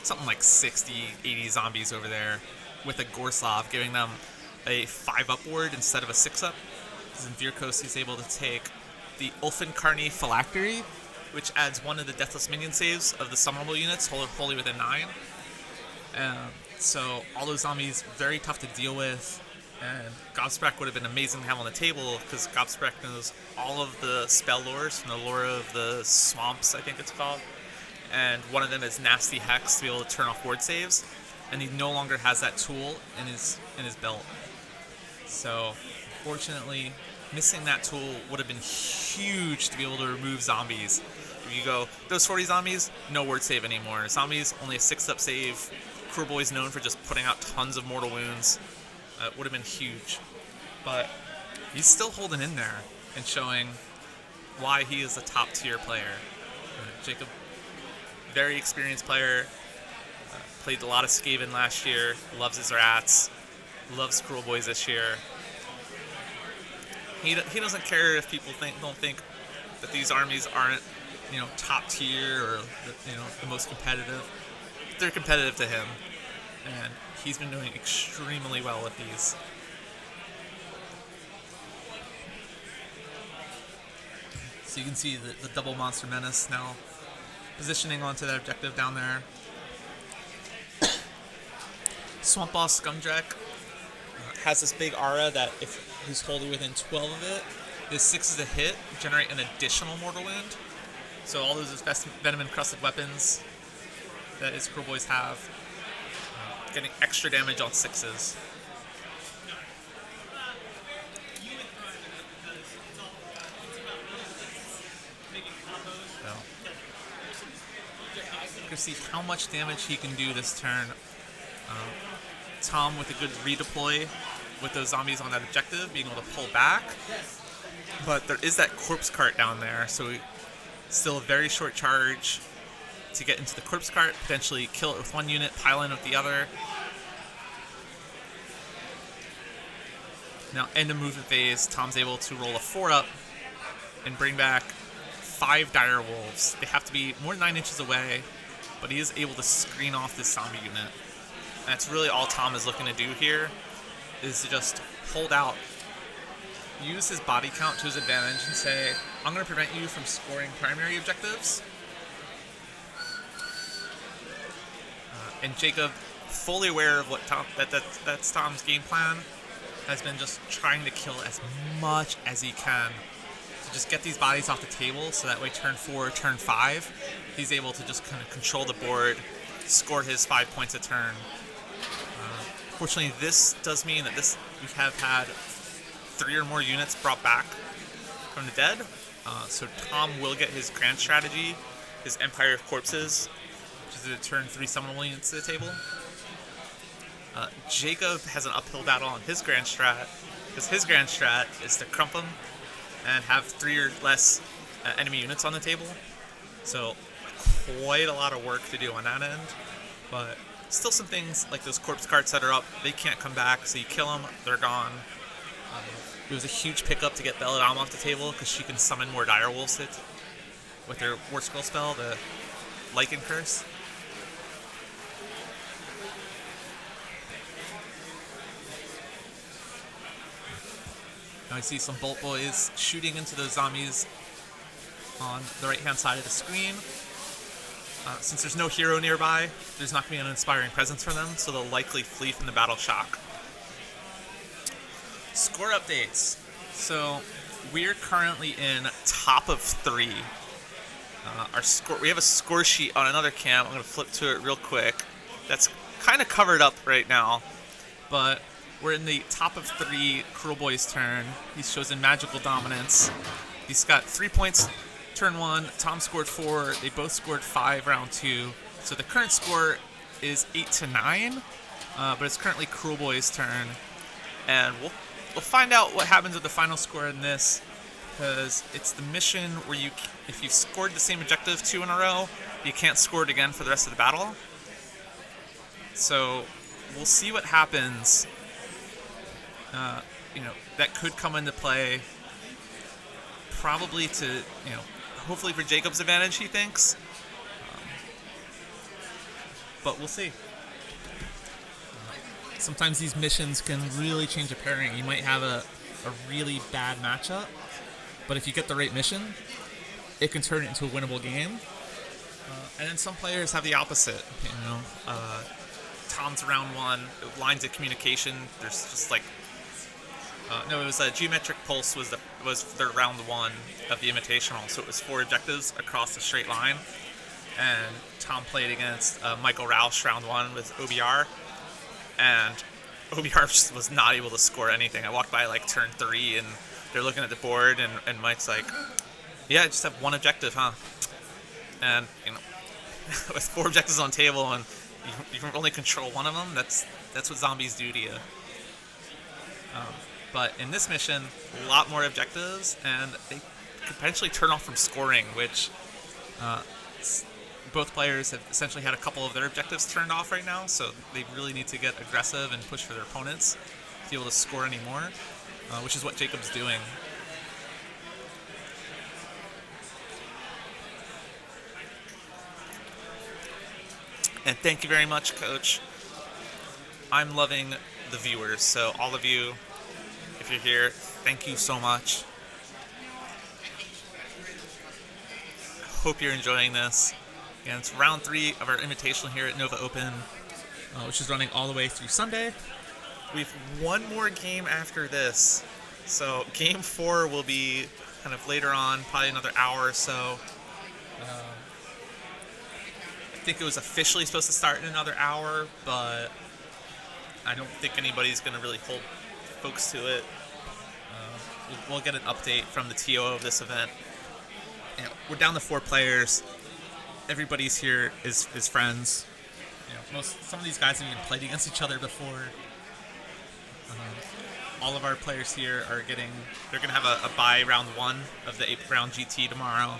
S1: something like 60, 80 zombies over there with a Gorslav, giving them a 5-up ward instead of a 6-up. Because in Virkos, he's able to take the Ulfenkarni Phylactery, which adds one of the Deathless Minion saves of the summonable units, wholly within 9. So all those zombies, very tough to deal with. And Gobsprak would have been amazing to have on the table, because Gobsprak knows all of the spell lores from the lore of the swamps, I think it's called. And one of them is Nasty Hex to be able to turn off ward saves. And he no longer has that tool in his belt. So, fortunately, missing that tool would have been huge to be able to remove zombies. If you go, those 40 zombies, no word save anymore. Zombies, only a 6-up save. Cruel Boy's known for just putting out tons of mortal wounds. It would have been huge. But he's still holding in there and showing why he is a top-tier player. Jacob, very experienced player. Played a lot of Skaven last year. Loves his rats. Loves Cruel Boys this year. He doesn't care if people don't think that these armies aren't, top tier or the most competitive. They're competitive to him, and he's been doing extremely well with these. So you can see the double Monster Menace now positioning onto that objective down there. Swamp Boss Scumdrek has this big aura that if he's wholly within 12 of it, his 6 is a hit, generate an additional mortal wound. So all those venom encrusted weapons that his Cruel Boys have, getting extra damage on 6s. So, you can see how much damage he can do this turn. Tom with a good redeploy with those zombies on that objective, being able to pull back. But there is that corpse cart down there, so still a very short charge to get into the corpse cart, potentially kill it with one unit, pile in with the other. Now, end of movement phase, Tom's able to roll a 4-up and bring back 5 dire wolves. They have to be more than 9 inches away, but he is able to screen off this zombie unit. That's really all Tom is looking to do here, is to just hold out, use his body count to his advantage, and say, I'm going to prevent you from scoring primary objectives. And Jacob, fully aware of what that's Tom's game plan, has been just trying to kill as much as he can to just get these bodies off the table, so that way turn 4, turn 5, he's able to just kind of control the board, score his 5 points a turn. Fortunately, this does mean that we have had 3 or more units brought back from the dead. So Tom will get his grand strategy, his Empire of Corpses, which is to turn 3 summonable units to the table. Jacob has an uphill battle on his grand strat, because his grand strat is to crump them and have 3 or less enemy units on the table. So quite a lot of work to do on that end, but still some things like those corpse carts that are up, they can't come back, so you kill them, they're gone. It was a huge pickup to get Belladam off the table, because she can summon more direwolves with her War Scroll spell, the Lichen Curse. Now I see some Bolt Boys shooting into those zombies on the right-hand side of the screen. Since there's no hero nearby, there's not going to be an inspiring presence for them, so they'll likely flee from the battle shock. Score updates. So we're currently in top of 3. Our score. We have a score sheet on another cam. I'm going to flip to it real quick. That's kind of covered up right now, but we're in the top of 3 Cruel Boy's turn. He's chosen Magical Dominance. He's got 3 points turn 1. Tom scored 4. They both scored 5 round 2. So the current score is 8-9, but it's currently Cruel Boy's turn. And we'll find out what happens with the final score in this, because it's the mission where if you've scored the same objective 2 in a row, you can't score it again for the rest of the battle. So we'll see what happens. That could come into play. Probably to, hopefully for Jacob's advantage, he thinks. But we'll see. Sometimes these missions can really change a pairing. You might have a really bad matchup, but if you get the right mission, it can turn it into a winnable game. And then some players have the opposite. Tom's round 1, lines of communication. There's just like, it was a Geometric Pulse was their round 1 of the Invitational. So it was 4 objectives across the straight line. And Tom played against Michael Roush round 1 with OBR. And OBR just was not able to score anything. I walked by like turn 3 and they're looking at the board and Mike's like, yeah, I just have 1 objective, huh? And, with 4 objectives on table and you can only control 1 of them, that's what zombies do to you. But in this mission, a lot more objectives, and they could potentially turn off from scoring, which both players have essentially had a couple of their objectives turned off right now, so they really need to get aggressive and push for their opponents to be able to score any more, which is what Jacob's doing. And thank you very much, Coach. I'm loving the viewers, so all of you, if you're here, thank you so much. Hope you're enjoying this. And it's round 3 of our Invitational here at Nova Open, which is running all the way through Sunday. We have 1 more game after this. So game 4 will be kind of later on, probably another hour or so. I think it was officially supposed to start in another hour, but I don't think anybody's going to really hold folks to it. We'll get an update from the TO of this event. We're down to 4 players. Everybody's here is friends. Some of these guys have even played against each other before. All of our players here they're going to have a bye round 1 of the 8th round GT tomorrow.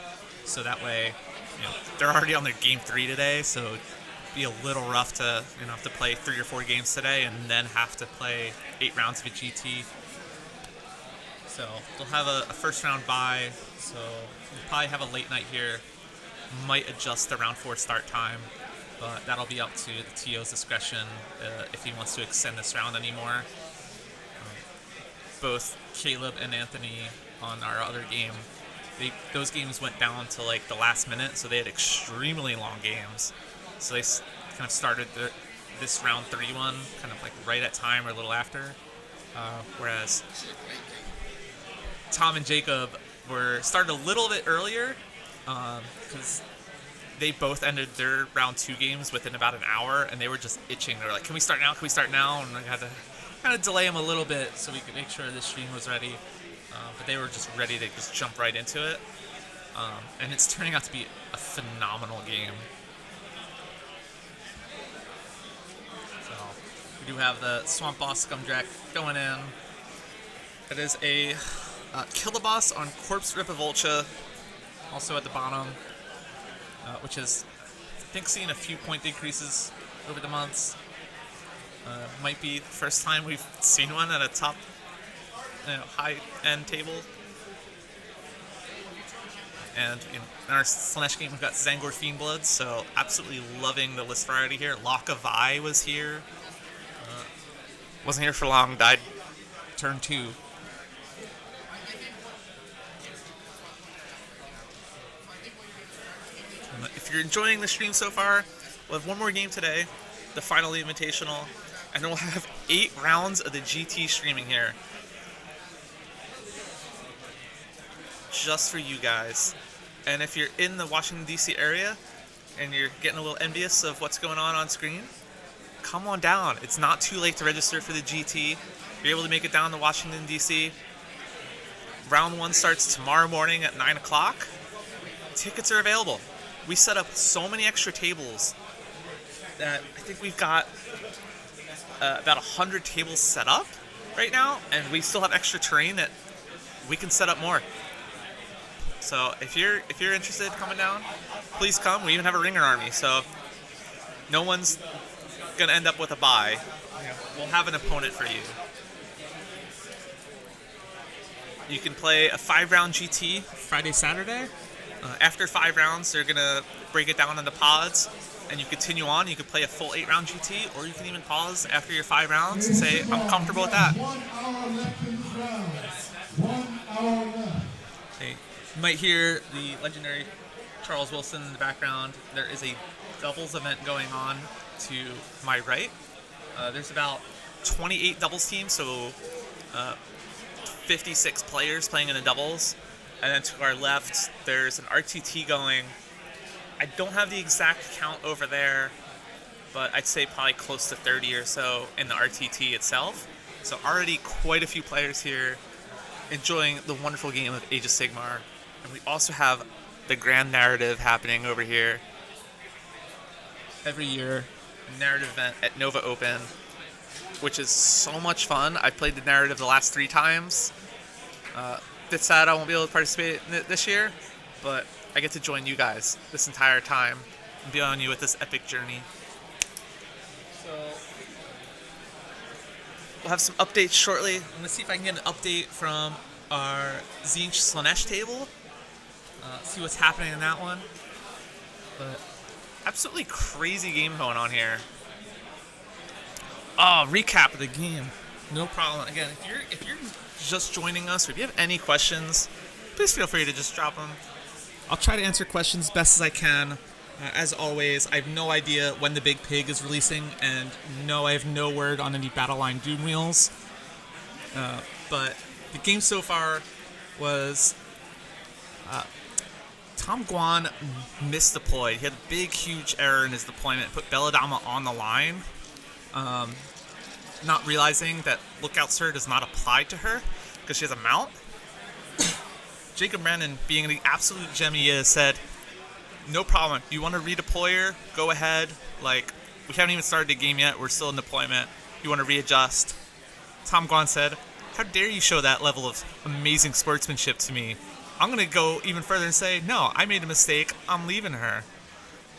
S1: So that way, they're already on their game 3 today, so it'd be a little rough to, have to play 3 or 4 games today and then have to play 8 rounds of a GT. So they'll have a first round bye, so we'll probably have a late night here. Might adjust the round 4 start time, but that'll be up to the TO's discretion if he wants to extend this round anymore. Both Caleb and Anthony on our other game, those games went down to like the last minute, so they had extremely long games. So they kind of started this round 3 one kind of like right at time or a little after, whereas Tom and Jacob started a little bit earlier because they both ended their round 2 games within about an hour, and they were just itching. They were like, "Can we start now? Can we start now?" And I had to kind of delay them a little bit so we could make sure the stream was ready. But they were just ready to just jump right into it, and it's turning out to be a phenomenal game. So we do have the Swamp Boss Scumdrack going in. It is a Kill the Boss on Corpse Ripivolcha, also at the bottom, which is, I think, seen a few point decreases over the months. Might be the first time we've seen one at a top, high-end table. And in our Slanesh game, we've got Zangor Fiendblood, so absolutely loving the list variety here. Lock of Eye was here. Wasn't here for long, died turn 2. If you're enjoying the stream so far, we'll have 1 more game today, the final Invitational, and then we'll have 8 rounds of the GT streaming here. Just for you guys. And if you're in the Washington, D.C. area and you're getting a little envious of what's going on screen,
S4: come on down. It's not too late to register for the GT. You're able to make it down to Washington, D.C. Round 1 starts tomorrow morning at 9 o'clock. Tickets are available. We set up so many extra tables that I think we've got about 100 tables set up right now, and we still have extra terrain that we can set up more. So if you're interested in coming down, please come. We even have a ringer army, so no one's gonna end up with a bye. We'll have an opponent for you. You can play a 5-round GT Friday, Saturday. After 5 rounds, they're gonna break it down into pods, and you continue on. You can play a full 8-round GT, or you can even pause after your 5 rounds and say, I'm comfortable with that.
S9: 1 hour left in this round. 1 hour left.
S4: Hey, you might hear the legendary Charles Wilson in the background. There is a doubles event going on to my right. There's about 28 doubles teams, so 56 players playing in the doubles. And then to our left, there's an RTT going. I don't have the exact count over there, but I'd say probably close to 30 or so in the RTT itself. So already quite a few players here enjoying the wonderful game of Age of Sigmar. And we also have the Grand Narrative happening over here. Every year, narrative event at Nova Open, which is so much fun. I've played the narrative the last 3 times. Bit sad I won't be able to participate in it this year, but I get to join you guys this entire time and be on you with this epic journey. So we'll have some updates shortly. I'm gonna see if I can get an update from our Zinch Slanesh table. See what's happening in that one. But absolutely crazy game going on here. Oh, recap of the game. No problem. Again, if you're just joining us, or if you have any questions, please feel free to just drop them. I'll try to answer questions best as I can. As always, I have no idea when the Big Pig is releasing, and no, I have no word on any Battle Line Doom Wheels. But the game so far was Tom Guan misdeployed. He had a big, huge error in his deployment, put Belladama on the line. Not realizing that Lookout Sir does not apply to her because she has a mount. Jacob Brennan, being the absolute gem he is, said, no problem. You want to redeploy her? Go ahead. Like, we haven't even started the game yet. We're still in deployment. You want to readjust? Tom Guan said, how dare you show that level of amazing sportsmanship to me? I'm going to go even further and say, no, I made a mistake. I'm leaving her.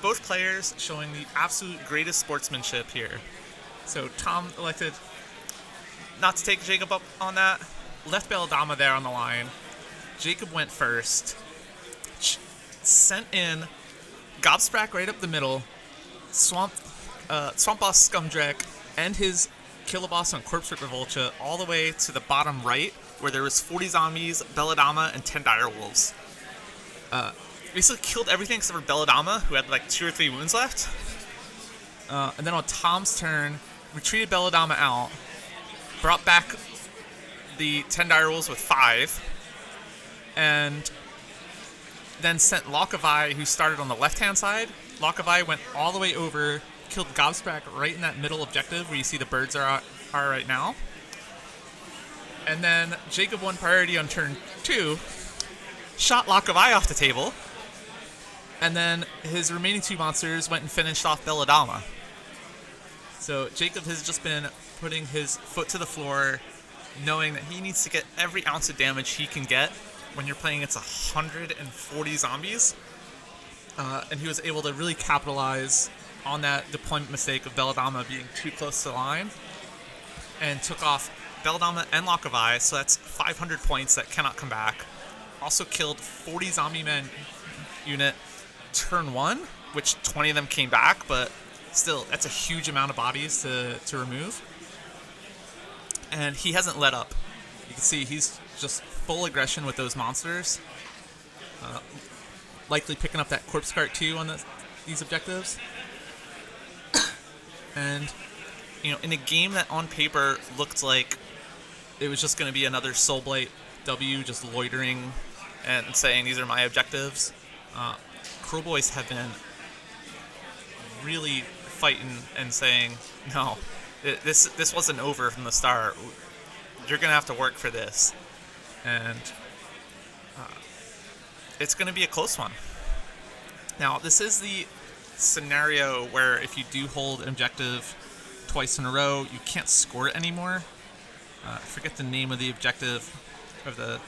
S4: Both players showing the absolute greatest sportsmanship here. So Tom elected not to take Jacob up on that. Left Belladama there on the line. Jacob went first. Sent in Gobsprak right up the middle. Swamp Boss Scumdrek and his Killaboss on Corpse Ripper Vulture all the way to the bottom right, where there was 40 zombies, Belladama, and 10 direwolves. Basically killed everything except for Belladama, who had like 2 or 3 wounds left. And then on Tom's turn, retreated Belladama out, brought back the 10 direwolves with 5, and then sent Lockavai, who started on the left-hand side. Lockavai went all the way over, killed Gobsprak right in that middle objective where you see the birds are right now. And then Jacob won priority on turn 2, shot Lockavai off the table, and then his remaining 2 monsters went and finished off Belladama. So Jacob has just been putting his foot to the floor, knowing that he needs to get every ounce of damage he can get when you're playing against 140 zombies. And he was able to really capitalize on that deployment mistake of Belladama being too close to the line, and took off Belladama and Lockavai, so that's 500 points that cannot come back. Also killed 40 zombie men unit turn 1, which 20 of them came back, but still, that's a huge amount of bodies to remove. And he hasn't let up. You can see he's just full aggression with those monsters. Likely picking up that Corpse Cart too on these objectives. And, you know, in a game that on paper looked like it was just going to be another Soulblight W, just loitering and saying these are my objectives, Cruel Boys have been really fighting and saying, no, this wasn't over from the start. You're going to have to work for this. And it's going to be a close one. Now, this is the scenario where if you do hold an objective twice in a row, you can't score it anymore. I forget the name of the objective of the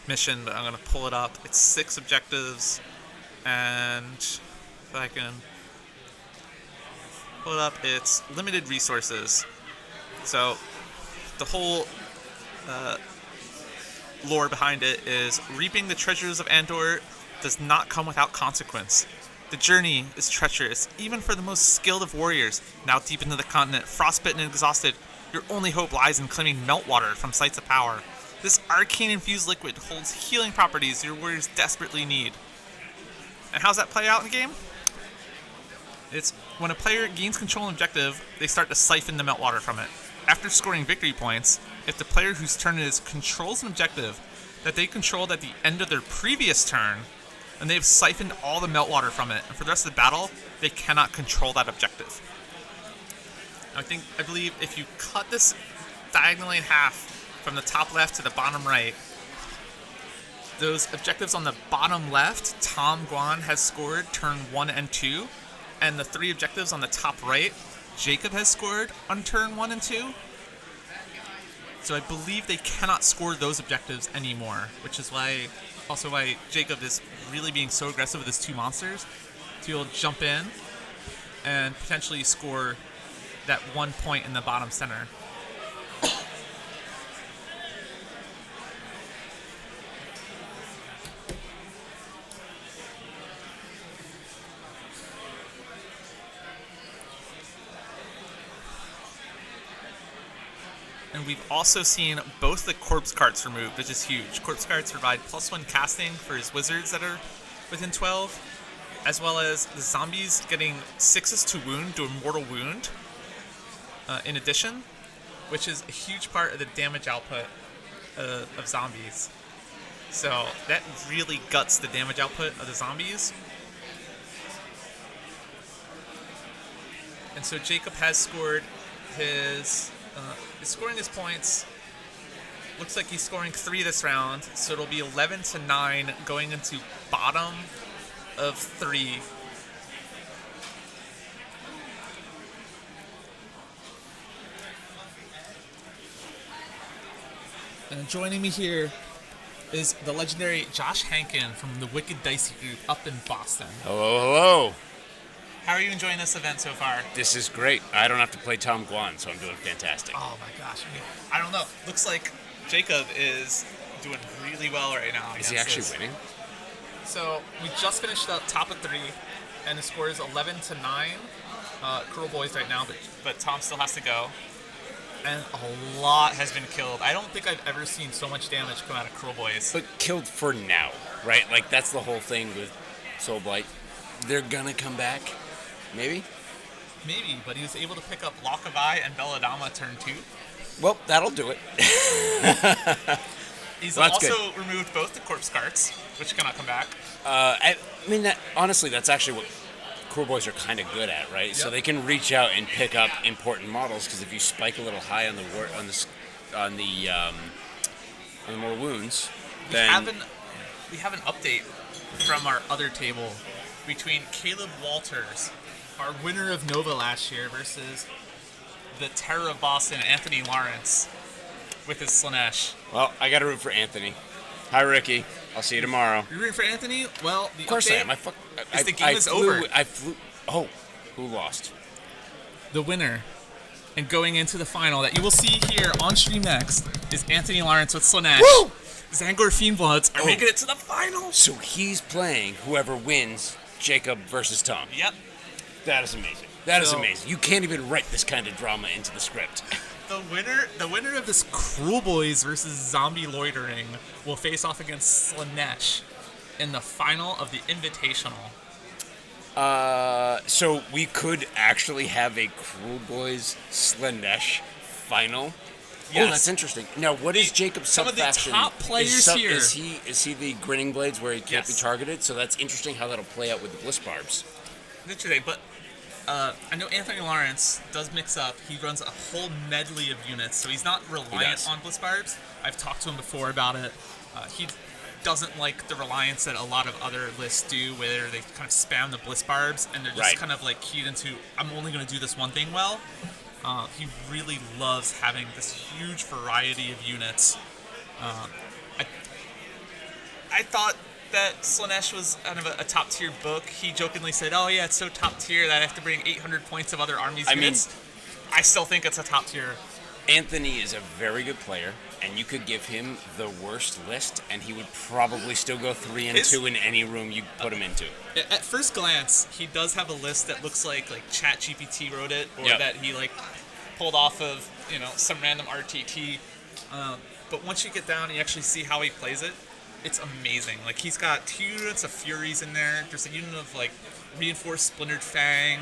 S4: mission, but I'm going to pull it up. It's 6 objectives, and if I can pull it up, it's limited resources. So the whole lore behind it is reaping the treasures of Andor does not come without consequence. The journey is treacherous, even for the most skilled of warriors. Now deep into the continent, frostbitten and exhausted, your only hope lies in claiming meltwater from sites of power. This arcane-infused liquid holds healing properties your warriors desperately need. And how's that play out in the game? It's when a player gains control of an objective, they start to siphon the meltwater from it. After scoring victory points, if the player whose turn it is controls an objective that they controlled at the end of their previous turn, and they've siphoned all the meltwater from it, and for the rest of the battle, they cannot control that objective. I believe if you cut this diagonally in half from the top left to the bottom right, those objectives on the bottom left, Tom Guan has scored turn 1 and 2, and the 3 objectives on the top right, Jacob has scored on turn 1 and 2. So I believe they cannot score those objectives anymore, which is why Jacob is really being so aggressive with his 2 monsters to be able to jump in and potentially score that 1 point in the bottom center. And we've also seen both the corpse carts removed, which is huge. Corpse carts provide +1 casting for his wizards that are within 12, as well as the zombies getting 6s to wound, to a mortal wound, in addition, which is a huge part of the damage output of zombies. So that really guts the damage output of the zombies. And so Jacob has scored his... he's scoring his points. Looks like he's scoring 3 this round, so it'll be 11-9 going into bottom of 3. And joining me here is the legendary Josh Hankin from the Wicked Dicey Group up in Boston.
S10: Hello, hello.
S4: How are you enjoying this event so far?
S10: This is great. I don't have to play Tom Guan, so I'm doing fantastic.
S4: Oh my gosh. I don't know. Looks like Jacob is doing really well right now.
S10: Is he actually winning?
S4: So we just finished up top of 3, and the score is 11-9. Cruel Boys right now, but Tom still has to go. And a lot has been killed. I don't think I've ever seen so much damage come out of Cruel Boys.
S10: But killed for now, right? Like, that's the whole thing with Soul Blight. They're gonna come back. Maybe,
S4: but he was able to pick up Lock of Eye and Belladama turn 2.
S10: Well, that'll do it.
S4: He's
S10: well,
S4: also
S10: good.
S4: removed both the corpse carts, which cannot come back.
S10: I mean, honestly, that's actually what Cruel Boys are kind of good at, right? Yep. So they can reach out and pick up important models, because if you spike a little high on the more wounds, then
S4: we have an update from our other table between Caleb Walters, our winner of Nova last year, versus the Terror of Boston, Anthony Lawrence, with his Slanesh.
S10: Well, I got to root for Anthony. Hi, Ricky. I'll see you tomorrow.
S4: You're rooting for Anthony? Well, the
S10: of course
S4: update
S10: I am.
S4: the game is over.
S10: I flew. Oh, who lost?
S4: The winner, and going into the final that you will see here on stream next, is Anthony Lawrence with Slanesh.
S10: Woo!
S4: Zangor Fiendbloods are making it to the final.
S10: So he's playing whoever wins Jacob versus Tom.
S4: Yep.
S10: That is amazing. That is amazing. You can't even write this kind of drama into the script.
S4: The winner of this Cruel Boys versus Zombie Loitering will face off against Slanesh in the final of the Invitational.
S10: So we could actually have a Cruel Boys Slanesh final. Yes. Oh, that's interesting. Now, what is Jacob's
S4: some of the top players here?
S10: Is he the Grinning Blades where he can't be targeted? So that's interesting how that'll play out with the Bliss Barbs.
S4: Interesting, but
S1: I know Anthony Lawrence does mix up. He runs a whole medley of units, so he's not reliant on Bliss Barbs. I've talked to him before about it. He doesn't like the reliance that a lot of other lists do, where they kind of spam the Bliss Barbs, and they're just kind of like keyed into, I'm only going to do this one thing well. He really loves having this huge variety of units. I thought that Slanesh was kind of a top-tier book. He jokingly said, oh yeah, it's so top-tier that I have to bring 800 points of other armies units. I still think it's a top-tier.
S10: Anthony is a very good player, and you could give him the worst list, and he would probably still go 3-2 in any room you put him into.
S1: At first glance, he does have a list that looks like ChatGPT wrote it, or that he pulled off of some random RTT. But once you get down and you actually see how he plays it, it's amazing. Like, he's got 2 units of Furies in there. There's a unit of reinforced Splintered Fang.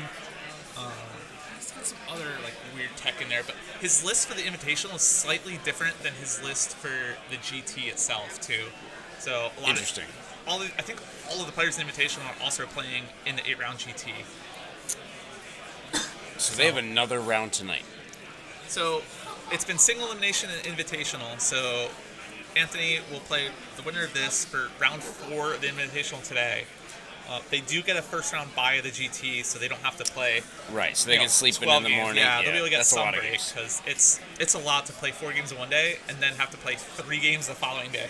S1: He's got some other weird tech in there, but his list for the Invitational is slightly different than his list for the GT itself too. So a lot
S10: interesting.
S1: I think all of the players in the Invitational are also playing in the 8-round GT.
S10: So they have another round tonight.
S1: So it's been single elimination and Invitational. So Anthony will play the winner of this for round 4 of the Invitational today. They do get a first-round bye of the GT, so they don't have to play.
S10: Right, so they can sleep in the morning.
S1: Yeah, they'll be able to get
S10: that's
S1: some break, because it's a lot to play 4 games in one day and then have to play 3 games the following day.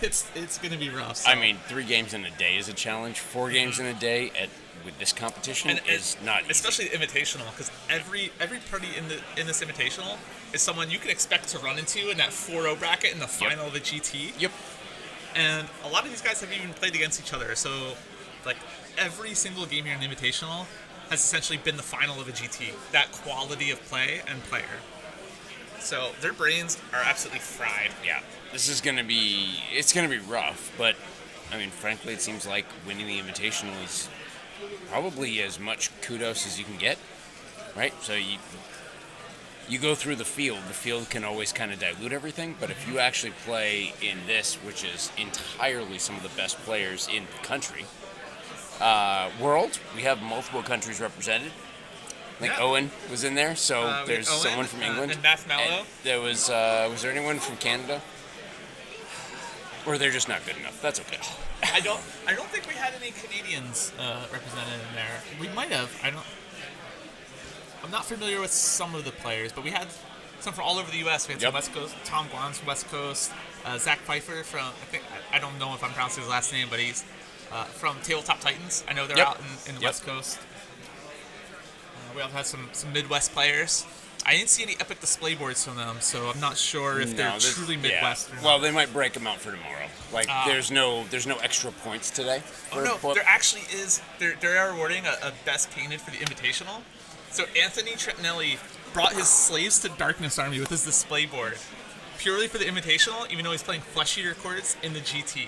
S1: It's going to be rough. So.
S10: I mean, 3 games in a day is a challenge. 4 games in a day with this competition is not easy.
S1: Especially the Invitational, because every party in this Invitational is someone you can expect to run into in that 4-0 bracket in the final of the GT.
S10: Yep.
S1: And a lot of these guys have even played against each other, so every single game here in the Invitational has essentially been the final of a GT. That quality of play and player. So their brains are absolutely fried.
S10: Yeah. This is going to be rough, but I mean, frankly, it seems like winning the Invitational is probably as much kudos as you can get, right? So you go through the field can always kind of dilute everything, but if you actually play in this, which is entirely some of the best players in the country, world, we have multiple countries represented. I think Owen was in there, so there's someone from England.
S1: And Math Mallow.
S10: There was there anyone from Canada? Or they're just not good enough. That's okay.
S1: I don't think we had any Canadians represented in there. We might have. I'm not familiar with some of the players, but we had some from all over the U.S. We had some West Coast. Tom Guan's from West Coast. Zach Pfeiffer from, I don't know if I'm pronouncing his last name, but he's from Tabletop Titans. I know they're out in the West Coast. We also had some Midwest players. I didn't see any epic display boards from them, so I'm not sure if they're truly Midwest or not.
S10: Well, they might break them out for tomorrow. There's no extra points today.
S1: There actually is. They are awarding a best painted for the Invitational. So Anthony Trentinelli brought his Slaves to Darkness army with his display board purely for the Invitational, even though he's playing Flesh Eater Courts in the GT.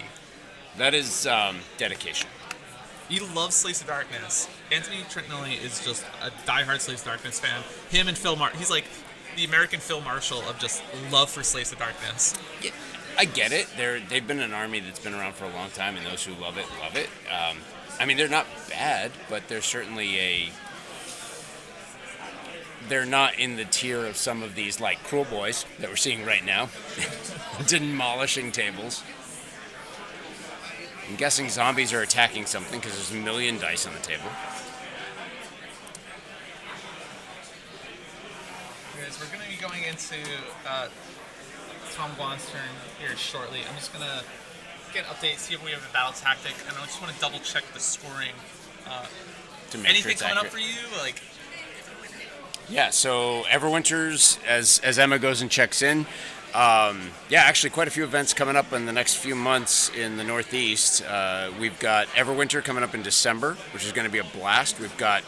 S10: That is dedication.
S1: He loves Slaves to Darkness. Anthony Trentinelli is just a diehard Slaves to Darkness fan. Him and Phil he's like the American Phil Marshall of just love for Slaves to Darkness.
S10: Yeah, I get it. They've been an army that's been around for a long time, and those who love it, love it. I mean, they're not bad, but they're certainly they're not in the tier of some of these, Cruel Boys that we're seeing right now. Demolishing tables. I'm guessing zombies are attacking something because there's a million dice on the table.
S1: Guys, we're going to be going into Tom Guan's turn here shortly. I'm just going to get an update, see if we have a battle tactic, and I just want to double check the scoring. Anything coming up for you?
S10: Yeah, so Everwinter's, as Emma goes and checks in, actually quite a few events coming up in the next few months in the Northeast. We've got Everwinter coming up in December, which is going to be a blast. We've got,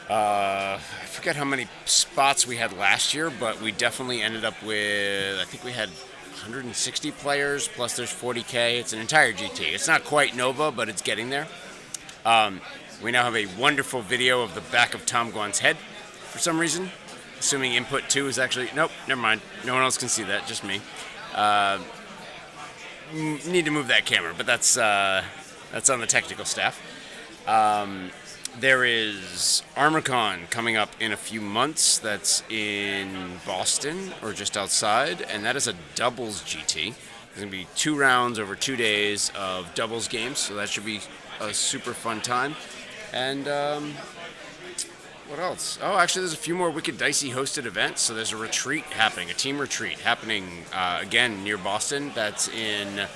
S10: I forget how many spots we had last year, but we definitely ended up with, I think we had 160 players, plus there's 40K. It's an entire GT. It's not quite Nova, but it's getting there. We now have a wonderful video of the back of Tom Guan's head for some reason. Assuming input 2 is actually... Nope, never mind. No one else can see that, just me. Need to move that camera, but that's on the technical staff. There is ArmorCon coming up in a few months. That's in Boston or just outside, and that is a doubles GT. There's going to be 2 rounds over 2 days of doubles games, so that should be a super fun time. And what else? Oh, actually, there's a few more Wicked Dicey hosted events. So there's a retreat happening, a team retreat happening again near Boston. That's in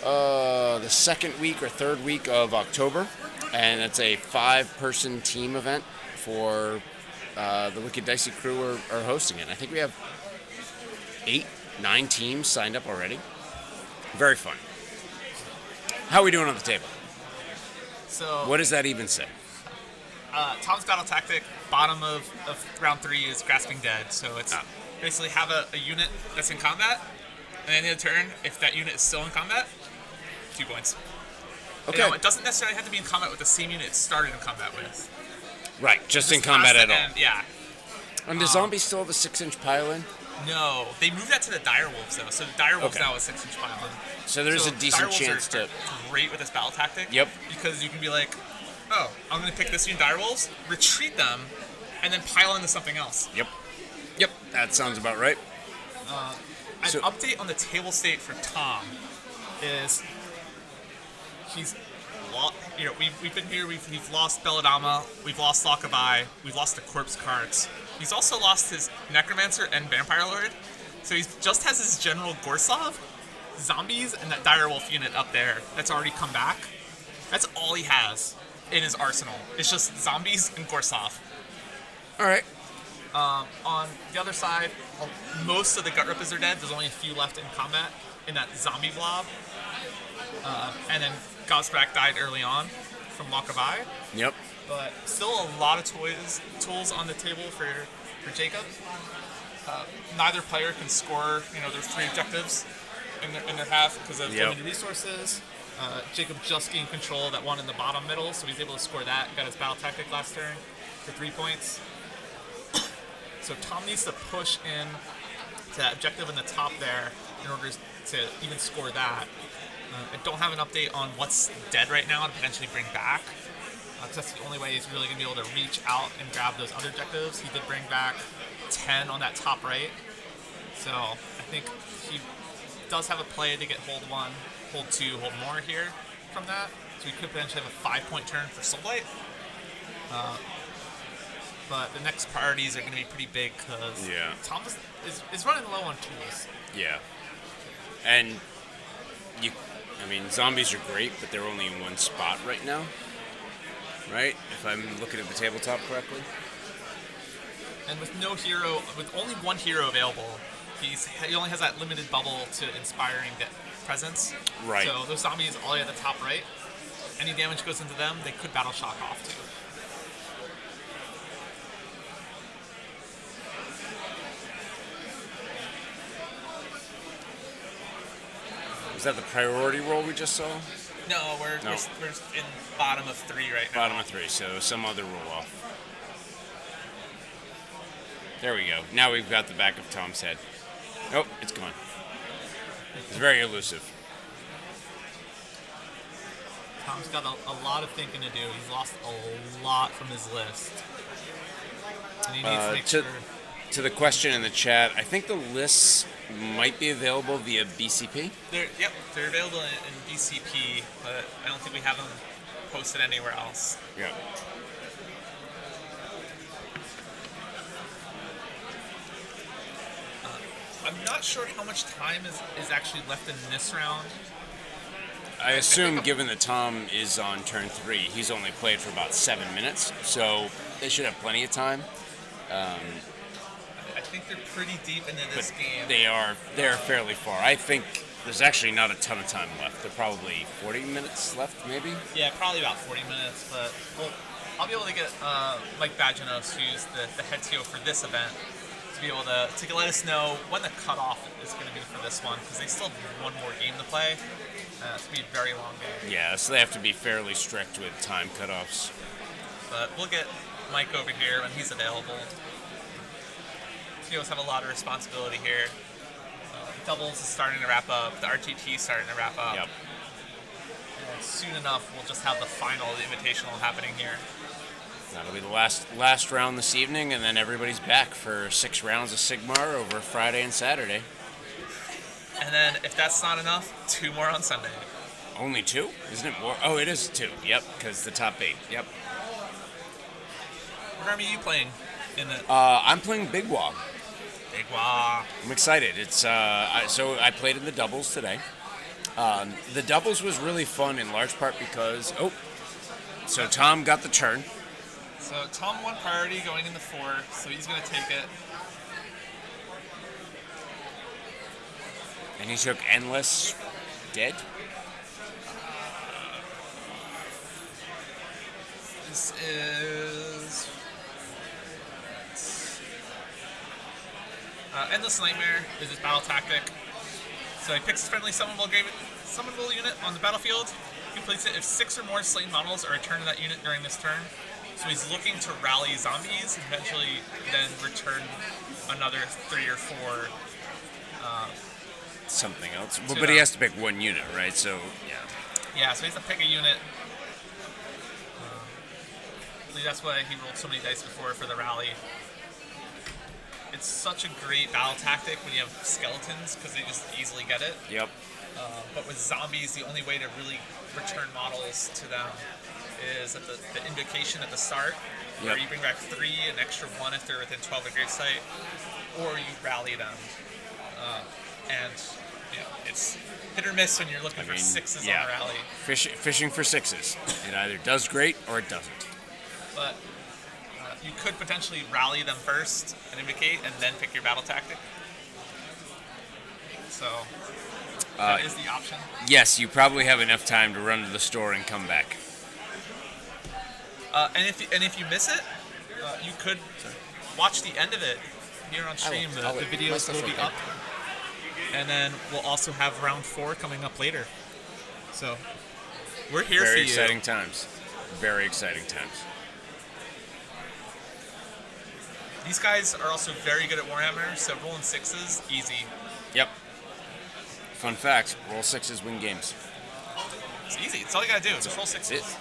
S10: the second week or third week of October. And it's a 5-person team event for the Wicked Dicey crew are hosting it. I think we have 8, 9 teams signed up already. Very fun. How are we doing on the table?
S4: So
S10: What does that even say?
S4: Tom's battle tactic, bottom of round 3 is Grasping Dead. So it's basically have a unit that's in combat, and at the end of the turn, if that unit is still in combat, 2 points.
S10: Okay.
S4: You know, it doesn't necessarily have to be in combat with the same unit it started in combat with.
S10: Right, just in
S4: This
S10: combat
S4: has
S10: at
S4: to
S10: all.
S4: end- Yeah.
S10: And the zombies still have a 6-inch pile-in?
S4: No, they moved that to the Direwolves though. So the Direwolves
S10: Okay.
S4: now is 6-inch pile.
S10: So there's a decent
S4: Direwolves
S10: chance
S4: are
S10: to...
S4: great with this battle tactic.
S10: Yep.
S4: Because you can be like, oh, I'm going to pick this unit Direwolves, retreat them, and then pile into something else.
S10: Yep, that sounds about right.
S4: An
S10: So-
S4: update on the table state for Tom is he's we've been here. We've lost Belladama. We've lost Lockabye. We've lost the corpse cards. He's also lost his Necromancer and Vampire Lord. So he just has his General Gorsov, zombies, and that Direwolf unit up there that's already come back. That's all he has in his arsenal. It's just zombies and Gorsov.
S10: All right.
S4: On the other side, most of the Gut Rippers are dead. There's only a few left in combat in that zombie blob. And then Gosbrack died early on from Lockabye.
S10: Yep.
S4: But still a lot of tools on the table for Jacob. Neither player can score, their 3 objectives in their half because of limited resources. Jacob just gained control of that one in the bottom middle, so he's able to score that. Got his battle tactic last turn for 3 points. So Tom needs to push in to that objective in the top there in order to even score that. I don't have an update on what's dead right now to potentially bring back. Because that's the only way he's really going to be able to reach out and grab those other objectives. He did bring back 10 on that top right. So I think he does have a play to get hold 1, hold 2, hold more here from that. So he could potentially have a 5-point turn for Soulblight. But the next priorities are going to be pretty big because Tom is running low on tools.
S10: Yeah. And zombies are great, but they're only in one spot right now. Right? If I'm looking at the tabletop correctly.
S4: And with only 1 hero available, he only has that limited bubble to inspiring presence.
S10: Right.
S4: So those zombies all the way at the top right, any damage goes into them, they could battle shock off too.
S10: Is that the priority roll we just saw?
S4: No, we're in bottom of 3 right now.
S10: Bottom of 3, so some other roll off. There we go. Now we've got the back of Tom's head. Oh, it's gone. It's very elusive.
S4: Tom's got a lot of thinking to do. He's lost a lot from his list. And he needs to make sure.
S10: To the question in the chat, I think the lists might be available via BCP.
S4: They're available in BCP, but I don't think we have them posted anywhere else.
S10: Yeah.
S4: I'm not sure how much time is actually left in this round.
S10: I assume, given that Tom is on turn 3, he's only played for about 7 minutes, so they should have plenty of time.
S4: I think they're pretty deep into this game.
S10: They're fairly far. I think there's actually not a ton of time left. They're probably 40 minutes left, maybe?
S4: Yeah, probably about 40 minutes, but I'll be able to get Mike Baginos, who's the head TO for this event, to be able to let us know when the cutoff is going to be for this one, because they still have 1 more game to play. It's going to be a very long game.
S10: Yeah, so they have to be fairly strict with time cutoffs.
S4: But we'll get Mike over here when he's available. TOs have a lot of responsibility here. Doubles is starting to wrap up. The RTT is starting to wrap up.
S10: Yep.
S4: And soon enough, we'll just have the final of the Invitational happening here.
S10: That'll be the last round this evening, and then everybody's back for 6 rounds of Sigmar over Friday and Saturday.
S4: And then, if that's not enough, 2 more on Sunday.
S10: Only 2? Isn't it more? Oh, it is 2. Yep, because the top 8. Yep.
S4: What army are you playing in the
S10: I'm playing Big Wog.
S4: Big Wog?
S10: I'm excited. It's so I played in the doubles today. The doubles was really fun in large part because so Tom got the turn.
S4: So Tom won priority going into 4, so he's going to take it.
S10: And he took Endless Dead.
S4: This is Endless Nightmare is his battle tactic. So he picks a friendly summonable unit on the battlefield. He completes it if 6 or more slain models are returned to that unit during this turn. So he's looking to rally zombies and eventually then return another 3 or 4.
S10: Something else. But he has to pick one unit, right? So, yeah.
S4: Yeah, so he has to pick a unit. That's why he rolled so many dice before for the rally. It's such a great battle tactic when you have skeletons because they just easily get it.
S10: Yep.
S4: But with zombies, the only way to really return models to them is at the invocation at the start, where you bring back 3, an extra 1 if they're within 12 of the gravesite, or you rally them. And it's hit or miss when you're looking for 6s on the rally.
S10: Fishing for 6s. It either does great or it doesn't.
S4: But you could potentially rally them first and invocate, and then pick your battle tactic. So that is the option.
S10: Yes, you probably have enough time to run to the store and come back.
S4: And if you miss it, you could watch the end of it here on stream. The videos will be up, and then we'll also have round 4 coming up later. So we're here for you.
S10: Very exciting times. Very exciting times.
S4: These guys are also very good at Warhammer, so rolling 6s, easy.
S10: Yep. Fun fact, roll 6s, win games.
S4: It's easy. It's all you gotta do. Just roll 6s.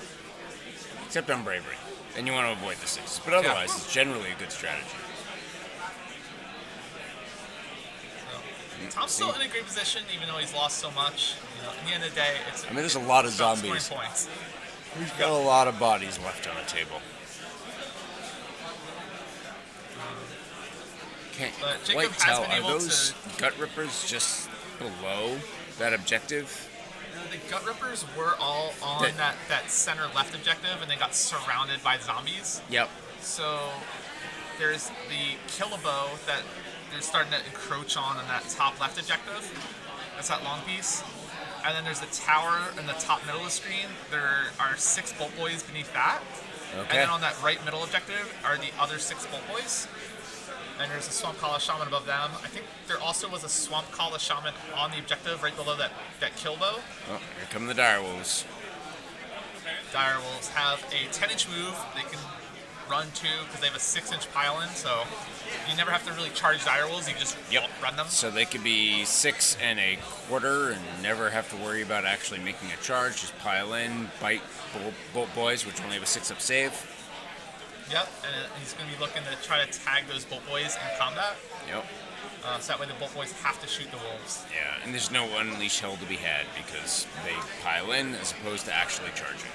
S10: Except on bravery. And you want to avoid the 6s. But otherwise, it's generally a good strategy.
S4: Tom's still in a great position, even though he's lost so much. At the end of the day,
S10: there's a lot of zombies.
S4: Points.
S10: We've got a lot of bodies left on the table. Can't quite tell. Are those gut rippers just below that objective?
S4: The gut rippers were all on that center left objective, and they got surrounded by zombies.
S10: Yep.
S4: So there's the Killabo that they're starting to encroach on that top left objective. That's that long piece. And then there's the tower in the top middle of the screen. There are 6 bolt boys beneath that. Okay. And then on that right middle objective are the other 6 bolt boys. And there's a Swamp Kala Shaman above them. I think there also was a Swamp Kala Shaman on the objective right below that Killbow.
S10: Oh, here come the Direwolves.
S4: Direwolves have a 10-inch move. They can run 2 because they have a 6-inch pile-in, so you never have to really charge Direwolves. You just run them.
S10: So they could be 6 1/4 and never have to worry about actually making a charge. Just pile in, bite Bolt Boys, which only have a 6-up save.
S4: Yep, and he's going to be looking to try to tag those Bolt Boys in combat.
S10: Yep.
S4: So that way the Bolt Boys have to shoot the wolves.
S10: Yeah, and there's no Unleash Hell to be had because they pile in as opposed to actually charging.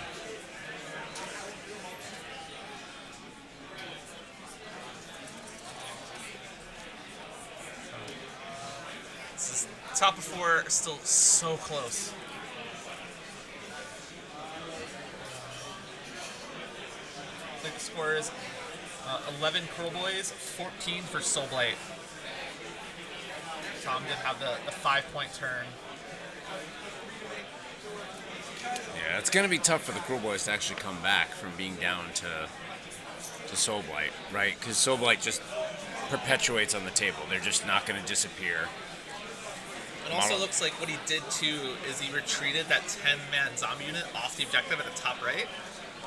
S4: This is top of 4, still so close. I think the score is 11 Curl Boys, 14 for Soulblight. Tom did have the 5-point turn.
S10: Yeah, it's going to be tough for the Cruel Boys to actually come back from being down to Soulblight, right? Because Soulblight just perpetuates on the table. They're just not going to disappear.
S4: It also looks like what he did too is he retreated that 10-man zombie unit off the objective at the top right.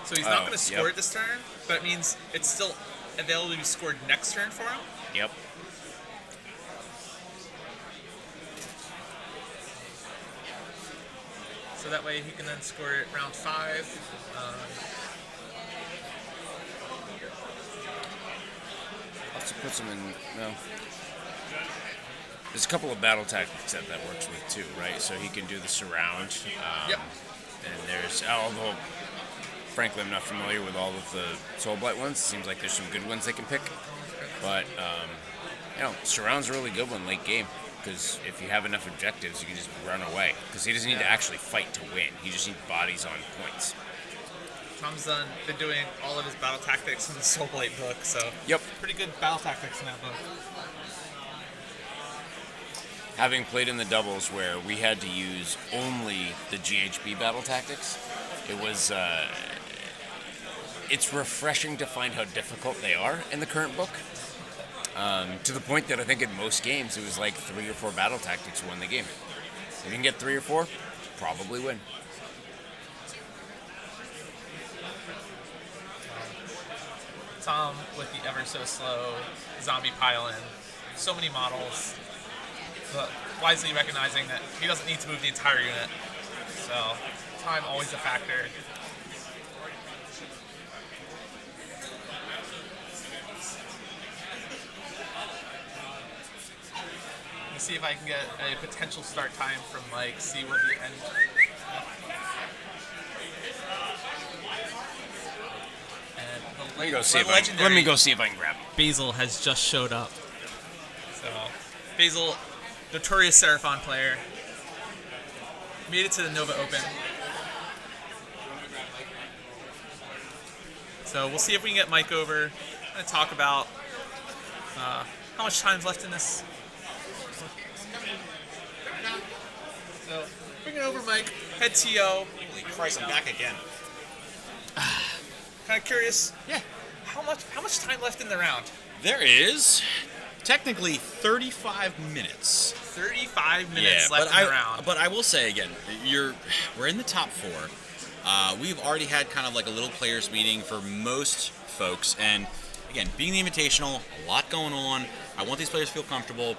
S4: So he's not going to score it this turn, but it means it's still available to be scored next turn for him.
S10: Yep.
S4: So that way he can then score it round 5.
S10: to put some in. Well, there's a couple of battle tactics that works with too, right? So he can do the surround.
S4: Yep.
S10: And there's, although frankly I'm not familiar with all of the Soul Blight ones. It seems like there's some good ones they can pick. But surround's a really good one late game, because if you have enough objectives, you can just run away. Because he doesn't need to actually fight to win. He just needs bodies on points.
S4: Tom's been doing all of his battle tactics in the Soul Blight book, so
S10: Yep.
S4: pretty good battle tactics in that book.
S10: Having played in the doubles where we had to use only the GHB battle tactics, it was it's refreshing to find how difficult they are in the current book. To the point that I think in most games it was like 3 or 4 battle tactics won the game. If you can get 3 or 4, probably win.
S4: Tom with the ever so slow zombie pile-in. So many models, but wisely recognizing that he doesn't need to move the entire unit. So time always a factor. Let me see if I can get a potential start time from Mike. See what the end.
S10: Let me go see if I can grab him.
S1: Basil has just showed up.
S4: So, Basil, notorious Seraphon player, made it to the Nova Open. So we'll see if we can get Mike over and talk about how much time's left in this. So, bring it over, Mike. Head TO.
S7: Holy Christ, I'm back again.
S4: Kind of curious. Yeah. How much time left in the round?
S7: There is technically 35 minutes.
S4: 35 minutes left in the round.
S7: But I will say again, we're in the top 4. We've already had kind of like a little players meeting for most folks, and again, being the Invitational, a lot going on. I want these players to feel comfortable.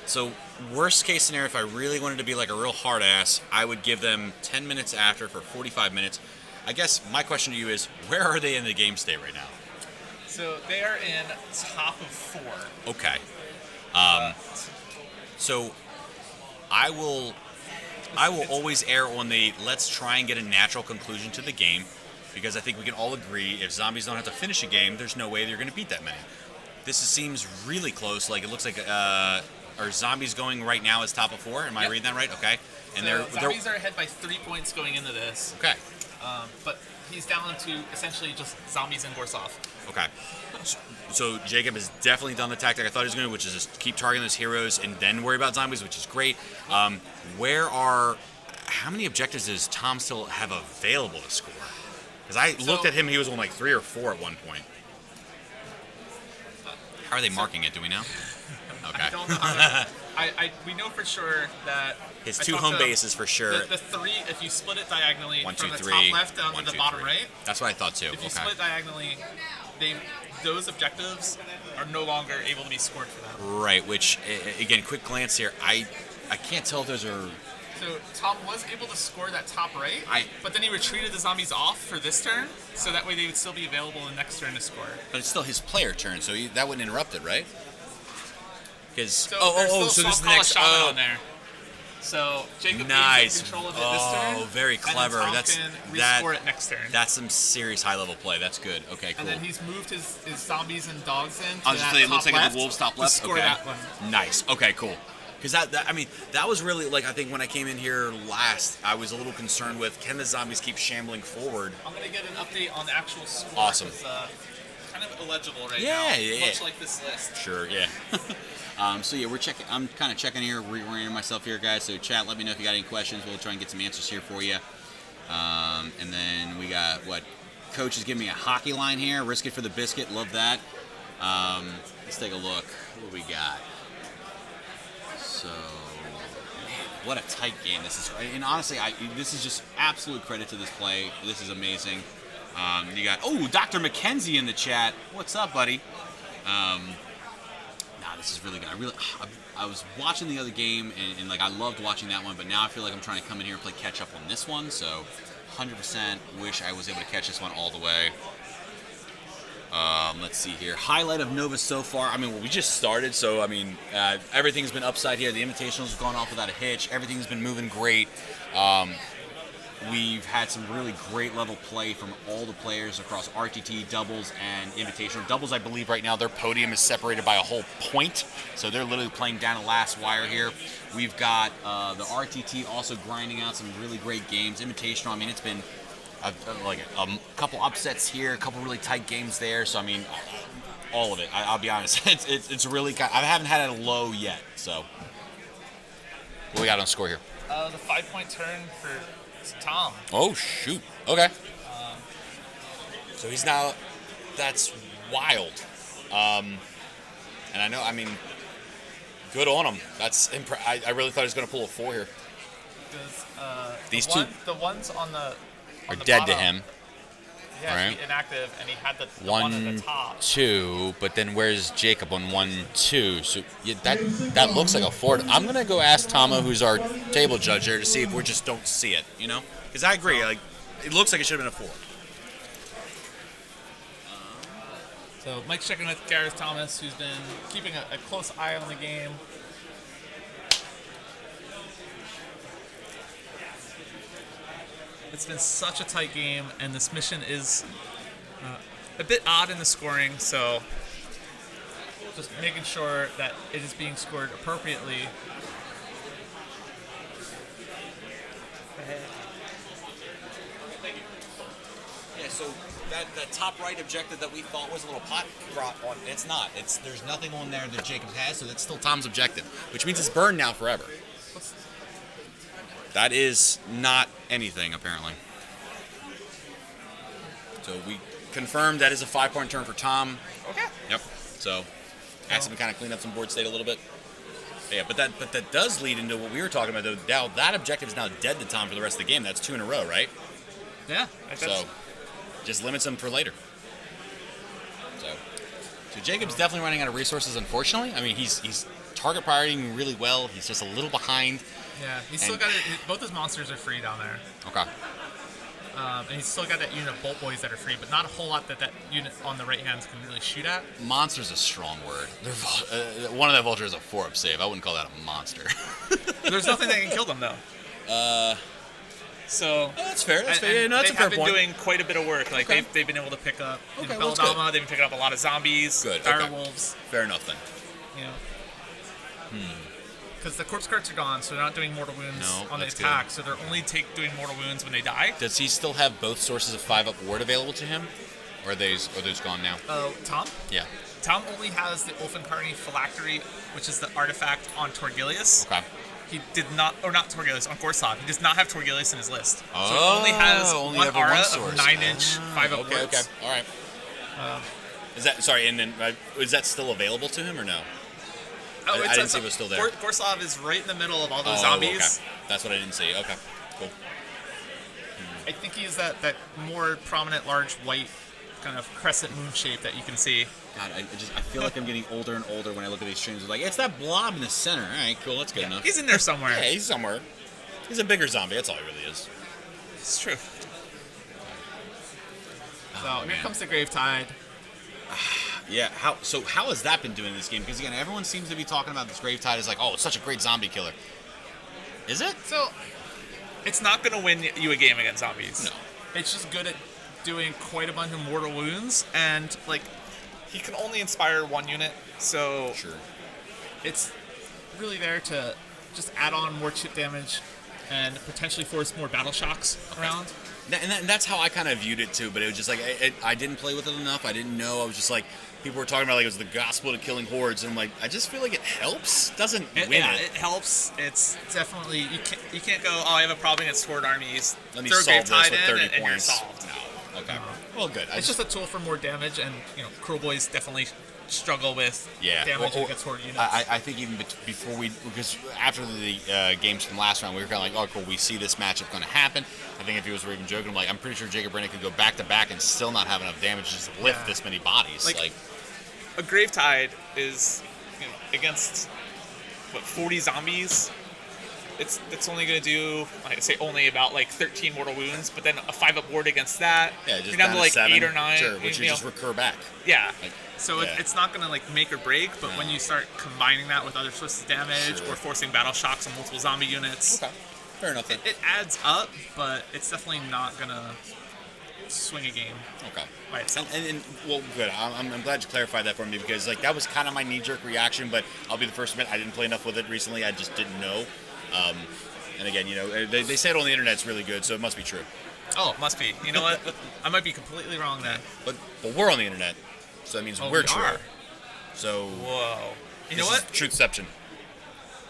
S7: So worst case scenario, if I really wanted to be like a real hard ass, I would give them 10 minutes after for 45 minutes. I guess my question to you is, where are they in the game state right now?
S4: So they are in top of 4.
S7: Okay. So I will always err on the let's try and get a natural conclusion to the game, because I think we can all agree if zombies don't have to finish a game, there's no way they're going to beat that many. This seems really close. Like it looks like are zombies going right now as top of 4? Am I reading that right? Okay. And
S4: so zombies are ahead by 3 points going into this.
S7: Okay.
S4: But he's down to essentially just zombies and Gorsov.
S7: Okay. So Jacob has definitely done the tactic I thought he was going to, which is just keep targeting those heroes and then worry about zombies, which is great. How many objectives does Tom still have available to score? Because I looked at him, he was on like 3 or 4 at one point. How are they marking it? Do we know? Okay.
S4: I don't know. We know for sure that
S7: his 2 home bases for sure.
S4: The 3, if you split it diagonally
S7: 1, 2,
S4: from the
S7: 3,
S4: top left down
S7: 1,
S4: to
S7: 2,
S4: the bottom
S7: 3.
S4: right.
S7: That's what I thought too.
S4: If you split diagonally, those objectives are no longer able to be scored for them.
S7: Right. Which again, quick glance here. I can't tell if those are.
S4: So Tom was able to score that top right, but then he retreated the zombies off for this turn, so that way they would still be available in the next turn to score.
S7: But it's still his player turn, so that wouldn't interrupt it, right? Because
S4: so
S7: this is the next.
S4: On there. So Jacob
S7: nice.
S4: gains control of it this turn.
S7: Oh, very clever.
S4: And then Tom can rescore it next turn.
S7: That's some serious high level play. That's good. Okay, cool.
S4: And then he's moved his zombies and dogs in.
S7: It looks like the wolves top left.
S4: Score that one.
S7: Nice. Okay, cool. Because that was really like, I think when I came in here last, I was a little concerned with, can the zombies keep shambling forward?
S4: I'm gonna get an update on the actual score.
S7: Awesome.
S4: Kind of illegible right now.
S7: Yeah.
S4: Much like this list.
S7: Sure. Yeah. So yeah, we're checking. I'm kind of checking here, reorienting myself here, guys. So chat, let me know if you got any questions. We'll try and get some answers here for you. And then we got Coach is giving me a hockey line here. Risk it for the biscuit. Love that. Let's take a look. What do we got? So, man, what a tight game this is. And honestly, this is just absolute credit to this play. This is amazing. You got Dr. McKenzie in the chat. What's up, buddy? This is really good. I was watching the other game and like I loved watching that one, but now I feel like I'm trying to come in here and play catch up on this one. So, 100% wish I was able to catch this one all the way. Let's see here. Highlight of Nova so far. I mean, we just started, so I mean, everything's been upside here. The Invitationals have gone off without a hitch. Everything's been moving great. We've had some really great level play from all the players across RTT, doubles, and Invitational. Doubles, I believe right now their podium is separated by a whole point, so they're literally playing down the last wire here. We've got the RTT also grinding out some really great games. Invitational, I mean, it's been like a couple upsets here, a couple really tight games there. So I mean, all of it. I'll be honest, it's really. I haven't had a low yet. So what we got on score here?
S4: The 5-point turn for Tom.
S7: Oh shoot. Okay. So he's now. That's wild. And I know. I mean, good on him. That's. I really thought he was going to pull a 4 here. These two.
S4: The ones on the.
S7: Are dead to him.
S4: Yeah,
S7: right?
S4: He's inactive, and he had the one at the top.
S7: 2, but then where's Jacob on 1, 2? So yeah, that looks like a 4. I'm gonna go ask Tama, who's our table judge here, to see if we just don't see it. You know, because I agree. Like, it looks like it should have been a 4.
S1: So Mike's checking with Gareth Thomas, who's been keeping a close eye on the game. It's been such a tight game, and this mission is a bit odd in the scoring, so just making sure that it is being scored appropriately.
S7: Yeah, so that top right objective that we thought was a little pot drop on, it's not. There's nothing on there that Jacob has, so that's still Tom's objective, which means it's burned now forever. That is not anything, apparently. So we confirmed that is a 5-point turn for Tom.
S4: Okay.
S7: Yep. So asked him to kind of clean up some board state a little bit. Yeah, but that does lead into what we were talking about, though. Now that objective is now dead to Tom for the rest of the game. That's 2 in a row, right?
S1: Yeah.
S7: So just limits him for later. So Jacob's definitely running out of resources, unfortunately. I mean, he's target prioritizing really well. He's just a little behind.
S1: Yeah, he's still got it. Both his monsters are free down there.
S7: Okay.
S1: And he's still got that unit of bolt boys that are free, but not a whole lot that unit on the right hand can really shoot at.
S7: Monster's a strong word. One of that vulture is a 4-up save. I wouldn't call that a monster.
S1: There's nothing that can kill them, though. So
S7: that's fair. That's fair.
S1: And
S7: Yeah, no, that's a
S1: they
S7: fair
S1: have been
S7: point.
S1: doing quite a bit of work. Like
S7: Okay.
S1: they've been able to pick up in
S7: Okay, well, that's
S1: Belladama. They've been picking up a lot of zombies,
S7: Good.
S1: dire
S7: Okay.
S1: wolves.
S7: Fair enough then.
S1: You know. Because the corpse carts are gone, so they're not doing mortal wounds
S7: No,
S1: on the
S7: that's
S1: attack. So they're only doing mortal wounds when they die.
S7: Does he still have both sources of 5-up ward available to him, or are those gone now?
S1: Tom?
S7: Yeah.
S1: Tom only has the Ulfenkarni Phylactery, which is the artifact on Torgilius.
S7: Okay.
S1: He did not, or not Torgilius, on Gorslav. He does not have Torgilius in his list. So he
S7: Oh,
S1: only has
S7: only
S1: one
S7: ever
S1: aura
S7: one
S1: of
S7: source.
S1: 9-inch 5-up
S7: Okay.
S1: wards.
S7: Okay. All right. Is that sorry? And then is that still available to him or no?
S1: Oh,
S7: I didn't see it was still there.
S1: Gorslav is right in the middle of all those
S7: Oh,
S1: zombies.
S7: okay. That's what I didn't see. Okay. Cool.
S1: I think he's that more prominent, large, white kind of crescent moon shape that you can see.
S7: God, I feel like I'm getting older and older when I look at these streams. Like, it's that blob in the center. All right, cool. That's good enough.
S1: He's in there somewhere.
S7: Yeah, he's somewhere. He's a bigger zombie. That's all he really is.
S1: It's true. So here
S7: man.
S1: comes the Gravetide.
S7: Yeah. How has that been doing in this game? Because again, everyone seems to be talking about this Gravetide as like, oh, it's such a great zombie killer. Is it?
S1: So it's not going to win you a game against zombies.
S7: No.
S1: It's just good at doing quite a bunch of mortal wounds, and like he can only inspire one unit, so
S7: Sure.
S1: it's really there to just add on more chip damage and potentially force more battle shocks around.
S7: And that's how I kind of viewed it too, but it was just like I didn't play with it enough. I didn't know. I was just like, people were talking about like it was the gospel to killing hordes, and I'm like, I just feel like it helps. Doesn't win
S1: Yeah,
S7: it.
S1: it helps. It's definitely you can't go, oh, I have a problem against horde armies.
S7: Let me
S1: Throw
S7: solve this
S1: Gravetide
S7: with
S1: in
S7: 30
S1: and you're
S7: points.
S1: solved.
S7: No. Okay. Well, good.
S1: It's just a tool for more damage, and Cruel Boys definitely struggle with damage against horde units.
S7: I think even before because after the games from last round, we were kind of like, oh, cool, we see this matchup going to happen. I think if he was even joking, I'm like, I'm pretty sure Jacob Brennan could go back to back and still not have enough damage to just lift this many bodies.
S4: Like, a Gravetide is against 40 zombies. it's only going to do, I'd say only about like 13 mortal wounds, but then a 5-up ward against that.
S11: Yeah, just
S4: you're down to like
S11: 7,
S4: 8 or 9.
S11: Sure, which you
S4: know.
S11: just recur back.
S4: Yeah.
S11: Like,
S4: so
S11: yeah.
S4: it's not going to like make or break, but when you start combining that with other sources of damage
S11: Sure.
S4: or forcing battle shocks on multiple zombie units,
S11: Okay, fair enough. Then.
S4: it adds up, but it's definitely not going to swing a game
S11: Okay.
S4: by itself.
S11: And well, good. I'm glad you clarified that for me because like that was kind of my knee-jerk reaction. But I'll be the first to admit I didn't play enough with it recently. I just didn't know. And again, you know, they say it on the internet it's really good, so it must be true.
S4: Oh, it must be. You know what? I might be completely wrong then.
S11: But we're on the internet, so that means we're
S4: we
S11: true.
S4: are.
S11: So
S4: Whoa. You know
S11: this
S4: what?
S11: is truthception.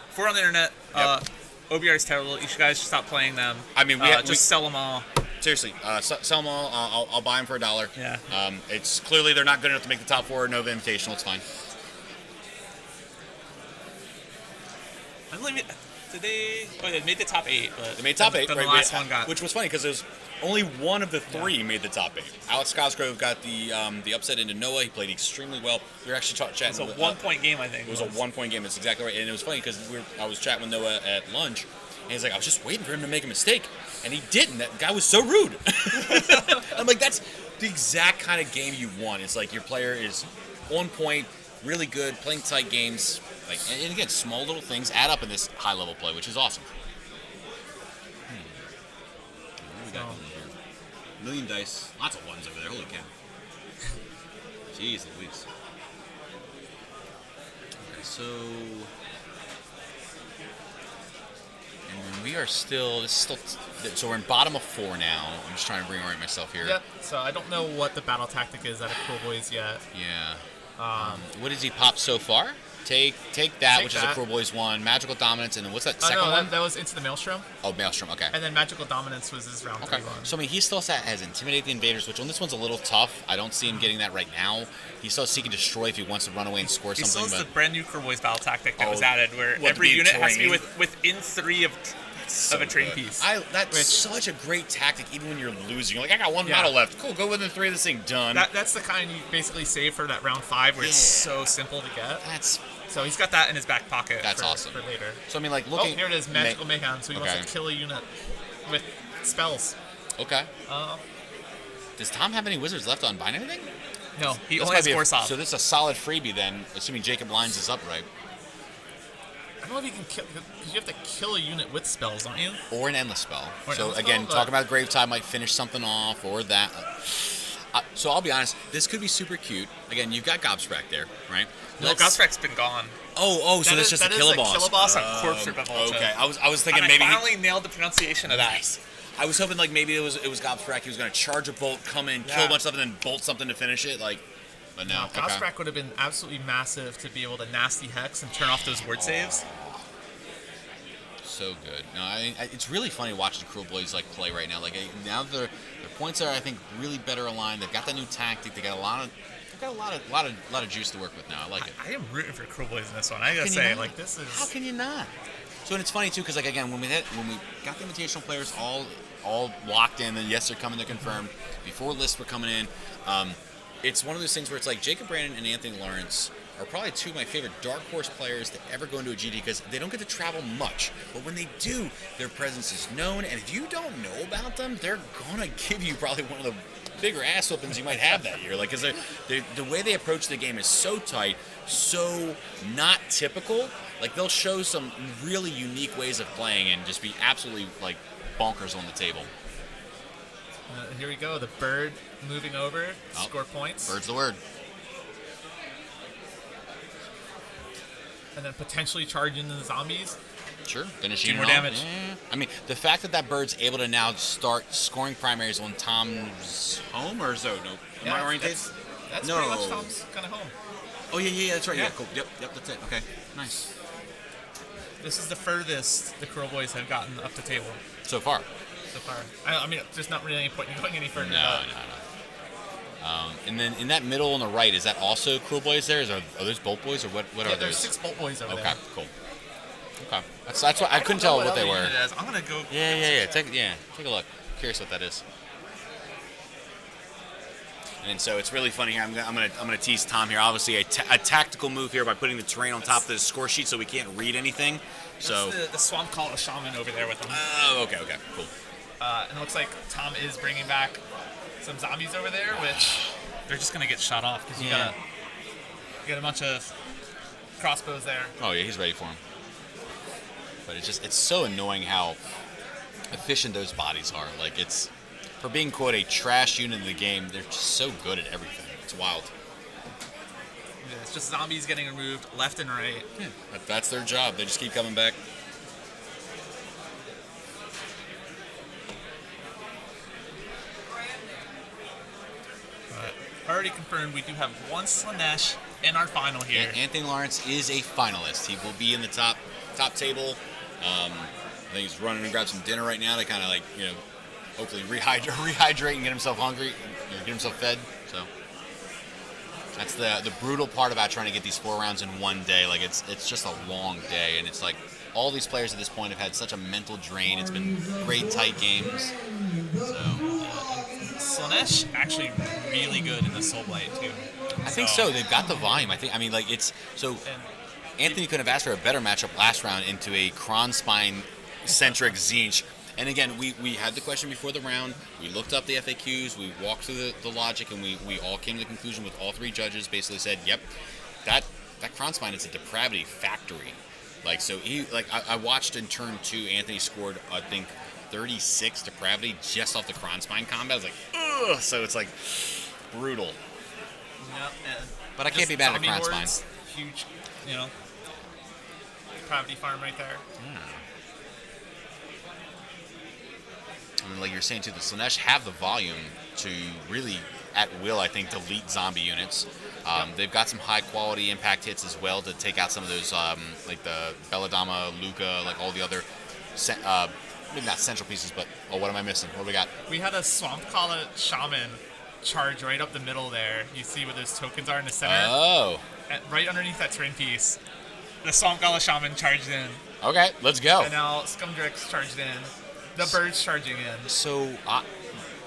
S4: If we're on the internet,
S11: Yep.
S4: OBR is terrible. You guys should stop playing them.
S11: I mean,
S4: just sell them all.
S11: Seriously, sell them all. I'll buy them for $1.
S4: Yeah.
S11: It's clearly they're not good enough to make the top 4 Nova Invitational. It's fine.
S4: I believe did they? Oh, they made the top 8, but
S11: They made top 8,
S4: then
S11: right?
S4: the last one got.
S11: Which was funny because there's only one of the 3 made the top 8. Alex Cosgrove got the upset into Noah. He played extremely well. We were actually chatting.
S4: It's a
S11: with,
S4: 1-point game, I think.
S11: It was a 1-point game. That's exactly right. And it was funny because I was chatting with Noah at lunch, and he's like, I was just waiting for him to make a mistake, and he didn't. That guy was so rude. I'm like, that's the exact kind of game you want. It's like your player is on point, really good, playing tight games. Like, and again, small little things add up in this high-level play, which is awesome. What we got going here? Million dice. Lots of ones over there. Holy cow. Jeez Louise. Okay, so... And we are still... This is still... So we're in bottom of 4 now. I'm just trying to reorient myself here.
S1: Yep. So I don't know what the battle tactic is at a Cruel Boys yet.
S11: Yeah. What does he pop so far? Take that,
S1: Take
S11: which is
S1: that.
S11: a Cruel Boys one. Magical Dominance, and then what's that
S1: Oh,
S11: second
S1: no,
S11: one?
S1: that was Into the Maelstrom.
S11: Oh, Maelstrom, okay.
S1: And then Magical Dominance was his round 3
S11: Okay.
S1: one.
S11: So, I mean, he still has Intimidate the Invaders, which on this one's a little tough. I don't see him getting that right now. He still has Seek and Destroy if he wants to run away and score
S4: He still
S11: something.
S4: has
S11: But
S4: the brand new Cruel Boys battle tactic that was
S11: Oh,
S4: added, where
S11: what,
S4: every
S11: the
S4: unit has to be
S11: training?
S4: within 3 of a train
S11: good.
S4: piece.
S11: That's such a great tactic, even when you're losing. You're like, I got 1
S1: Yeah.
S11: battle left. Cool, go within 3 of this thing. Done.
S1: That's the kind you basically save for that round 5 where it's so simple to get. So he's got that in his back pocket.
S11: That's
S1: for,
S11: awesome.
S1: for later.
S11: So, I mean, like, looking...
S1: Oh, here it is, Magical Mayhem. So he
S11: Okay.
S1: wants to kill a unit with spells.
S11: Okay. Does Tom have any wizards left to unbind anything?
S4: No, he
S11: This
S4: only
S11: might
S4: has
S11: be
S4: Gorsav.
S11: So this is a solid freebie then, assuming Jacob lines this up right.
S1: I don't know if you can kill, because you have to kill a unit with spells, don't you?
S11: Or an endless spell.
S1: Or an
S11: So
S1: endless
S11: again,
S1: spell,
S11: talking about Gravetide might finish something off, or that. So I'll be honest, this could be super cute. Again, you've got Gobsprak there, right?
S4: No, Gobsprak's been gone.
S11: Oh, so that's just a Killaboss.
S4: Killaboss on Corpse Revolta.
S11: Okay, I was thinking
S4: And
S11: maybe
S4: I finally nailed the pronunciation of that.
S11: Nice. I was hoping like maybe it was Gobsprak. He was going to charge a bolt, come in, kill a bunch of stuff, and then bolt something to finish it. Like, but no. Okay.
S1: Gobsprak would have been absolutely massive to be able to nasty hex and turn off those word saves.
S11: So good. No, it's really funny watching Cruel Boys like play right now. Like now their points are I think really better aligned. They've got that new tactic. They got a lot of juice to work with now. I like it.
S4: I am rooting for Cruel Boys in this one. I gotta
S11: Can you
S4: say,
S11: not?
S4: like this is.
S11: How can you not? So and it's funny too because like again when we got the invitational players all locked in and yes they're coming, they're confirmed before lists were coming in. It's one of those things where it's like Jacob Brandon and Anthony Lawrence are probably 2 of my favorite dark horse players to ever go into a GD because they don't get to travel much, but when they do, their presence is known, and if you don't know about them, they're gonna give you probably one of the bigger ass whoopings you might have that year. Like, cause the way they approach the game is so tight, so not typical. Like they'll show some really unique ways of playing and just be absolutely like bonkers on the table.
S1: Here we go, the bird moving over, score points.
S11: Bird's the word.
S1: And then potentially charge into the zombies.
S11: Sure, finish
S4: Do
S11: you
S4: more damage.
S11: Yeah. I mean, the fact that bird's able to now start scoring primaries on Tom's home or Zoe? No, am I oriented?
S1: That's
S11: No.
S1: pretty much Tom's kind of home.
S11: Oh yeah, that's right. Yeah,
S1: Yeah.
S11: cool. Yep, that's it. Okay, nice.
S1: This is the furthest the Cruel Boys have gotten up the table
S11: So far.
S1: so far. I mean, there's not really any point in going any further.
S11: No. And then in that middle on the right, is that also Cruel Boys there? Are those Bolt Boys or what are
S1: Yeah,
S11: those?
S1: there's 6 Bolt Boys over
S11: Okay,
S1: there.
S11: cool. Okay, that's what I couldn't tell what they were.
S4: I'm gonna go.
S11: Yeah. Take a look. Curious what that is. And so it's really funny here. I'm gonna tease Tom here. Obviously, a tactical move here by putting the terrain on top of the score sheet so we can't read anything. So
S4: the swamp call shaman over there with him.
S11: oh, okay, cool.
S4: And it looks like Tom is bringing back some zombies over there, which they're just gonna get shot off because you got a bunch of crossbows there.
S11: Oh yeah, he's ready for him. But it's so annoying how efficient those bodies are. Like it's for being quote a trash unit in the game, they're just so good at everything. It's wild.
S4: Yeah, it's just zombies getting removed left and right.
S11: Yeah, that's their job. They just keep coming back.
S4: Already confirmed, we do have one Slanesh in our final here.
S11: Anthony Lawrence is a finalist. He will be in the top table. I think he's running and grab some dinner right now to kind of like, hopefully rehydrate and get himself hungry, get himself fed. So that's the brutal part about trying to get these 4 rounds in one day. Like it's just a long day, and it's like all these players at this point have had such a mental drain. It's been great tight games. So
S4: Slanesh actually really good in the Soul Blight too.
S11: I think so. They've got the volume. Anthony could have asked for a better matchup last round into a Kronspine-centric Zinch. And again, we had the question before the round. We looked up the FAQs. We walked through the logic, and we all came to the conclusion with all 3 judges basically said, yep, that Kronspine is a depravity factory. Like, so I watched in turn 2, Anthony scored, I think, 36 depravity just off the Kronspine combat. I was like, ugh. So it's like brutal.
S4: Yep.
S11: But I can't be mad at Kronspine.
S4: Hordes, huge, depravity farm right there.
S11: Yeah. I mean, like you're saying too, the Slanesh have the volume to really, at will, I think, delete zombie units. They've got some high quality impact hits as well to take out some of those, like the Belladama, Luca, like all the other, maybe not central pieces, but what am I missing? What do we got?
S4: We had a Swamp Kala Shaman charge right up the middle there. You see where those tokens are in the center?
S11: Oh.
S4: Right underneath that terrain piece. The Swamp Kala Shaman charged in.
S11: Okay, let's go.
S4: And now Scumdrix charged in. The bird's charging in.
S11: So,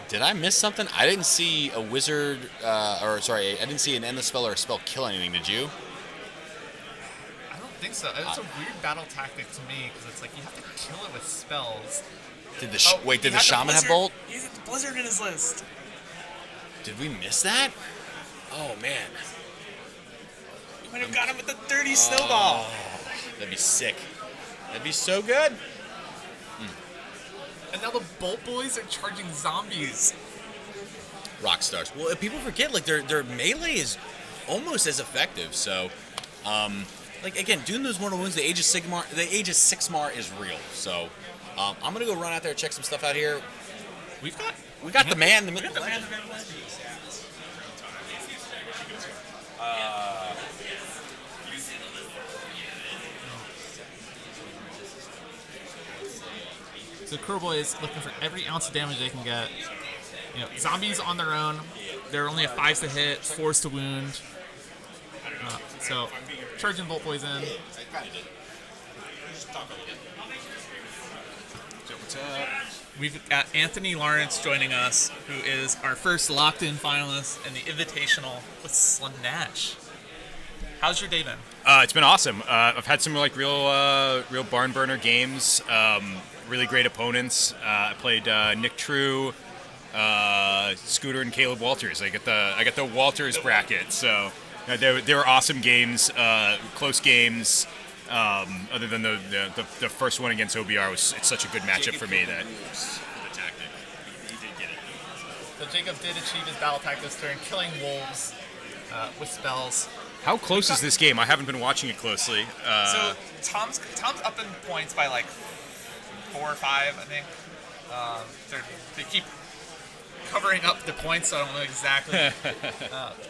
S11: did I miss something? I didn't see a wizard, I didn't see an endless spell or a spell kill anything, did you?
S4: I don't think so. It's a weird battle tactic to me, because it's like you have to kill it with spells.
S11: Did the shaman have bolt?
S4: He's got the blizzard in his list.
S11: Did we miss that? Oh, man.
S4: You might have got him with the dirty snowball.
S11: That'd be sick. That'd be so good.
S4: And now the Bolt Boys are charging zombies.
S11: Rock stars. Well, people forget, like, their melee is almost as effective. So, like, again, doing those mortal wounds, the Aegis Sixmar is real. So, I'm gonna go run out there and check some stuff out here. We got the man, the myth, the legend.
S1: So Crowboy is looking for every ounce of damage they can get. Zombies on their own, they're only a 5s to hit, 4s to wound. So charging Bolt Boys in.
S4: We've got Anthony Lawrence joining us, who is our first locked-in finalist in the Invitational with Slanesh. How's your day been?
S12: It's been awesome. I've had some real barn burner games. Really great opponents. I played Nick True, Scooter, and Caleb Walters. I got the Walters bracket. So they were awesome games, close games. Other than the first one against OBR it's such a good matchup for me that.
S11: The tactic. He did get it.
S4: So Jacob did achieve his battle tactic this turn, killing wolves with spells.
S12: How close is this game? I haven't been watching it closely.
S4: So Tom's up in points by like 4 or 5, I think. They keep covering up the points, so I don't know exactly.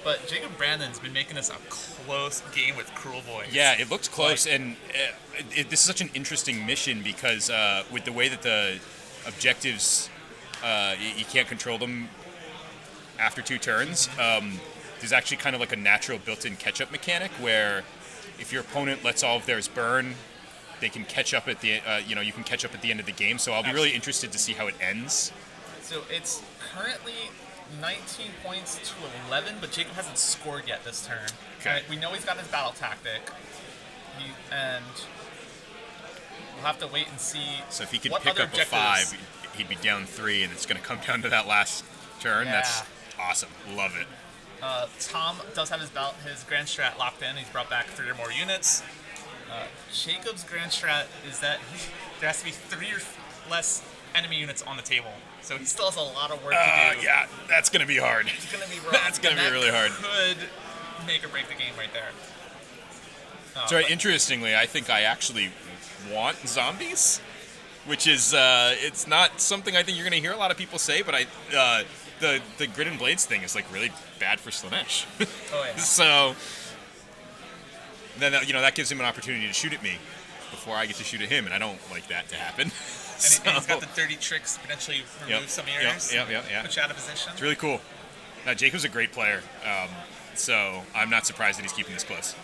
S4: But Jacob Brandon's been making this a close game with Cruel Boys.
S12: Yeah, it looked close, and this is such an interesting mission because with the way that the objectives, you can't control them after 2 turns. There's actually kind of like a natural built-in catch-up mechanic where if your opponent lets all of theirs burn, they can catch up at the you can catch up at the end of the game. So I'll be really interested to see how it ends.
S4: So it's currently
S1: 19 points to 11, but Jacob hasn't scored yet this turn.
S12: Okay.
S1: We know he's got his battle tactic, and we'll have to wait and see.
S12: So if he could
S1: what
S12: pick
S1: other
S12: up a
S1: objectives-
S12: 5, he'd be down 3, and it's going to come down to that last turn.
S1: Yeah.
S12: That's awesome. Love it.
S1: Tom does have his grand strat locked in. He's brought back 3 or more units. Jacob's grand strat is that there has to be 3 or less enemy units on the table. So he still has a lot of work to do.
S12: Yeah, that's going to be hard.
S1: It's going to be rough.
S12: That's going to be really hard.
S1: Could make or break the game right there.
S12: So interestingly, I think I actually want zombies, which is it's not something I think you're going to hear a lot of people say, but the grid and blades thing is like really bad for Slanesh.
S1: Oh yeah.
S12: So then that gives him an opportunity to shoot at me before I get to shoot at him, and I don't like that to happen.
S1: And he's got the dirty tricks to potentially remove some areas.
S12: Yep.
S1: Put you out of position.
S12: It's really cool. Now, Jacob's a great player, so I'm not surprised that he's keeping this close.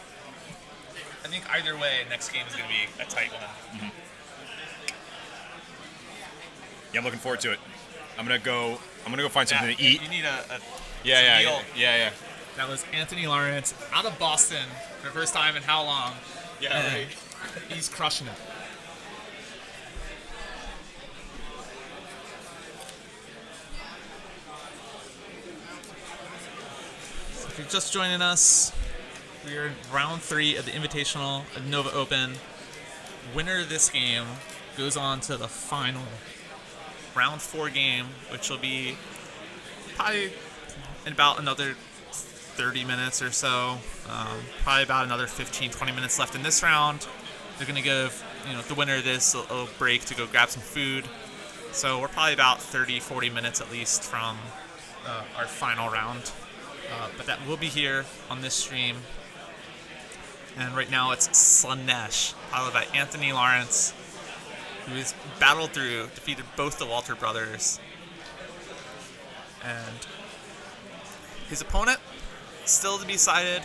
S1: I think either way, next game is going to be a tight one.
S12: Mm-hmm. Yeah, I'm looking forward to it. I'm gonna go find something to eat.
S1: You need a
S12: Yeah.
S1: That was Anthony Lawrence out of Boston for the first time in how long?
S2: Yeah,
S1: And
S2: right.
S1: He's crushing it. So if you're just joining us, we are in round 3 of the Invitational at Nova Open. Winner of this game goes on to the final round 4 game, which will be probably in about another 30 minutes or so. Probably about another 15-20 minutes left in this round. They're going to give the winner of this a little break to go grab some food. So we're probably about 30-40 minutes at least from our final round. But that will be here on this stream. And right now it's Slanesh, piloted by Anthony Lawrence, who has battled through, defeated both the Walter brothers. And his opponent, still to be decided.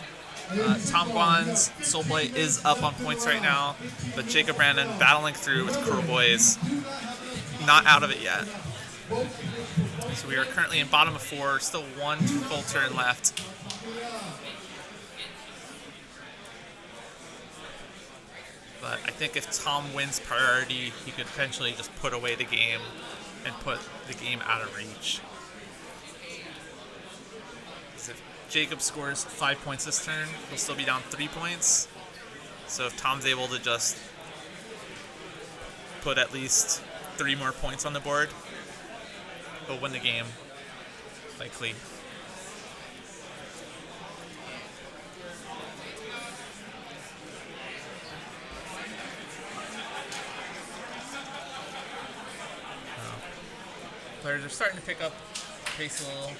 S1: Tom Guan's Soulblight is up on points right now, but Jacob Brandon battling through with Crow Boys, not out of it yet. So we are currently in bottom of 4, still 1 full turn left. But I think if Tom wins priority, he could potentially just put away the game and put the game out of reach. So if Jacob scores 5 points this turn, he'll still be down 3 points. So if Tom's able to just put at least 3 more points on the board, he'll win the game, likely. Players are starting to pick up pace a little.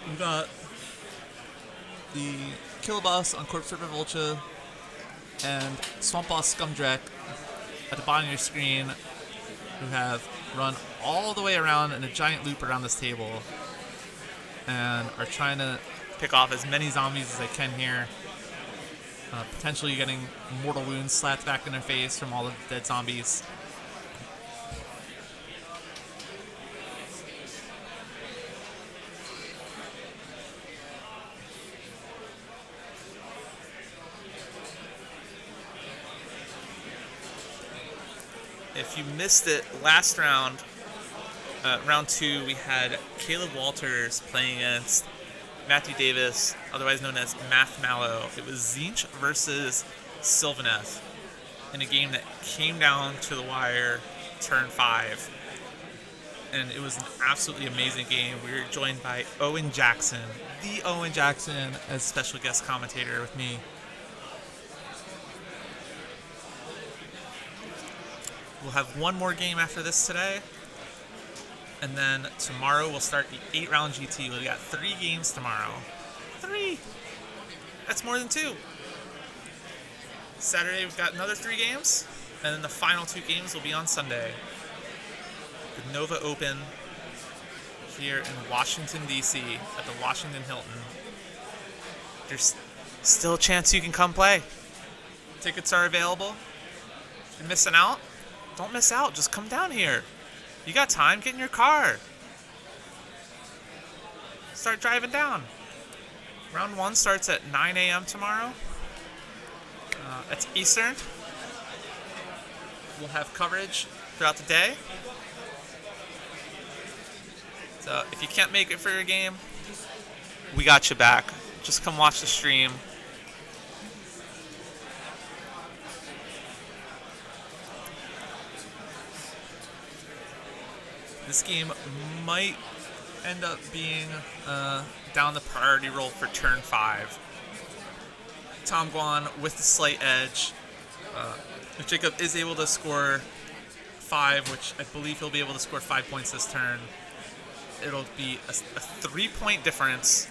S1: We've got the Kill Boss on Corpse River Vulture and Swamp Boss Scumdrek at the bottom of your screen, who have run all the way around in a giant loop around this table and are trying to pick off as many zombies as they can here. Potentially getting mortal wounds slapped back in their face from all the dead zombies. If you missed it last round, round 2, we had Caleb Walters playing against Matthew Davis, otherwise known as Math Mallow. It was Zinch versus Sylvaneth in a game that came down to the wire turn 5. And it was an absolutely amazing game. We were joined by Owen Jackson, the Owen Jackson, as special guest commentator with me. We'll have one more game after this today. And then tomorrow we'll start the 8-round GT. We got 3 games tomorrow. 3! That's more than 2. Saturday we've got another 3 games. And then the final 2 games will be on Sunday. The Nova Open here in Washington, D.C. at the Washington Hilton. There's
S4: still a chance you can come play. Tickets are available. You're missing out? Don't miss out. Just come down here. You got time? Get in your car. Start driving down. Round 1 starts at 9 a.m. tomorrow. It's Eastern. We'll have coverage throughout the day. So if you can't make it for your game, we got you back. Just come watch the stream. This game might end up being down the priority roll for turn 5. Tom Guan with the slight edge. If Jacob is able to score 5, which I believe he'll be able to score 5 points this turn, it'll be a 3-point difference.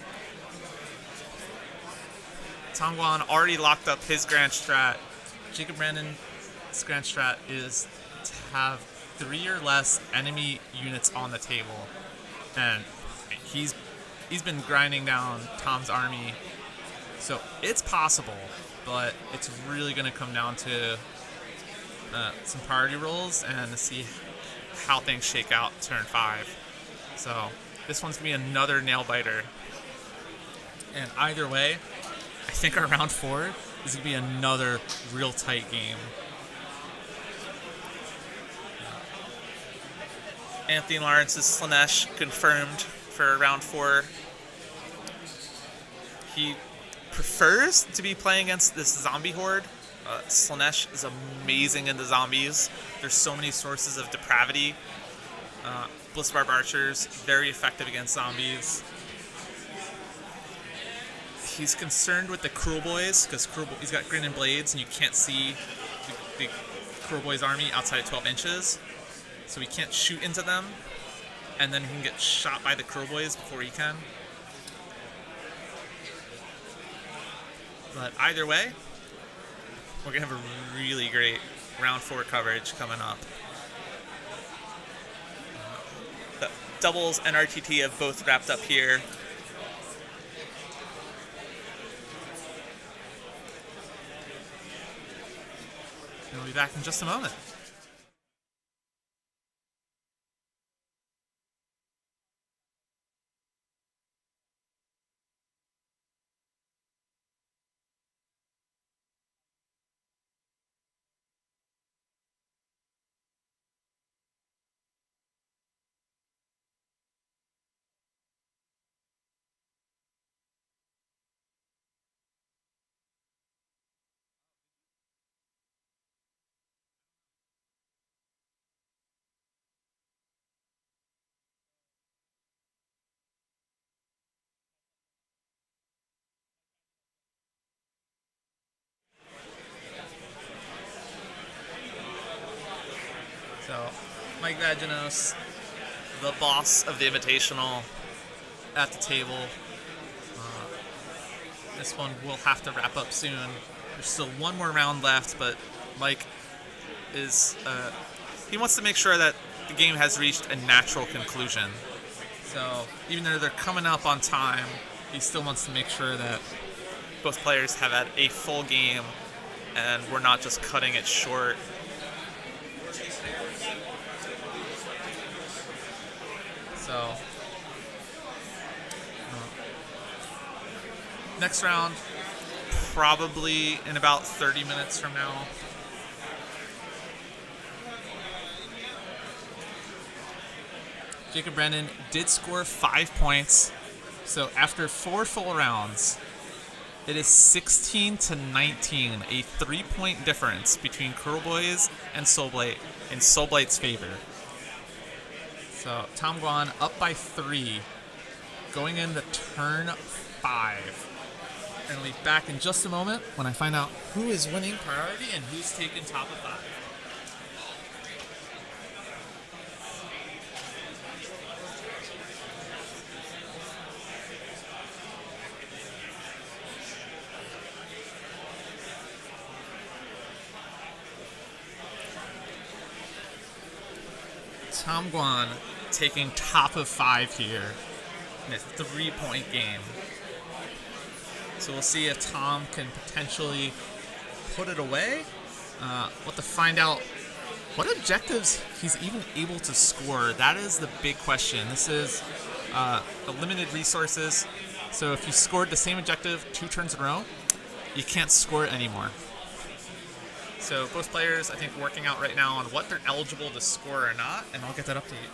S4: Tom Guan already locked up his grand strat. Jacob Brandon's grand strat is to have 3 or less enemy units on the table, and he's been grinding down Tom's army, so it's possible, but it's really going to come down to some priority rolls and to see how things shake out turn 5. So this one's going to be another nail biter, and either way, I think our round 4 is going to be another real tight game. Anthony Lawrence's Slanesh confirmed for round 4. He prefers to be playing against this zombie horde. Slanesh is amazing into zombies. There's so many sources of depravity. Blissbarb archers, very effective against zombies. He's concerned with the Cruel Boys because he's got Grin and Blades, and you can't see the Cruel Boys army outside of 12 inches. So he can't shoot into them, and then he can get shot by the Cruel Boys before he can. But either way, we're going to have a really great round 4 coverage coming up. The doubles and RTT have both wrapped up here. And we'll be back in just a moment. So, Mike Vaginos, the boss of the Invitational, at the table. This one will have to wrap up soon. There's still one more round left, but Mike is, he wants to make sure that the game has reached a natural conclusion. So, even though they're coming up on time, he still wants to make sure that both players have had a full game and we're not just cutting it short. So, next round, probably in about 30 minutes from now. Jacob Brennan did score 5 points. So after 4 full rounds, it is 16-19, a 3-point difference between Curl Boys and Soulblight in Soulblight's favor. So Tom Guan up by 3, going into turn 5. And we'll be back in just a moment when I find out who is winning priority and who's taking top of 5. Tom Guan taking top of 5 here in a 3-point game.
S1: So we'll see if Tom can potentially put it away. We'll have to find out what objectives he's even able to score. That is the big question. This is the limited resources. So if you scored the same objective 2 turns in a row, you can't score it anymore. So both players, I think, working out right now on what they're eligible to score or not, and I'll get that update.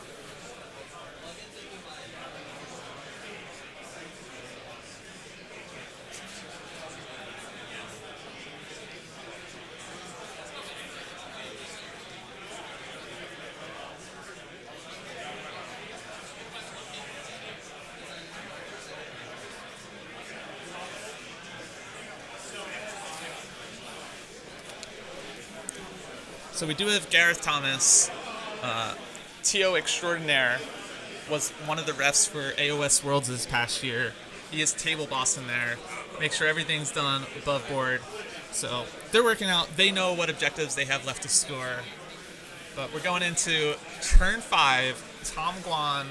S1: So we do have Gareth Thomas, TO extraordinaire, was one of the refs for AoS Worlds this past year. He is table boss in there, make sure everything's done above board. So they're working out, they know what objectives they have left to score. But we're going into turn 5, Tom Guan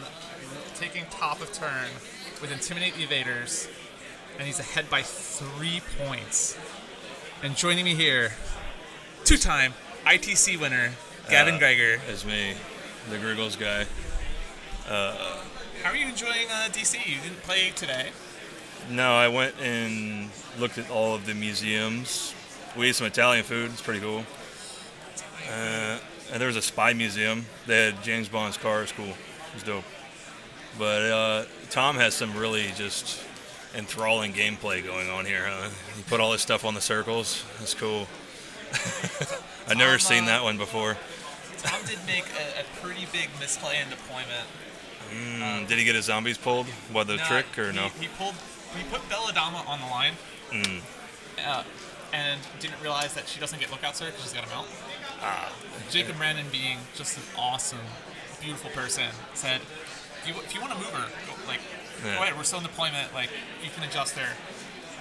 S1: taking top of turn with Intimidate the Evaders, and he's ahead by 3 points. And joining me here, 2-time ITC winner, Gavin Geiger.
S13: It's me, the Griggles guy.
S1: How are you enjoying DC? You didn't play today.
S13: No, I went and looked at all of the museums. We ate some Italian food. It's pretty cool. And there was a spy museum. They had James Bond's car. It's cool. It was dope. But Tom has some really just enthralling gameplay going on here. Huh? He put all this stuff on the circles. That's cool. I've never seen that one before.
S1: Tom did make a pretty big misplay in deployment.
S13: Did he get his zombies pulled by the trick or no?
S1: He put Belladama on the line, and didn't realize that she doesn't get lookout sir because she's got a mount. Jacob Brandon, being just an awesome, beautiful person, said, if you want to move her, go ahead. We're still in deployment. Like, you can adjust her.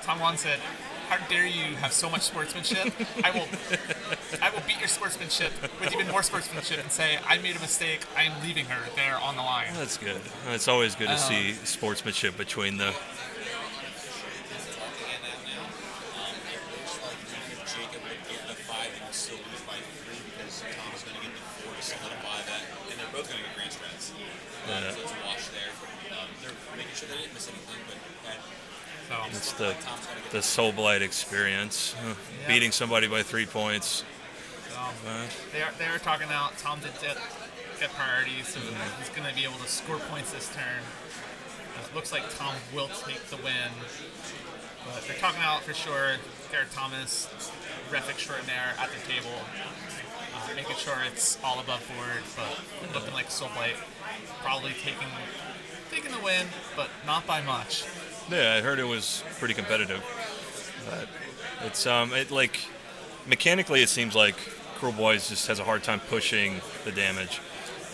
S1: Tom Wan said, "How dare you have so much sportsmanship? I will beat your sportsmanship with even more sportsmanship and say, I made a mistake. I am leaving her there on the line."
S13: That's good. It's always good to see sportsmanship between the...
S11: Jacob would get the 5 and still lose by 3 because Tom is going to get the 4 to solidify that, and they're both going to get grand strats. So it's a wash there. They're making sure they didn't miss anything, but
S13: it's the Soul Blight experience. Beating somebody by 3 points.
S1: They are talking out. Tom did get priority, so he's going to be able to score points this turn. It looks like Tom will take the win. But they're talking out for sure. Garrett Thomas, ref extraordinaire at the table, making sure it's all above board, but looking like Soul Blight probably taking the win, but not by much.
S13: Yeah, I heard it was pretty competitive. But it's mechanically it seems like Cruel Boys just has a hard time pushing the damage.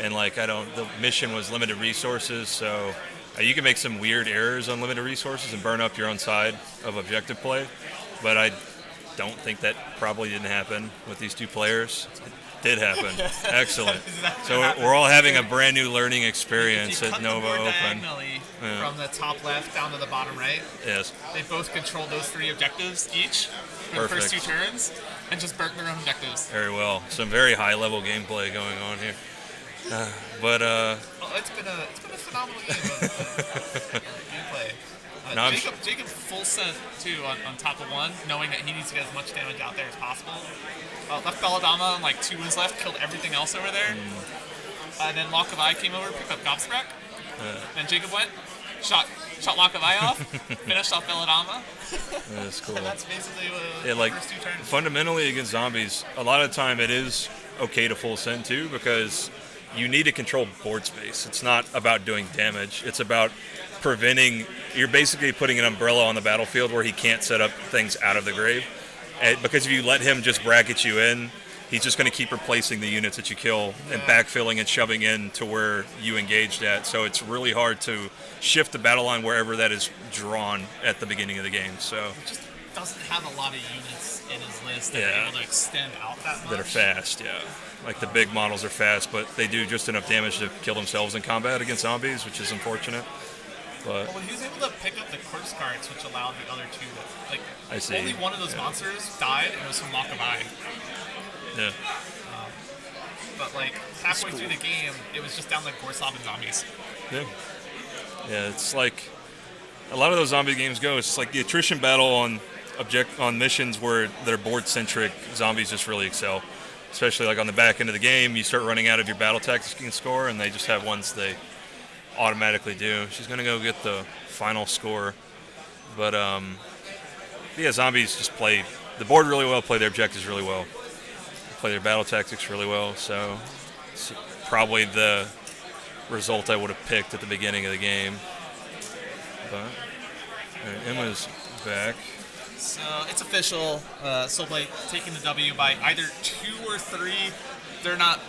S13: And the mission was limited resources, so you can make some weird errors on limited resources and burn up your own side of objective play. But I don't think that probably didn't happen with these two players. It did happen. Excellent. So we're all having a brand new learning experience at Nova Open.
S1: From the top left down to the bottom right.
S13: Yes.
S1: They both control those 3 objectives each for the first 2 turns and just burnt their own objectives.
S13: Very well. Some very high level gameplay going on here.
S1: It's been a phenomenal game of gameplay. Jacob full sent too on top of 1, knowing that he needs to get as much damage out there as possible. Left Belladama and 2 wounds left, killed everything else over there. And then Lock of Eye came over, picked up Gobsprack. And Jacob went, shot Lock of Eye off, finished off Belladama.
S13: That's cool.
S1: And that's basically what the first 2 turns.
S13: Fundamentally against zombies, a lot of the time it is okay to full send too, because you need to control board space. It's not about doing damage. It's about preventing. You're basically putting an umbrella on the battlefield where he can't set up things out of the grave. And because if you let him just bracket you in, he's just going to keep replacing the units that you kill and backfilling and shoving in to where you engaged at. So it's really hard to shift the battle line wherever that is drawn at the beginning of the game. So
S1: he just doesn't have a lot of units in his list that are able to extend out that much.
S13: That are fast, yeah. The big models are fast, but they do just enough damage to kill themselves in combat against zombies, which is unfortunate. But
S1: Well, he was able to pick up the corpse cards, which allowed the other two to, like,
S13: I see.
S1: only one of those monsters died, and it was from Makabai.
S13: yeah,
S1: But, like, halfway through the game, it was just down like Gorsov and zombies.
S13: yeah, yeah. It's like a lot of those zombie games go. It's like the attrition battle on missions where they're board centric. Zombies just really excel, especially like on the back end of the game. You start running out of your battle tactics you can score, and they just have ones they automatically do. She's gonna go get the final score, but yeah, zombies just play the board really well, play their objectives really well, play their battle tactics really well. So it's probably the result I would have picked at the beginning of the game. But all right, Emma's back.
S1: So it's official. Soulblade taking the W by either 2 or 3. They're not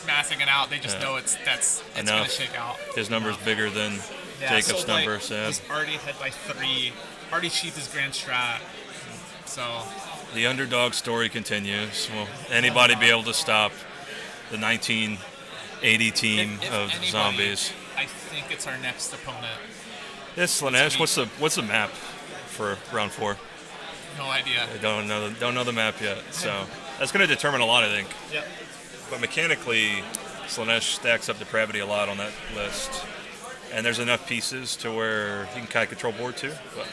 S1: massing it out. They just know it's going to shake out.
S13: His number's bigger than Jacob's number. So
S1: he's already ahead by 3. Already achieved his grand strat. So
S13: the underdog story continues. Will anybody be able to stop the 1980 team
S1: if
S13: of
S1: anybody,
S13: zombies?
S1: I think it's our next opponent.
S13: Yes, Slanesh. What's the map for round 4?
S1: No idea.
S13: I don't know the map yet. So that's going to determine a lot, I think.
S1: Yep.
S13: But mechanically, Slanesh stacks up depravity a lot on that list, and there's enough pieces to where he can kind of control board too. But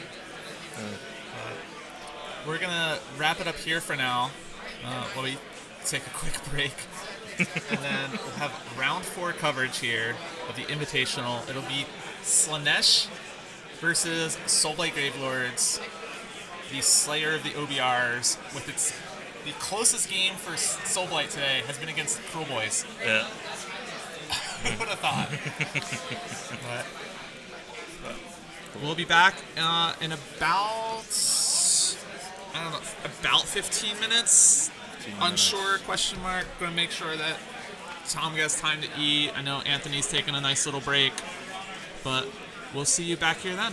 S1: we're gonna wrap it up here for now. While we take a quick break, and then we'll have round 4 coverage here of the Invitational. It'll be Slanesh versus Soulblight Gravelords, the Slayer of the OBRs, with the closest game for Soulblight today has been against Cruel Boys.
S13: Yeah.
S1: Who would have thought? But we'll be back in about 15 minutes. Unsure, question mark. Going to make sure that Tom gets time to eat. I know Anthony's taking a nice little break, but we'll see you back here then.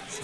S1: So,